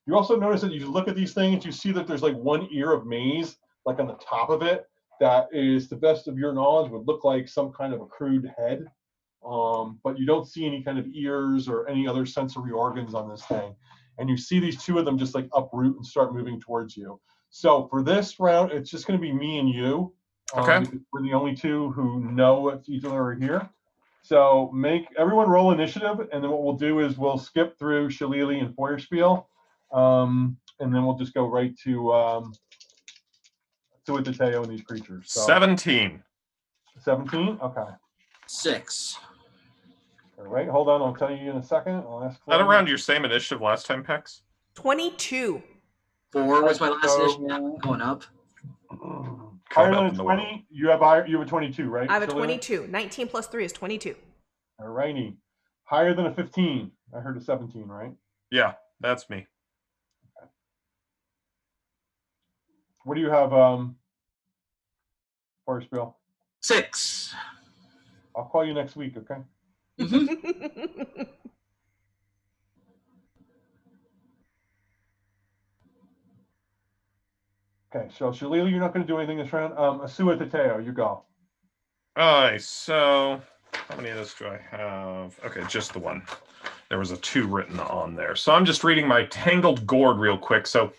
You also notice that you look at these things, you see that there's, like, one ear of maize, like, on the top of it, that is, to the best of your knowledge, would look like some kind of a crude head. But you don't see any kind of ears or any other sensory organs on this thing. And you see these 2 of them just, like, uproot and start moving towards you. So for this round, it's just going to be me and you.
Okay.
Because we're the only 2 who know if each other are here. So make everyone roll initiative, and then what we'll do is we'll skip through Shillelagh and Feuerspiel, and then we'll just go right to with the Teo and these creatures. So,
17.
17? Okay.
6.
All right, hold on. I'll tell you in a second. I'll ask.
Is that around your same initiative last time, Pex?
22.
4 was my last initiative, going up.
Higher than a 20, you have a 22, right?
I have a 22. 19 plus 3 is 22.
All righty. Higher than a 15. I heard a 17, right?
Yeah, that's me.
What do you have, Forest Bill?
6.
I'll call you next week, okay? Okay, so Shillelagh, you're not going to do anything this round. Tehuatl, you go.
All right, so how many of those do I have? Okay, just the one. There was a 2 written on there. So I'm just reading my Tangled Gourd real quick. So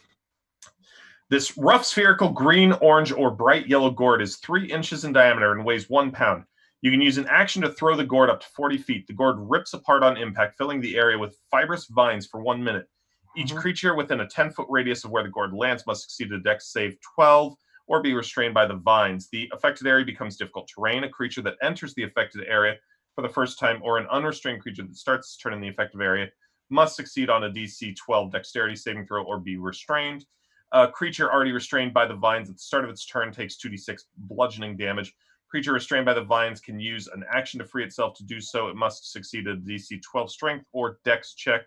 this rough spherical green, orange, or bright yellow gourd is 3 inches in diameter and weighs 1 pound. You can use an action to throw the gourd up to 40 feet. The gourd rips apart on impact, filling the area with fibrous vines for 1 minute. Each creature within a 10-foot radius of where the gourd lands must succeed a dex save 12 or be restrained by the vines. The affected area becomes difficult terrain. A creature that enters the affected area for the first time or an unrestrained creature that starts its turn in the affected area must succeed on a DC 12 dexterity saving throw or be restrained. A creature already restrained by the vines at the start of its turn takes 2d6 bludgeoning damage. Creature restrained by the vines can use an action to free itself. To do so, it must succeed a DC 12 strength or dex check.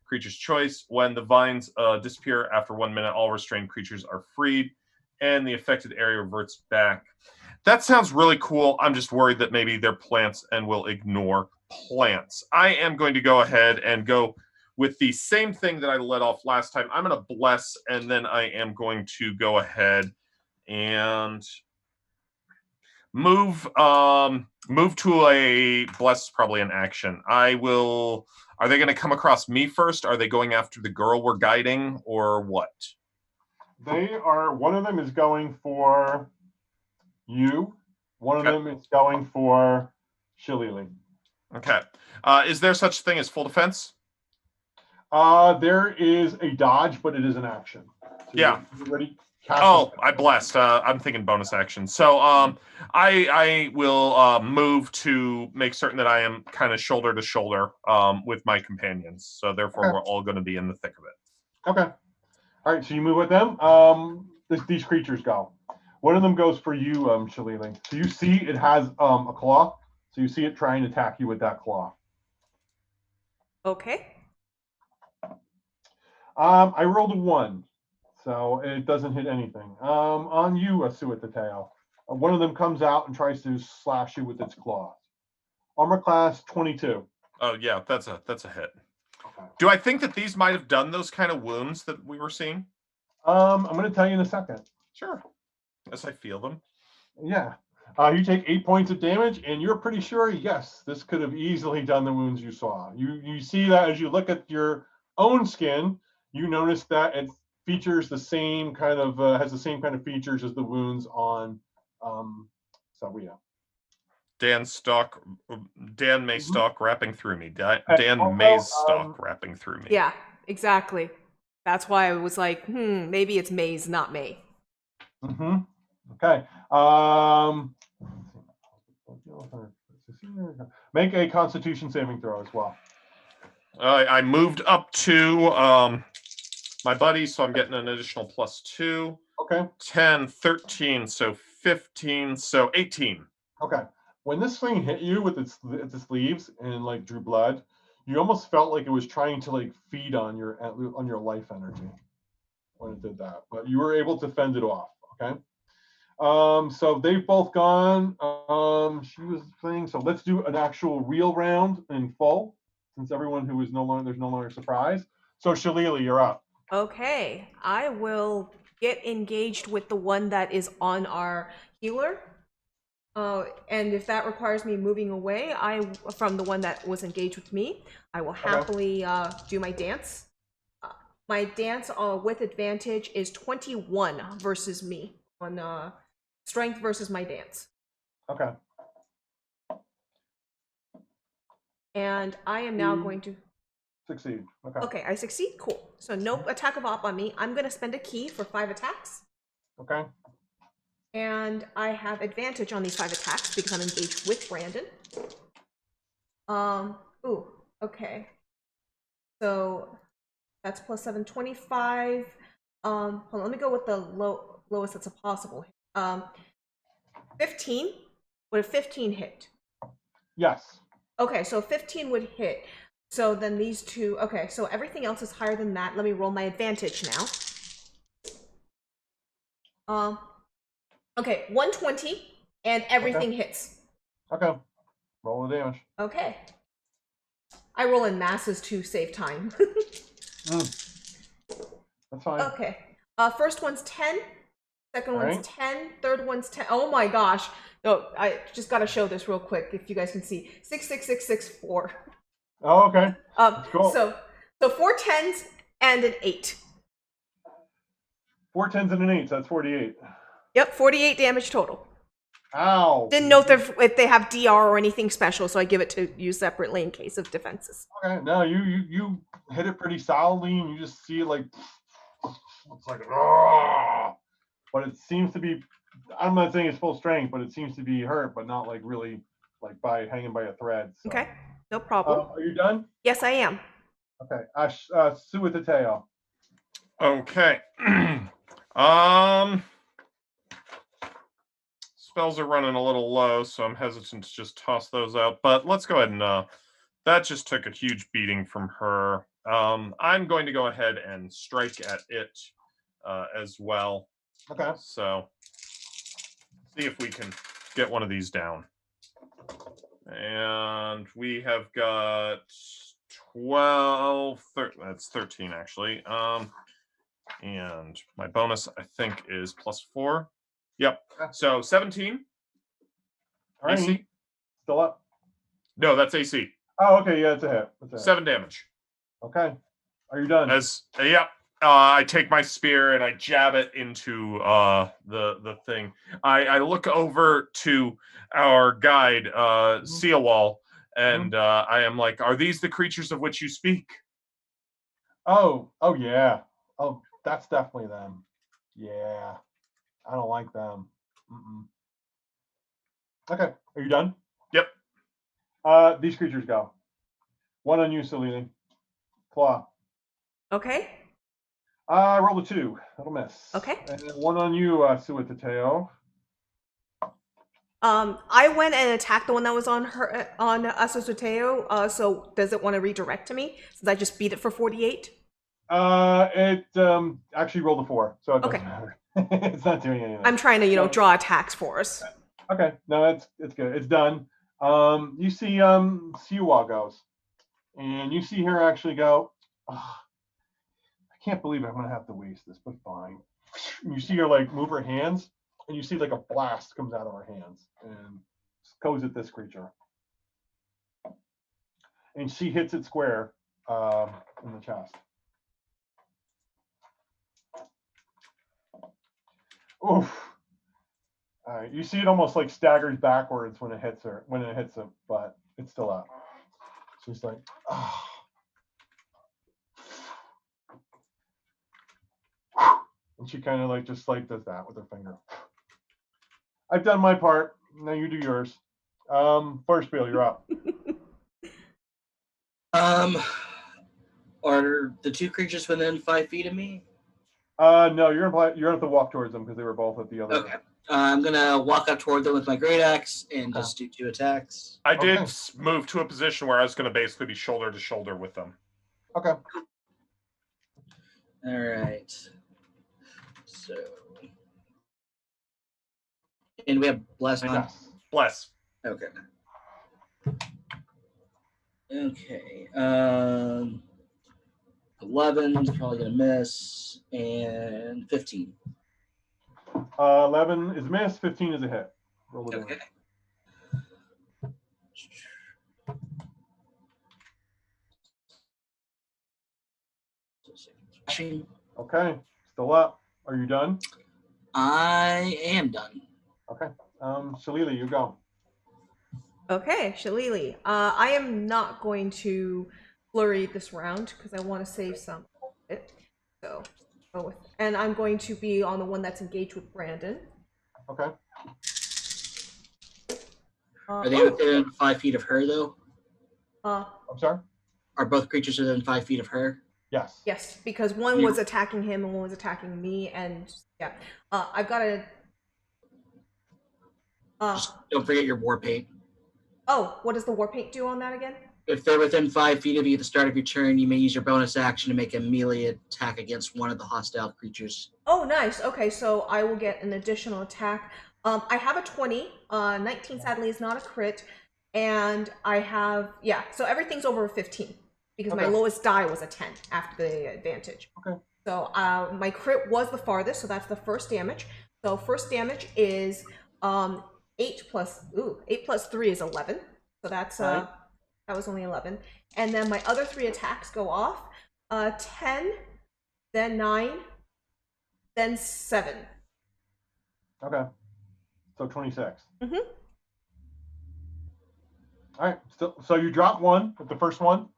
Creature's choice. When the vines disappear after 1 minute, all restrained creatures are freed, and the affected area reverts back. That sounds really cool. I'm just worried that maybe they're plants and will ignore plants. I am going to go ahead and go with the same thing that I let off last time. I'm going to bless, and then I am going to go ahead and move to a bless, probably an action. I will. Are they going to come across me first? Are they going after the girl we're guiding, or what?
They are. One of them is going for you. One of them is going for Shillelagh.
Okay. Is there such a thing as full defense?
There is a dodge, but it is an action. So
Yeah.
you ready?
I blessed. I'm thinking bonus action. So I will move to make certain that I am kind of shoulder to shoulder with my companions. So therefore, we're all going to be in the thick of it.
Okay. All right. So you move with them. These creatures go. One of them goes for you, Shillelagh. So you see it has a claw. So you see it trying to attack you with that claw.
Okay.
I rolled a 1, so it doesn't hit anything. On you, Tehuatl. One of them comes out and tries to slash you with its claws. Armor class 22.
Oh yeah, that's a hit.
Okay.
Do I think that these might have done those kind of wounds that we were seeing?
I'm going to tell you in a second.
Sure. As I feel them.
Yeah. You take 8 points of damage, and you're pretty sure, yes, this could have easily done the wounds you saw. You see that as you look at your own skin, you notice that it features the same kind of has the same kind of features as the wounds on Saria.
Dan Maystalk wrapping through me. Dan
Also,
Maystalk wrapping through me.
Yeah, exactly. That's why I was like, maybe it's maize, not May.
Mm-hmm. Okay. Make a Constitution saving throw as well.
I moved up to my buddy, so I'm getting an additional +2.
Okay.
10, 13, so 15, so 18.
Okay. When this thing hit you with its leaves and like drew blood, you almost felt like it was trying to like feed on your life energy when it did that, but you were able to fend it off. Okay. So they've both gone. She was playing. So let's do an actual real round in full, since everyone who is there's no longer surprise. So Shillelagh, you're up.
Okay, I will get engaged with the one that is on our healer. And if that requires me moving away from the one that was engaged with me, I will happily do my dance. My dance with advantage is 21 versus me on strength versus my dance.
Okay.
And I am now going to
succeed. Okay.
Okay, I succeed. Cool. So no attack of op on me. I'm going to spend a key for 5 attacks.
Okay.
And I have advantage on these 5 attacks because I'm engaged with Brandon. Ooh, okay. So that's +7, 25. Hold on, let me go with the lowest that's possible. 15. Would a 15 hit?
Yes.
Okay, so 15 would hit. So then these two, okay, so everything else is higher than that. Let me roll my advantage now. Okay, 120, and everything hits.
Okay. Roll the damage.
Okay. I roll in masses to save time.
That's fine.
Okay. First one's 10. Second one's 10. Third one's 10. Oh my gosh. No, I just got to show this real quick if you guys can see. 6, 6, 6, 6, 4.
Oh, okay. Cool.
So 4 10s and an 8.
4 10s and an 8, so that's 48.
Yep, 48 damage total.
Ow.
Didn't know if they have DR or anything special, so I give it to you separately in case of defenses.
Okay, no, you hit it pretty solidly, and you just see like it's like, but it seems to be. I'm not saying it's full strength, but it seems to be hurt, but not like really like by hanging by a thread. So.
Okay, no problem.
Are you done?
Yes, I am.
Okay, Tehuatl.
Okay. Spells are running a little low, so I'm hesitant to just toss those out. But let's go ahead and that just took a huge beating from her. I'm going to go ahead and strike at it as well.
Okay.
So see if we can get one of these down. And we have got 12, that's 13 actually. And my bonus I think is +4. Yep. So 17.
All right.
AC.
Still up.
No, that's AC.
Oh, okay. Yeah, it's a hit. It's a hit.
7 damage.
Okay. Are you done?
Yep. I take my spear and I jab it into the thing. I look over to our guide, Tehuatl, and I am like, "Are these the creatures of which you speak?"
Oh yeah. Oh, that's definitely them. Yeah. I don't like them. Mm-mm. Okay. Are you done?
Yep.
These creatures go. One on you, Selene. Claw.
Okay.
Roll a 2. That'll miss.
Okay.
And then one on you, Suitateo.
I went and attacked the one that was on her on Asusuteo. So does it want to redirect to me since I just beat it for 48?
It actually rolled a 4, so it doesn't
Okay.
matter. It's not doing anything.
I'm trying to, draw attacks for us.
Okay, no, it's good. It's done. You see, Siwa goes, and you see her actually go. Oh, I can't believe I'm gonna have to waste this, but fine. And you see her like move her hands, and you see like a blast comes out of her hands and goes at this creature, and she hits it square in the chest. Oof. All right, you see it almost like staggers backwards when it hits her, him, but it's still up. She's like, oh. And she kind of like just like does that with her finger. I've done my part. Now you do yours. First Bill, you're up.
Are the two creatures within 5 feet of me?
No, you're gonna have to walk towards them because they were both at the other.
Okay. I'm gonna walk up toward them with my great axe and just do 2 attacks.
I did move to a position where I was going to basically be shoulder to shoulder with them.
Okay.
All right. So, and we have bless on.
Yes.
Bless.
Okay. Okay. 11 is probably gonna miss, and 15.
11 is a miss. 15 is a hit. Roll the
Okay.
Okay. Still up. Are you done?
I am done.
Okay. Shalili, you go.
Okay, Shalili. I am not going to flurry this round because I want to save some of it. So go with, and I'm going to be on the one that's engaged with Brandon.
Okay.
Are they within 5 feet of her, though?
I'm sorry?
Are both creatures within 5 feet of her?
Yes.
Yes, because one was attacking him and one was attacking me, and yeah. I've got a...
Just don't forget your war paint.
Oh, what does the war paint do on that again?
If they're within 5 feet of you at the start of your turn, you may use your bonus action to make a melee attack against one of the hostile creatures.
Oh, nice. Okay, so I will get an additional attack. I have a 20. 19 sadly is not a crit. And I have, yeah, so everything's over a 15. Because my lowest die was a 10 after the advantage.
Okay.
So my crit was the farthest, so that's the first damage. So first damage is 8 plus 3 is 11. So that's that was only 11. And then my other 3 attacks go off. 10, then 9, then 7.
Okay. So 26.
Mm-hmm.
All right. So you drop one with the first one.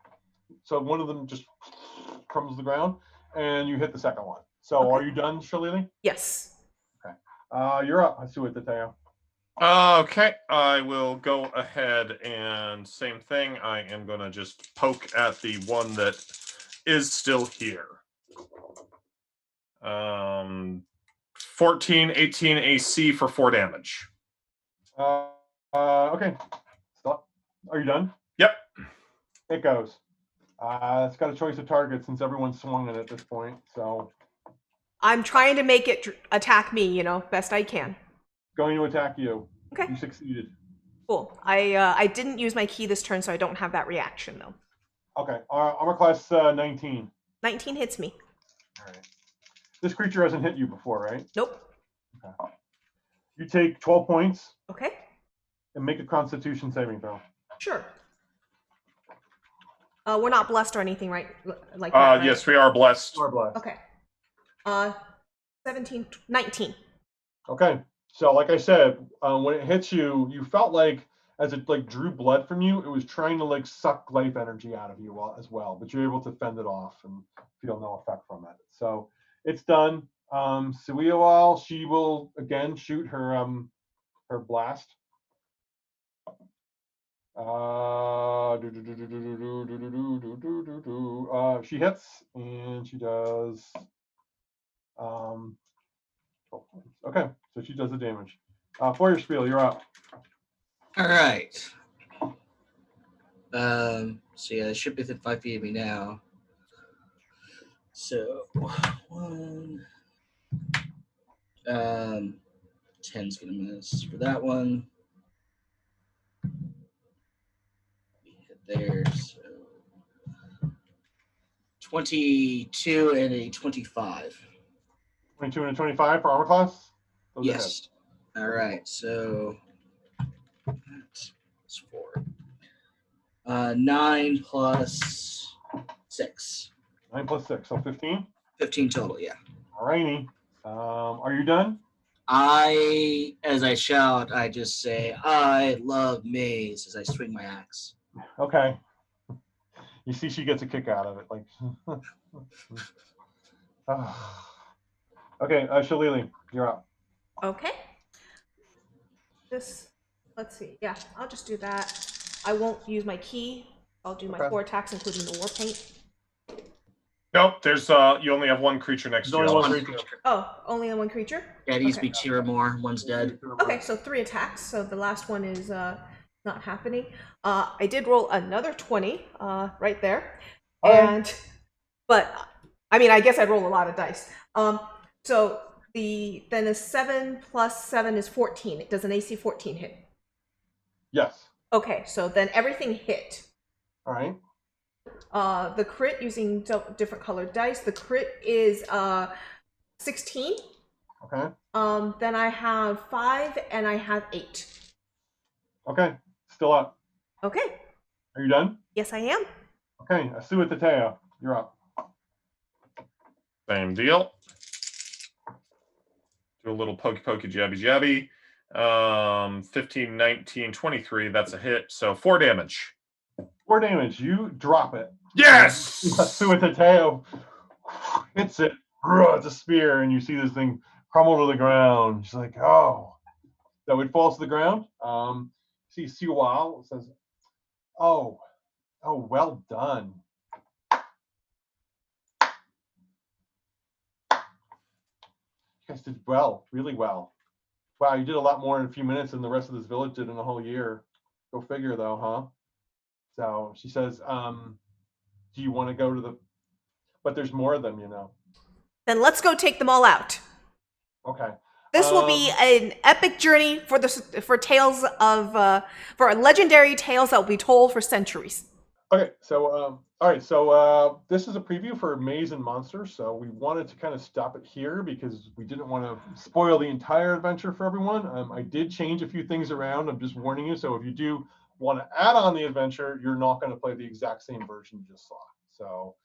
So one of them just crumbles to the ground, and you hit the second one. So are you done, Shalili?
Yes.
Okay. You're up. I see what the tail.
Okay, I will go ahead and same thing. I am going to just poke at the one that is still here. 14, 18 AC for 4 damage.
Okay. Stop. Are you done?
Yep.
It goes. It's got a choice of target since everyone's swung it at this point. So
I'm trying to make it attack me, best I can.
going to attack you.
Okay.
You succeeded.
Cool. I didn't use my key this turn, so I don't have that reaction, though.
Okay. Armor class 19.
19 hits me.
All right. This creature hasn't hit you before, right?
Nope.
Okay. You take 12 points
Okay.
and make a Constitution saving throw.
Sure. We're not blessed or anything, right? Like that, right?
Yes, we are blessed.
You are blessed.
Okay. 17, 19.
Okay. So, like I said, when it hits you, you felt like as it drew blood from you, it was trying to suck life energy out of you as well. But you're able to fend it off and feel no effect from it. So it's done. Tehuatl, she will again shoot her blast. She hits and she does. Okay, so she does the damage. For your spiel, you're up.
All right. So yeah, it should be within 5 feet of me now. So 1. 10's gonna miss for that one. Hit there, so 22 and a 25.
22 and a 25 for armor class? Those are
Yes. All right, so that's 4. 9 plus 6.
9 plus 6, so 15.
15 total, yeah.
Alrighty. Are you done?
As I shout, I just say, I love maize as I swing my axe.
Okay. You see she gets a kick out of it. Okay, Shalili, you're up.
Okay. Let's see. Yeah, I'll just do that. I won't use my key. I'll do my 4 attacks, including the war paint.
Nope, there's you only have 1 creature next to
There's
you.
only one creature.
Oh, only on 1 creature?
Yeah, it needs to be 2 or more. One's dead.
Okay, so 3 attacks. So the last one is not happening. I did roll another 20 right there. But I mean, I guess I'd roll a lot of dice. So then a 7 plus 7 is 14. Does an AC 14 hit?
Yes.
Okay, so then everything hit.
All right.
The crit using different colored dice. The crit is 16.
Okay.
Then I have 5 and I have 8.
Okay. Still up.
Okay.
Are you done?
Yes, I am.
Okay. Tehuatl, you're up.
Same deal. Do a little pokey, jabby. 15, 19, 23. That's a hit. So 4 damage.
4 damage. You drop it.
Yes!
Tehuatl hits it. It's a spear, and you see this thing crumble to the ground. She's like, oh. So it falls to the ground. See Tehuatl says, oh, well done. You guys did well, really well. Wow, you did a lot more in a few minutes than the rest of this village did in a whole year. Go figure, though, huh? So she says, do you want to go to the... But there's more of them,
Then let's go take them all out.
Okay.
This will be an epic journey for legendary tales that will be told for centuries.
Okay, so all right, so this is a preview for Maize and Monsters. So we wanted to kind of stop it here because we didn't want to spoil the entire adventure for everyone. I did change a few things around. I'm just warning you. So if you do want to add on the adventure, you're not going to play the exact same version you just saw. So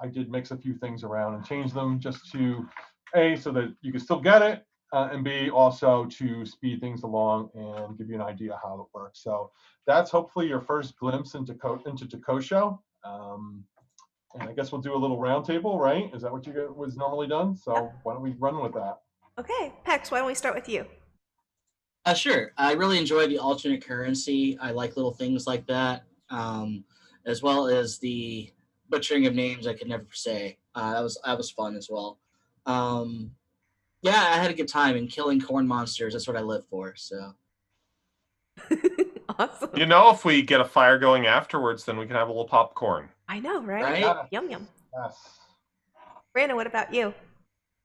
I did mix a few things around and change them just to A, so that you can still get it, and B, also to speed things along and give you an idea how it works. So that's hopefully your first glimpse into Tekosho. And I guess we'll do a little roundtable, right? Is that what was normally done? So
Yep.
Why don't we run with that?
Okay, Pex, why don't we start with you?
Sure. I really enjoy the alternate currency. I like little things like that, as well as the butchering of names I could never say. That was fun as well. Yeah, I had a good time and killing corn monsters. That's what I live for. So
Awesome.
You know, if we get a fire going afterwards, then we can have a little popcorn.
I know, right?
Right?
Yes.
Yum yum.
Yes.
Brandon, what about you?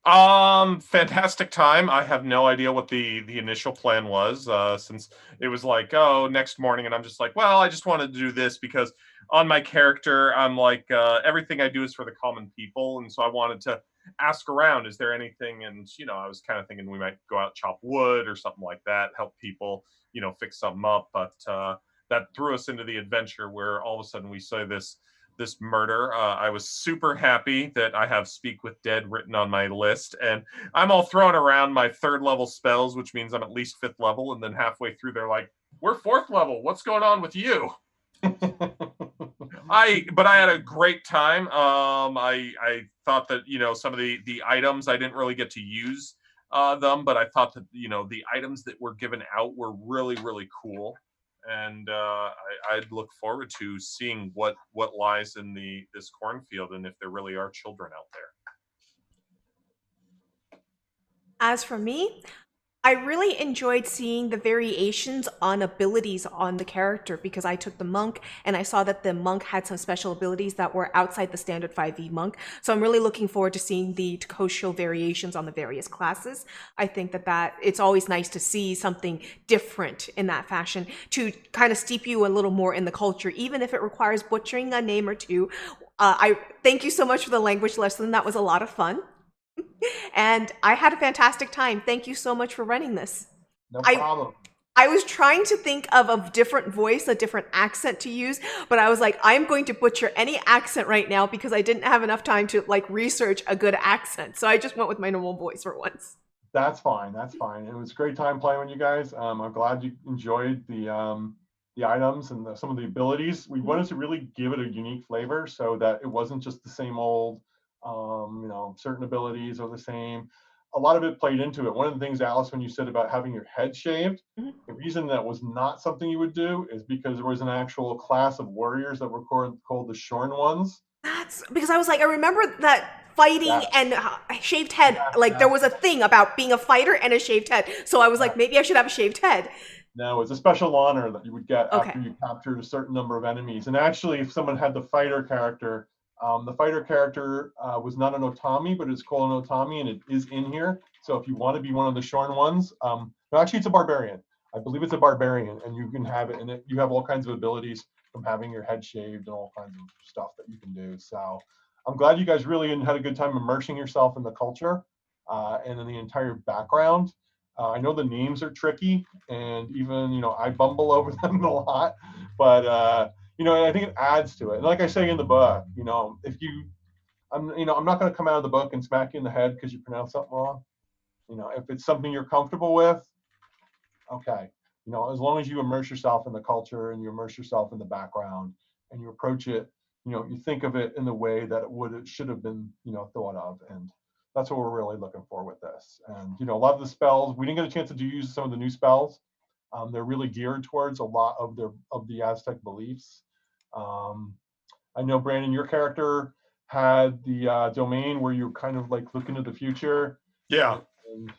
Fantastic time. I have no idea what the initial plan was, since it was like, oh, next morning, and I'm just like, well, I just wanted to do this because on my character, I'm like, everything I do is for the common people, and so I wanted to ask around, is there anything? And I was kind of thinking we might go out chop wood or something like that, help people, fix something up, but that threw us into the adventure where all of a sudden we saw this murder. I was super happy that I have Speak with Dead written on my list, and I'm all throwing around my 3rd level spells, which means I'm at least 5th level, and then halfway through they're like, "We're 4th level. What's going on with you?" But I had a great time. I thought that some of the items I didn't really get to use them, but I thought that the items that were given out were really really cool, and I'd look forward to seeing what lies in this cornfield and if there really are children out there.
As for me, I really enjoyed seeing the variations on abilities on the character because I took the monk and I saw that the monk had some special abilities that were outside the standard 5e monk. So I'm really looking forward to seeing the Takosho variations on the various classes. I think that it's always nice to see something different in that fashion to kind of steep you a little more in the culture, even if it requires butchering a name or two. I thank you so much for the language lesson. That was a lot of fun. And I had a fantastic time. Thank you so much for running this.
No problem.
I was trying to think of a different voice, a different accent to use, but I was like, I'm going to butcher any accent right now because I didn't have enough time to research a good accent. So I just went with my normal voice for once.
That's fine. That's fine. It was a great time playing with you guys. I'm glad you enjoyed the items and some of the abilities. We wanted to really give it a unique flavor so that it wasn't just the same old. Certain abilities are the same. A lot of it played into it. One of the things, Alice, when you said about having your head shaved, the reason that was not something you would do is because there was an actual class of warriors that were called the Shorn Ones.
That's because I was like, I remember that fighting and shaved head. There was a thing about being a fighter and a shaved head. So I was like, maybe I should have a shaved head.
No, it's a special honor that you would get after you captured a certain number of enemies. And actually, if someone had the fighter character was not an Otami, but it's called an Otami, and it is in here. So if you want to be one of the Shorn ones, actually it's a barbarian. I believe it's a barbarian, and you can have it, and you have all kinds of abilities from having your head shaved and all kinds of stuff that you can do. So I'm glad you guys really had a good time immersing yourself in the culture and in the entire background. I know the names are tricky, and even I bumble over them a lot, but I think it adds to it. And like I say in the book, I'm not going to come out of the book and smack you in the head because you pronounce something wrong. If it's something you're comfortable with, okay. As long as you immerse yourself in the culture and you immerse yourself in the background and you approach it, you think of it in the way that it should have been, thought of. And that's what we're really looking for with this. And, a lot of the spells, we didn't get a chance to use some of the new spells. They're really geared towards a lot of the Aztec beliefs. I know, Brandon, your character had the domain where you're kind of like looking to the future.
Yeah.
And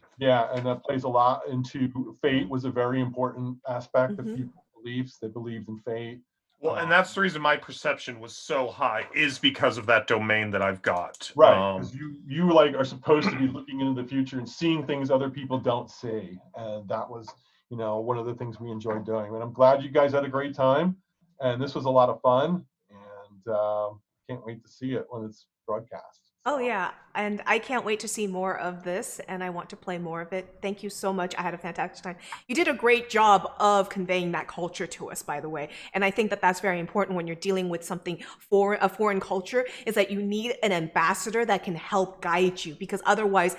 that plays a lot into fate. Was a very important aspect of people's beliefs. They believed in fate.
Well, and that's the reason my perception was so high is because of that domain that I've got.
Right, because you are supposed to be looking into the future and seeing things other people don't see, and that was one of the things we enjoyed doing. And I'm glad you guys had a great time, and this was a lot of fun, and can't wait to see it when it's broadcast.
Oh yeah, and I can't wait to see more of this, and I want to play more of it. Thank you so much. I had a fantastic time. You did a great job of conveying that culture to us, by the way, and I think that that's very important when you're dealing with something for a foreign culture, is that you need an ambassador that can help guide you, because otherwise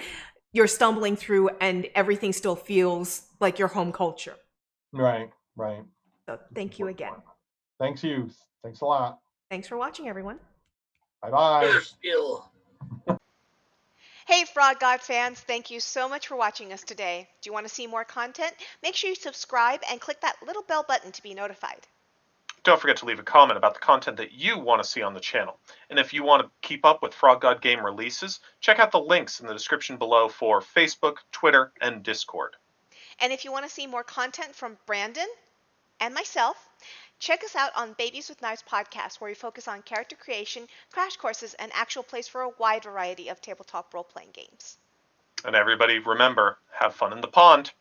you're stumbling through and everything still feels like your home culture.
Right.
So thank you again.
Thanks a lot.
Thanks for watching, everyone.
Bye-bye.
Hey Frog God fans, thank you so much for watching us today. Do you want to see more content? Make sure you subscribe and click that little bell button to be notified.
Don't forget to leave a comment about the content that you want to see on the channel. And if you want to keep up with Frog God Game releases, check out the links in the description below for Facebook, Twitter, and Discord.
And if you want to see more content from Brandon and myself, check us out on Babies with Knives podcast, where we focus on character creation, crash courses, and actual plays for a wide variety of tabletop role-playing games.
And everybody, remember, have fun in the pond.